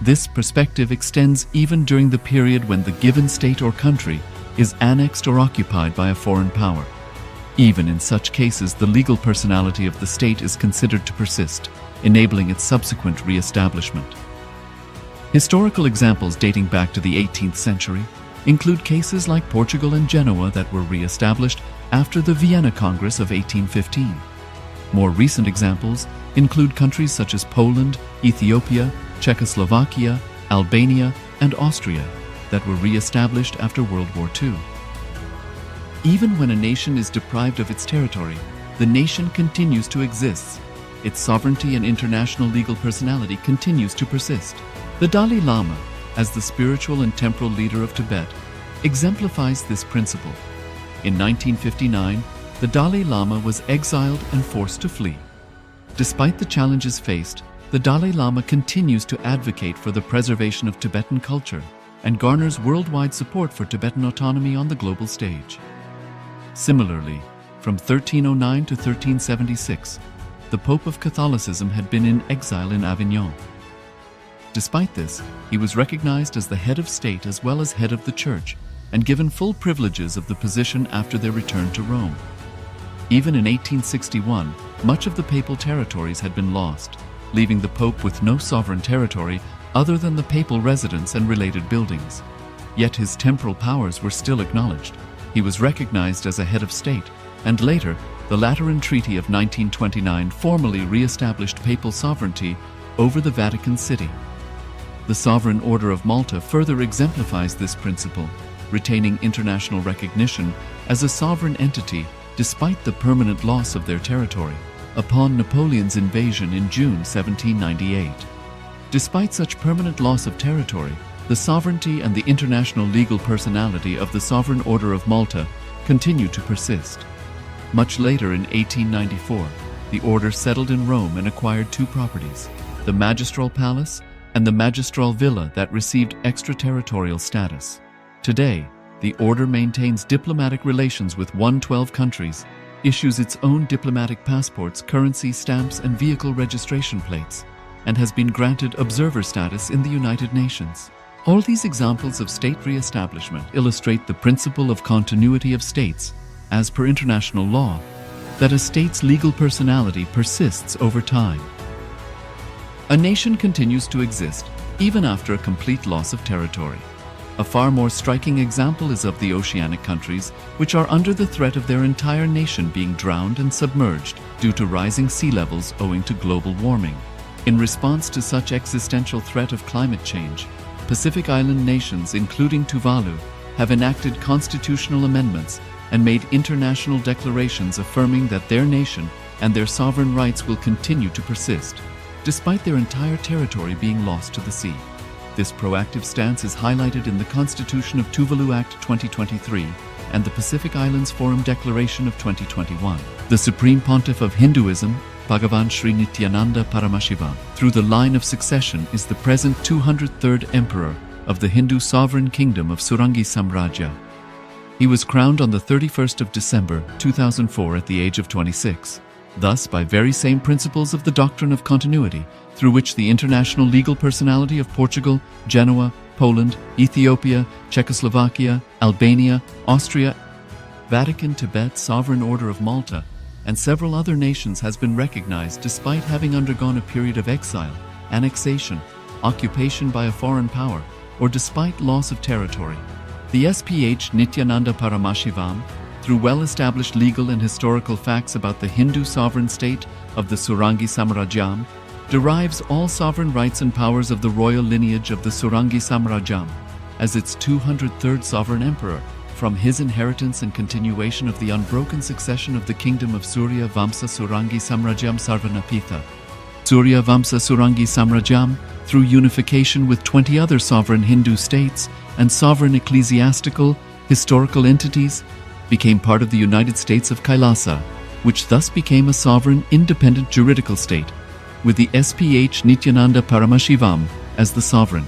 This perspective extends even during the period when the given state or country is annexed or occupied by a foreign power. Even in such cases, the legal personality of the state is considered to persist, enabling its subsequent re-establishment. Historical examples dating back to the 18th century include cases like Portugal and Genoa that were re-established after the Vienna Congress of 1815. More recent examples include countries such as Poland, Ethiopia, Czechoslovakia, Albania, and Austria that were re-established after World War II. Even when a nation is deprived of its territory, the nation continues to exist. Its sovereignty and international legal personality continues to persist. The Dalai Lama, as the spiritual and temporal leader of Tibet, exemplifies this principle. In 1959, the Dalai Lama was exiled and forced to flee. Despite the challenges faced, the Dalai Lama continues to advocate for the preservation of Tibetan culture and garners worldwide support for Tibetan autonomy on the global stage. Similarly, from 1309 to 1376, the Pope of Catholicism had been in exile in Avignon. Despite this, he was recognized as the head of state as well as head of the church and given full privileges of the position after their return to Rome. Even in 1861, much of the papal territories had been lost, leaving the Pope with no sovereign territory other than the papal residence and related buildings. Yet his temporal powers were still acknowledged. He was recognized as a head of state, and later, the Lateran Treaty of 1929 formally re-established papal sovereignty over the Vatican City. The Sovereign Order of Malta further exemplifies this principle, retaining international recognition as a sovereign entity despite the permanent loss of their territory upon Napoleon's invasion in June 1798. Despite such permanent loss of territory, the sovereignty and the international legal personality of the Sovereign Order of Malta continue to persist. Much later in 1894, the order settled in Rome and acquired two properties, the Magistral Palace and the Magistral Villa that received extraterritorial status. Today, the order maintains diplomatic relations with 112 countries, issues its own diplomatic passports, currency stamps, and vehicle registration plates, and has been granted observer status in the United Nations. All these examples of state re-establishment illustrate the principle of continuity of states, as per international law, that a state's legal personality persists over time. A nation continues to exist even after a complete loss of territory. A far more striking example is of the oceanic countries, which are under the threat of their entire nation being drowned and submerged due to rising sea levels owing to global warming. In response to such existential threat of climate change, Pacific Island nations, including Tuvalu, have enacted constitutional amendments and made international declarations affirming that their nation and their sovereign rights will continue to persist, despite their entire territory being lost to the sea. This proactive stance is highlighted in the Constitution of Tuvalu Act 2023 and the Pacific Islands Forum Declaration of 2021. The Supreme Pontiff of Hinduism, Bhagavan Sri Nithyananda Paramashivoham, through the line of succession, is the present 203rd Emperor of the Hindu Sovereign Kingdom of Surangi Samrajya. He was crowned on the 31st of December 2004 at the age of 26. Thus, by very same principles of the doctrine of continuity, through which the international legal personality of Portugal, Genoa, Poland, Ethiopia, Czechoslovakia, Albania, Austria, Vatican, Tibet, Sovereign Order of Malta, and several other nations has been recognized despite having undergone a period of exile, annexation, occupation by a foreign power, or despite loss of territory. The SPH Nithyananda Paramashivoham, through well-established legal and historical facts about the Hindu sovereign state of the Surangi Samrajyam, derives all sovereign rights and powers of the royal lineage of the Surangi Samrajyam as its 203rd sovereign emperor, from his inheritance and continuation of the unbroken succession of the kingdom of Surya Vamsa Surangi Samrajyam Sarvanapitha. Surya Vamsa Surangi Samrajyam, through unification with 20 other sovereign Hindu states and sovereign ecclesiastical, historical entities, became part of the United States of KAILASA, which thus became a sovereign, independent juridical state, with the SPH Nithyananda Paramashivoham as the sovereign.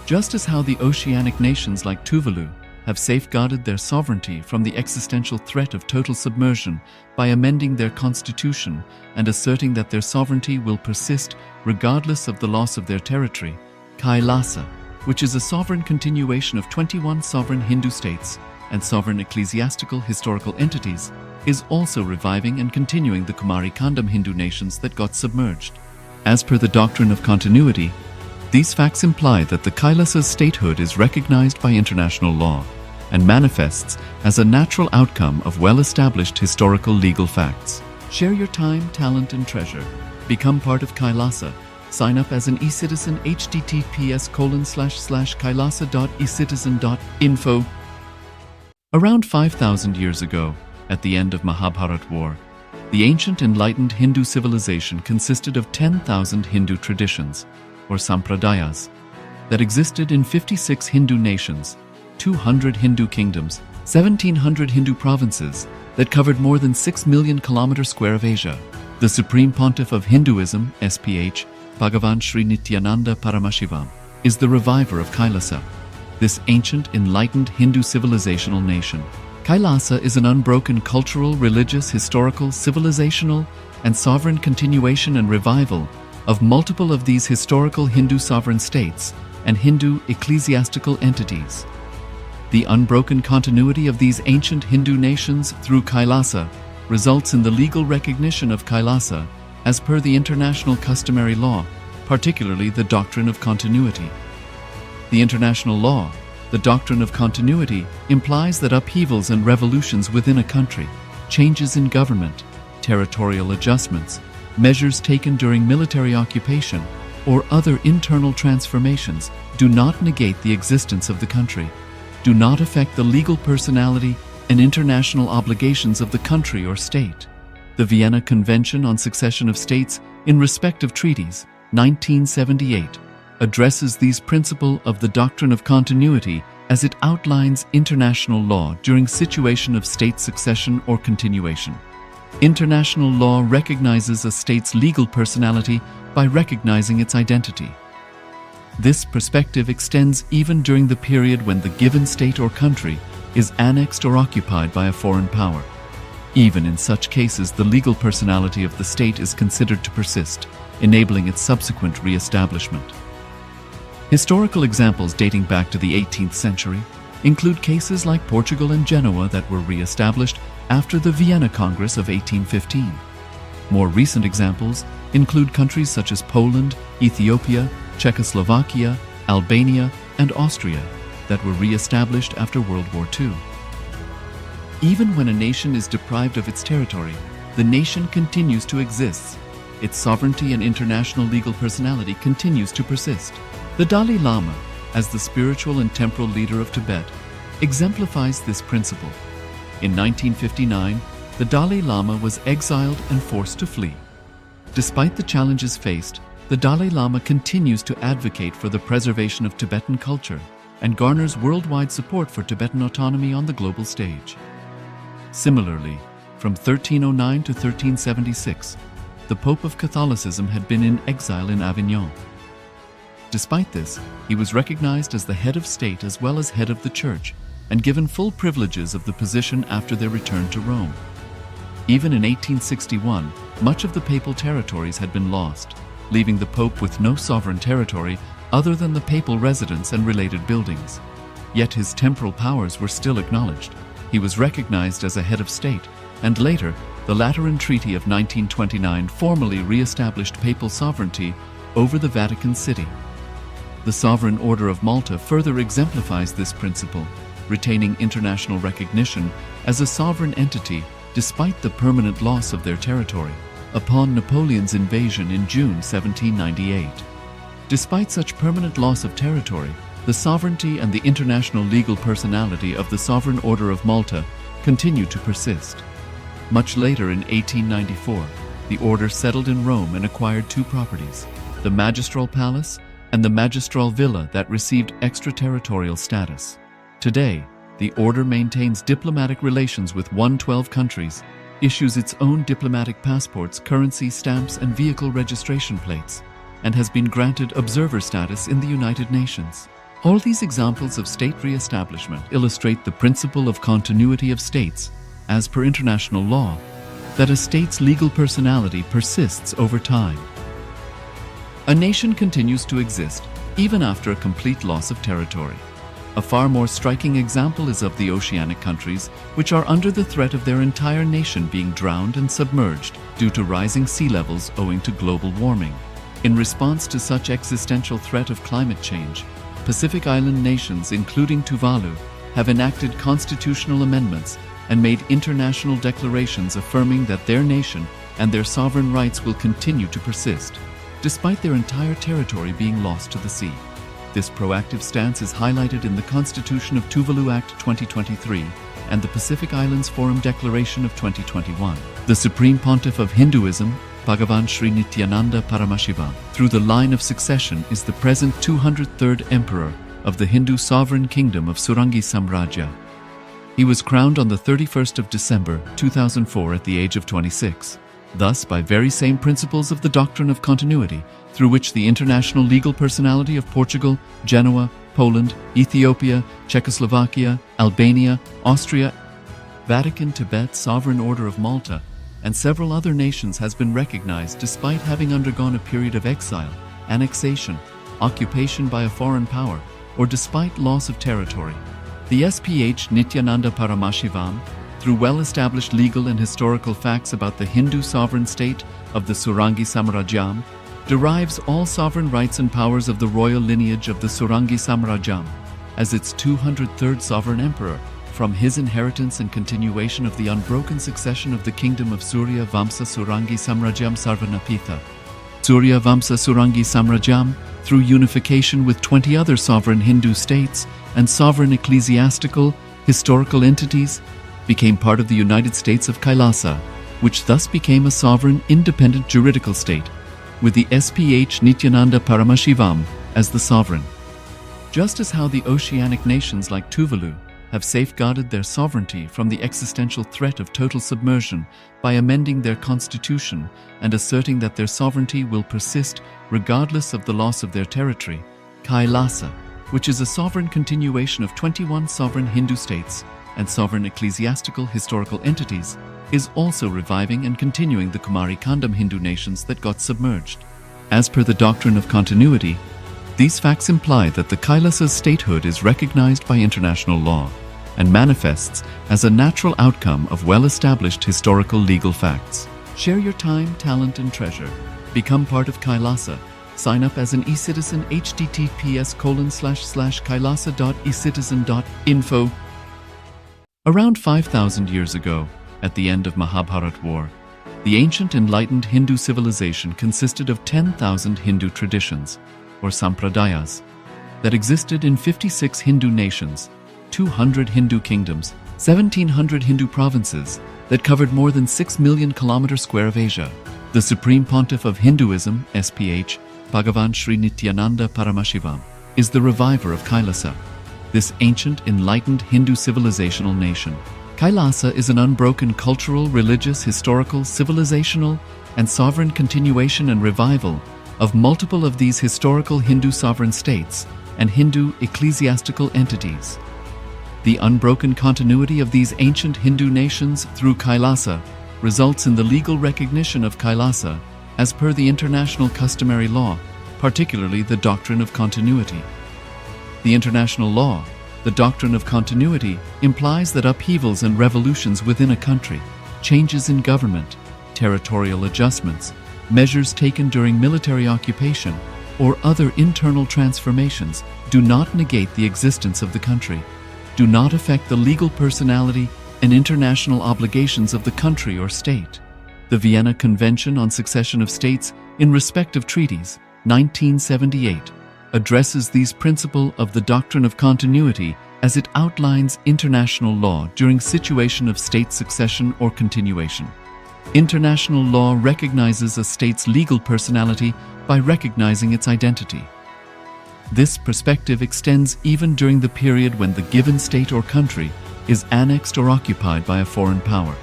Just as how the oceanic nations like Tuvalu have safeguarded their sovereignty from the existential threat of total submersion by amending their constitution and asserting that their sovereignty will persist regardless of the loss of their territory, KAILASA, which is a sovereign continuation of 21 sovereign Hindu states and sovereign ecclesiastical historical entities, is also reviving and continuing the Kumari Kandam Hindu nations that got submerged. As per the doctrine of continuity, these facts imply that the Kailasa's statehood is recognized by international law and manifests as a natural outcome of well-established historical legal facts. Share your time, talent, and treasure. Become part of KAILASA. Sign up as an eCitizen https://kailasa.ecitizen.info. Around 5,000 years ago, at the end of Mahabharat War, the ancient enlightened Hindu civilization consisted of 10,000 Hindu traditions, or sampradayas, that existed in 56 Hindu nations, 200 Hindu kingdoms, 1,700 Hindu provinces that covered more than 6 million kilometers square of Asia. The Supreme Pontiff of Hinduism, SPH, Bhagavan Sri Nithyananda Paramashivoham, is the reviver of KAILASA, this ancient enlightened Hindu civilizational nation. KAILASA is an unbroken cultural, religious, historical, civilizational, and sovereign continuation and revival of multiple of these historical Hindu sovereign states and Hindu ecclesiastical entities. The unbroken continuity of these ancient Hindu nations through KAILASA results in the legal recognition of KAILASA as per the international customary law, particularly the doctrine of continuity. The international law, the doctrine of continuity, implies that upheavals and revolutions within a country, changes in government, territorial adjustments, measures taken during military occupation, or other internal transformations do not negate the existence of the country, do not affect the legal personality and international obligations of the country or state. The Vienna Convention on Succession of States in Respect of Treaties, 1978, addresses these principles of the doctrine of continuity as it outlines international law during situation of state succession or continuation. International law recognizes a state's legal personality by recognizing its identity. This perspective extends even during the period when the given state or country is annexed or occupied by a foreign power. Even in such cases, the legal personality of the state is considered to persist, enabling its subsequent re-establishment. Historical examples dating back to the 18th century include cases like Portugal and Genoa that were re-established after the Vienna Congress of 1815. More recent examples include countries such as Poland, Ethiopia, Czechoslovakia, Albania, and Austria that were re-established after World War II. Even when a nation is deprived of its territory, the nation continues to exist. Its sovereignty and international legal personality continues to persist. The Dalai Lama, as the spiritual and temporal leader of Tibet, exemplifies this principle. In 1959, the Dalai Lama was exiled and forced to flee. Despite the challenges faced, the Dalai Lama continues to advocate for the preservation of Tibetan culture and garners worldwide support for Tibetan autonomy on the global stage. Similarly, from 1309 to 1376, the Pope of Catholicism had been in exile in Avignon. Despite this, he was recognized as the head of state as well as head of the Church, and given full privileges of the position after their return to Rome. Even in 1861, much of the papal territories had been lost, leaving the Pope with no sovereign territory other than the papal residence and related buildings. Yet his temporal powers were still acknowledged. He was recognized as a head of state, and later, the Lateran Treaty of 1929 formally re-established papal sovereignty over the Vatican City. The Sovereign Order of Malta further exemplifies this principle, retaining international recognition as a sovereign entity despite the permanent loss of their territory upon Napoleon's invasion in June 1798. Despite such permanent loss of territory, the sovereignty and the international legal personality of the Sovereign Order of Malta continue to persist. Much later in 1894, the order settled in Rome and acquired two properties, the Magistral Palace and the Magistral Villa that received extraterritorial status. Today, the order maintains diplomatic relations with 112 countries, issues its own diplomatic passports, currency, stamps, and vehicle registration plates, and has been granted observer status in the United Nations. All these examples of state re-establishment illustrate the principle of continuity of states, as per international law, that a state's legal personality persists over time. A nation continues to exist even after a complete loss of territory. A far more striking example is of the oceanic countries, which are under the threat of their entire nation being drowned and submerged due to rising sea levels owing to global warming. In response to such existential threat of climate change, Pacific Island nations, including Tuvalu, have enacted constitutional amendments and made international declarations affirming that their nation and their sovereign rights will continue to persist, despite their entire territory being lost to the sea. This proactive stance is highlighted in the Constitution of Tuvalu Act 2023 and the Pacific Islands Forum Declaration of 2021. The Supreme Pontiff of Hinduism, Bhagavan Sri Nithyananda Paramashivoham, through the line of succession is the present 203rd Emperor of the Hindu Sovereign Kingdom of Surangi Samrajya. He was crowned on the 31st of December 2004 at the age of 26. Thus, by very same principles of the doctrine of continuity, through which the international legal personality of Portugal, Genoa, Poland, Ethiopia, Czechoslovakia, Albania, Austria, Vatican, Tibet, Sovereign Order of Malta, and several other nations has been recognized despite having undergone a period of exile, annexation, occupation by a foreign power, or despite loss of territory. The SPH Nithyananda Paramashivoham, through well-established legal and historical facts about the Hindu sovereign state of the Surangi Samrajyam, derives all sovereign rights and powers of the royal lineage of the Surangi Samrajyam as its 203rd sovereign emperor, from his inheritance and continuation of the unbroken succession of the kingdom of Surya Vamsa Surangi Samrajyam Sarvanapitha. Surya Vamsa Surangi Samrajyam, through unification with 20 other sovereign Hindu states and sovereign ecclesiastical, historical entities, became part of the United States of KAILASA, which thus became a sovereign, independent juridical state, with the SPH Nithyananda Paramashivoham as the sovereign. Just as how the oceanic nations like Tuvalu have safeguarded their sovereignty from the existential threat of total submersion by amending their constitution and asserting that their sovereignty will persist regardless of the loss of their territory, KAILASA, which is a sovereign continuation of 21 sovereign Hindu states and sovereign ecclesiastical historical entities, is also reviving and continuing the Kumari Kandam Hindu nations that got submerged. As per the doctrine of continuity, these facts imply that the Kailasa's statehood is recognized by international law and manifests as a natural outcome of well-established historical legal facts. Share your time, talent, and treasure. Become part of Kailasa. Sign up as an eCitizen https://kailasa.ecitizen.info. Around 5,000 years ago, at the end of Mahabharat War, the ancient enlightened Hindu civilization consisted of 10,000 Hindu traditions, or sampradayas. that existed in 56 Hindu nations, 200 Hindu kingdoms, 1,700 Hindu provinces that covered more than 6 million kilometers square of Asia. The Supreme Pontiff of Hinduism, SPH, Bhagavan Sri Nithyananda Paramashivoham, is the reviver of KAILASA, this ancient, enlightened Hindu civilizational nation. KAILASA is an unbroken cultural, religious, historical, civilizational, and sovereign continuation and revival of multiple of these historical Hindu sovereign states and Hindu ecclesiastical entities. The unbroken continuity of these ancient Hindu nations through KAILASA results in the legal recognition of KAILASA as per the international customary law, particularly the doctrine of continuity. The international law, the doctrine of continuity, implies that upheavals and revolutions within a country, changes in government, territorial adjustments, measures taken during military occupation, or other internal transformations do not negate the existence of the country, do not affect the legal personality and international obligations of the country or state. The Vienna Convention on Succession of States in Respective Treaties, 1978, addresses these principles of the doctrine of continuity as it outlines international law during situation of state succession or continuation. International law recognizes a state's legal personality by recognizing its identity. This perspective extends even during the period when the given state or country is annexed or occupied by a foreign power.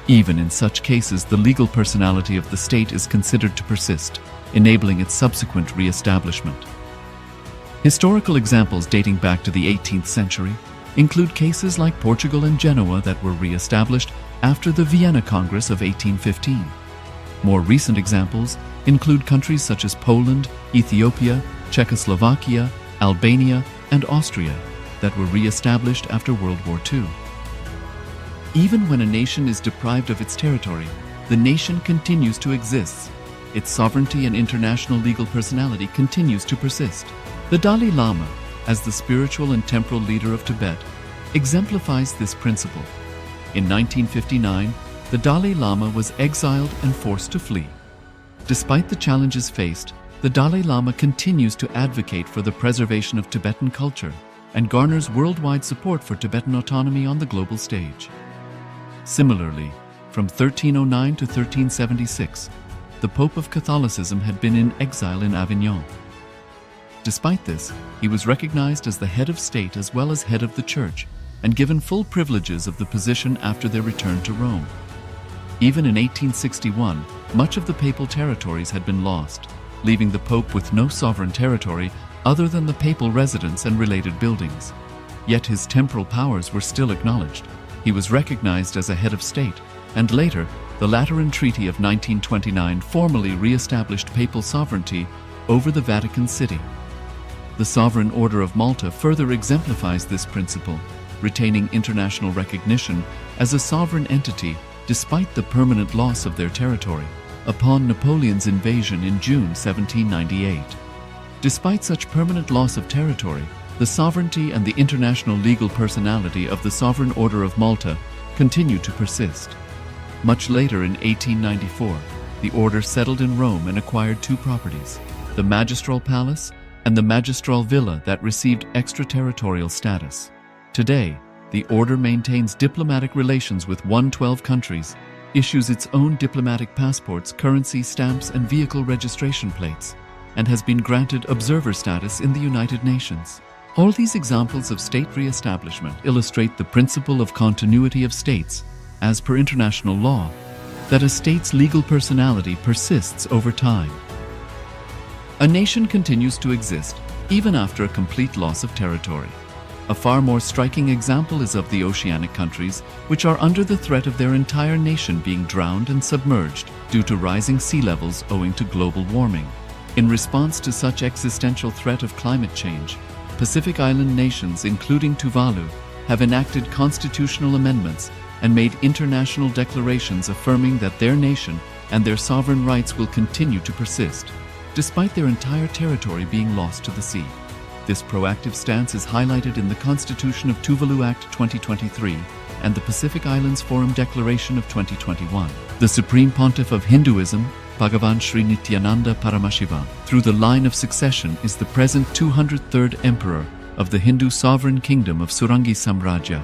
Even in such cases, the legal personality of the state is considered to persist, enabling its subsequent re-establishment. Historical examples dating back to the 18th century include cases like Portugal and Genoa that were re-established after the Vienna Congress of 1815. More recent examples include countries such as Poland, Ethiopia, Czechoslovakia, Albania, and Austria that were re-established after World War II. Even when a nation is deprived of its territory, the nation continues to exist. Its sovereignty and international legal personality continues to persist. The Dalai Lama, as the spiritual and temporal leader of Tibet, exemplifies this principle. In 1959, the Dalai Lama was exiled and forced to flee. Despite the challenges faced, the Dalai Lama continues to advocate for the preservation of Tibetan culture and garners worldwide support for Tibetan autonomy on the global stage. Similarly, from 1309 to 1376, the Pope of Catholicism had been in exile in Avignon. Despite this, he was recognized as the head of state as well as head of the church and given full privileges of the position after their return to Rome. Even in 1861, much of the papal territories had been lost, leaving the Pope with no sovereign territory other than the papal residence and related buildings. Yet his temporal powers were still acknowledged. He was recognized as a head of state, and later, the Lateran Treaty of 1929 formally re-established papal sovereignty over the Vatican City. The Sovereign Order of Malta further exemplifies this principle, retaining international recognition as a sovereign entity despite the permanent loss of their territory upon Napoleon's invasion in June 1798. Despite such permanent loss of territory, the sovereignty and the international legal personality of the Sovereign Order of Malta continue to persist. Much later in 1894, the order settled in Rome and acquired two properties, the Magistral Palace and the Magistral Villa that received extraterritorial status. Today, the order maintains diplomatic relations with 112 countries, issues its own diplomatic passports, currency, stamps, and vehicle registration plates, and has been granted observer status in the United Nations. All these examples of state re-establishment illustrate the principle of continuity of states, as per international law, that a state's legal personality persists over time. A nation continues to exist even after a complete loss of territory. A far more striking example is of the oceanic countries, which are under the threat of their entire nation being drowned and submerged due to rising sea levels owing to global warming. In response to such existential threat of climate change, Pacific Island nations, including Tuvalu, have enacted constitutional amendments and made international declarations affirming that their nation and their sovereign rights will continue to persist, despite their entire territory being lost to the sea. This proactive stance is highlighted in the Constitution of Tuvalu Act 2023 and the Pacific Islands Forum Declaration of 2021. The Supreme Pontiff of Hinduism, Bhagavan Sri Nithyananda Paramashivoham, through the line of succession, is the present 203rd Emperor of the Hindu sovereign kingdom of Surangi Samrajya.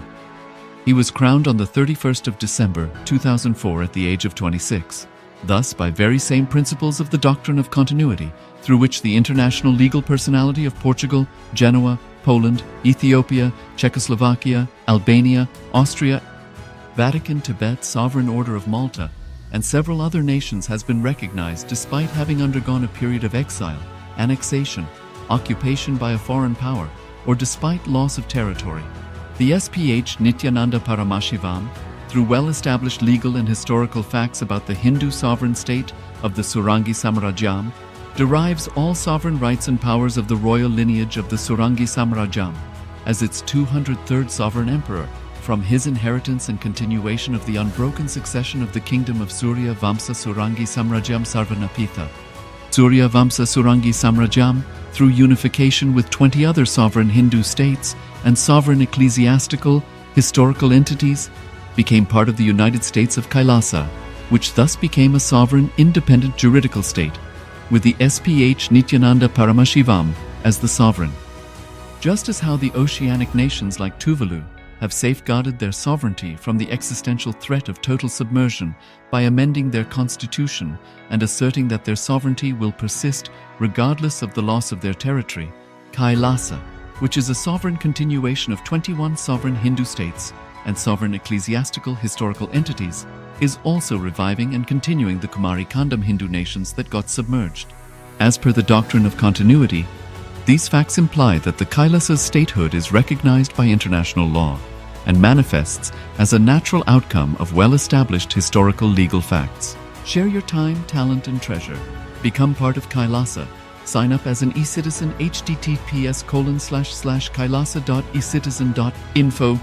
He was crowned on the 31st of December 2004 at the age of 26. Thus, by very same principles of the doctrine of continuity, through which the international legal personality of Portugal, Genoa, Poland, Ethiopia, Czechoslovakia, Albania, Austria, Vatican, Tibet, Sovereign Order of Malta, and several other nations has been recognized despite having undergone a period of exile, annexation, occupation by a foreign power, or despite loss of territory. The SPH Nithyananda Paramashivoham, through well-established legal and historical facts about the Hindu sovereign state of the Surangi Samrajyam, derives all sovereign rights and powers of the royal lineage of the Surangi Samrajyam as its 203rd sovereign emperor, from his inheritance and continuation of the unbroken succession of the kingdom of Surya Vamsa Surangi Samrajyam Sarvanapitha. Surya Vamsa Surangi Samrajyam, through unification with 20 other sovereign Hindu states and sovereign ecclesiastical, historical entities, became part of the United States of KAILASA, which thus became a sovereign, independent juridical state, with the SPH Nithyananda Paramashivoham as the sovereign. Just as how the oceanic nations like Tuvalu have safeguarded their sovereignty from the existential threat of total submersion by amending their constitution and asserting that their sovereignty will persist regardless of the loss of their territory, KAILASA, which is a sovereign continuation of 21 sovereign Hindu states and sovereign ecclesiastical historical entities, is also reviving and continuing the Kumari Kandam Hindu nations that got submerged. As per the doctrine of continuity, these facts imply that the Kailasa's statehood is recognized by international law and manifests as a natural outcome of well-established historical legal facts. Share your time, talent, and treasure. Become part of Kailasa. Sign up as an eCitizen https://kailasa.ecitizen.info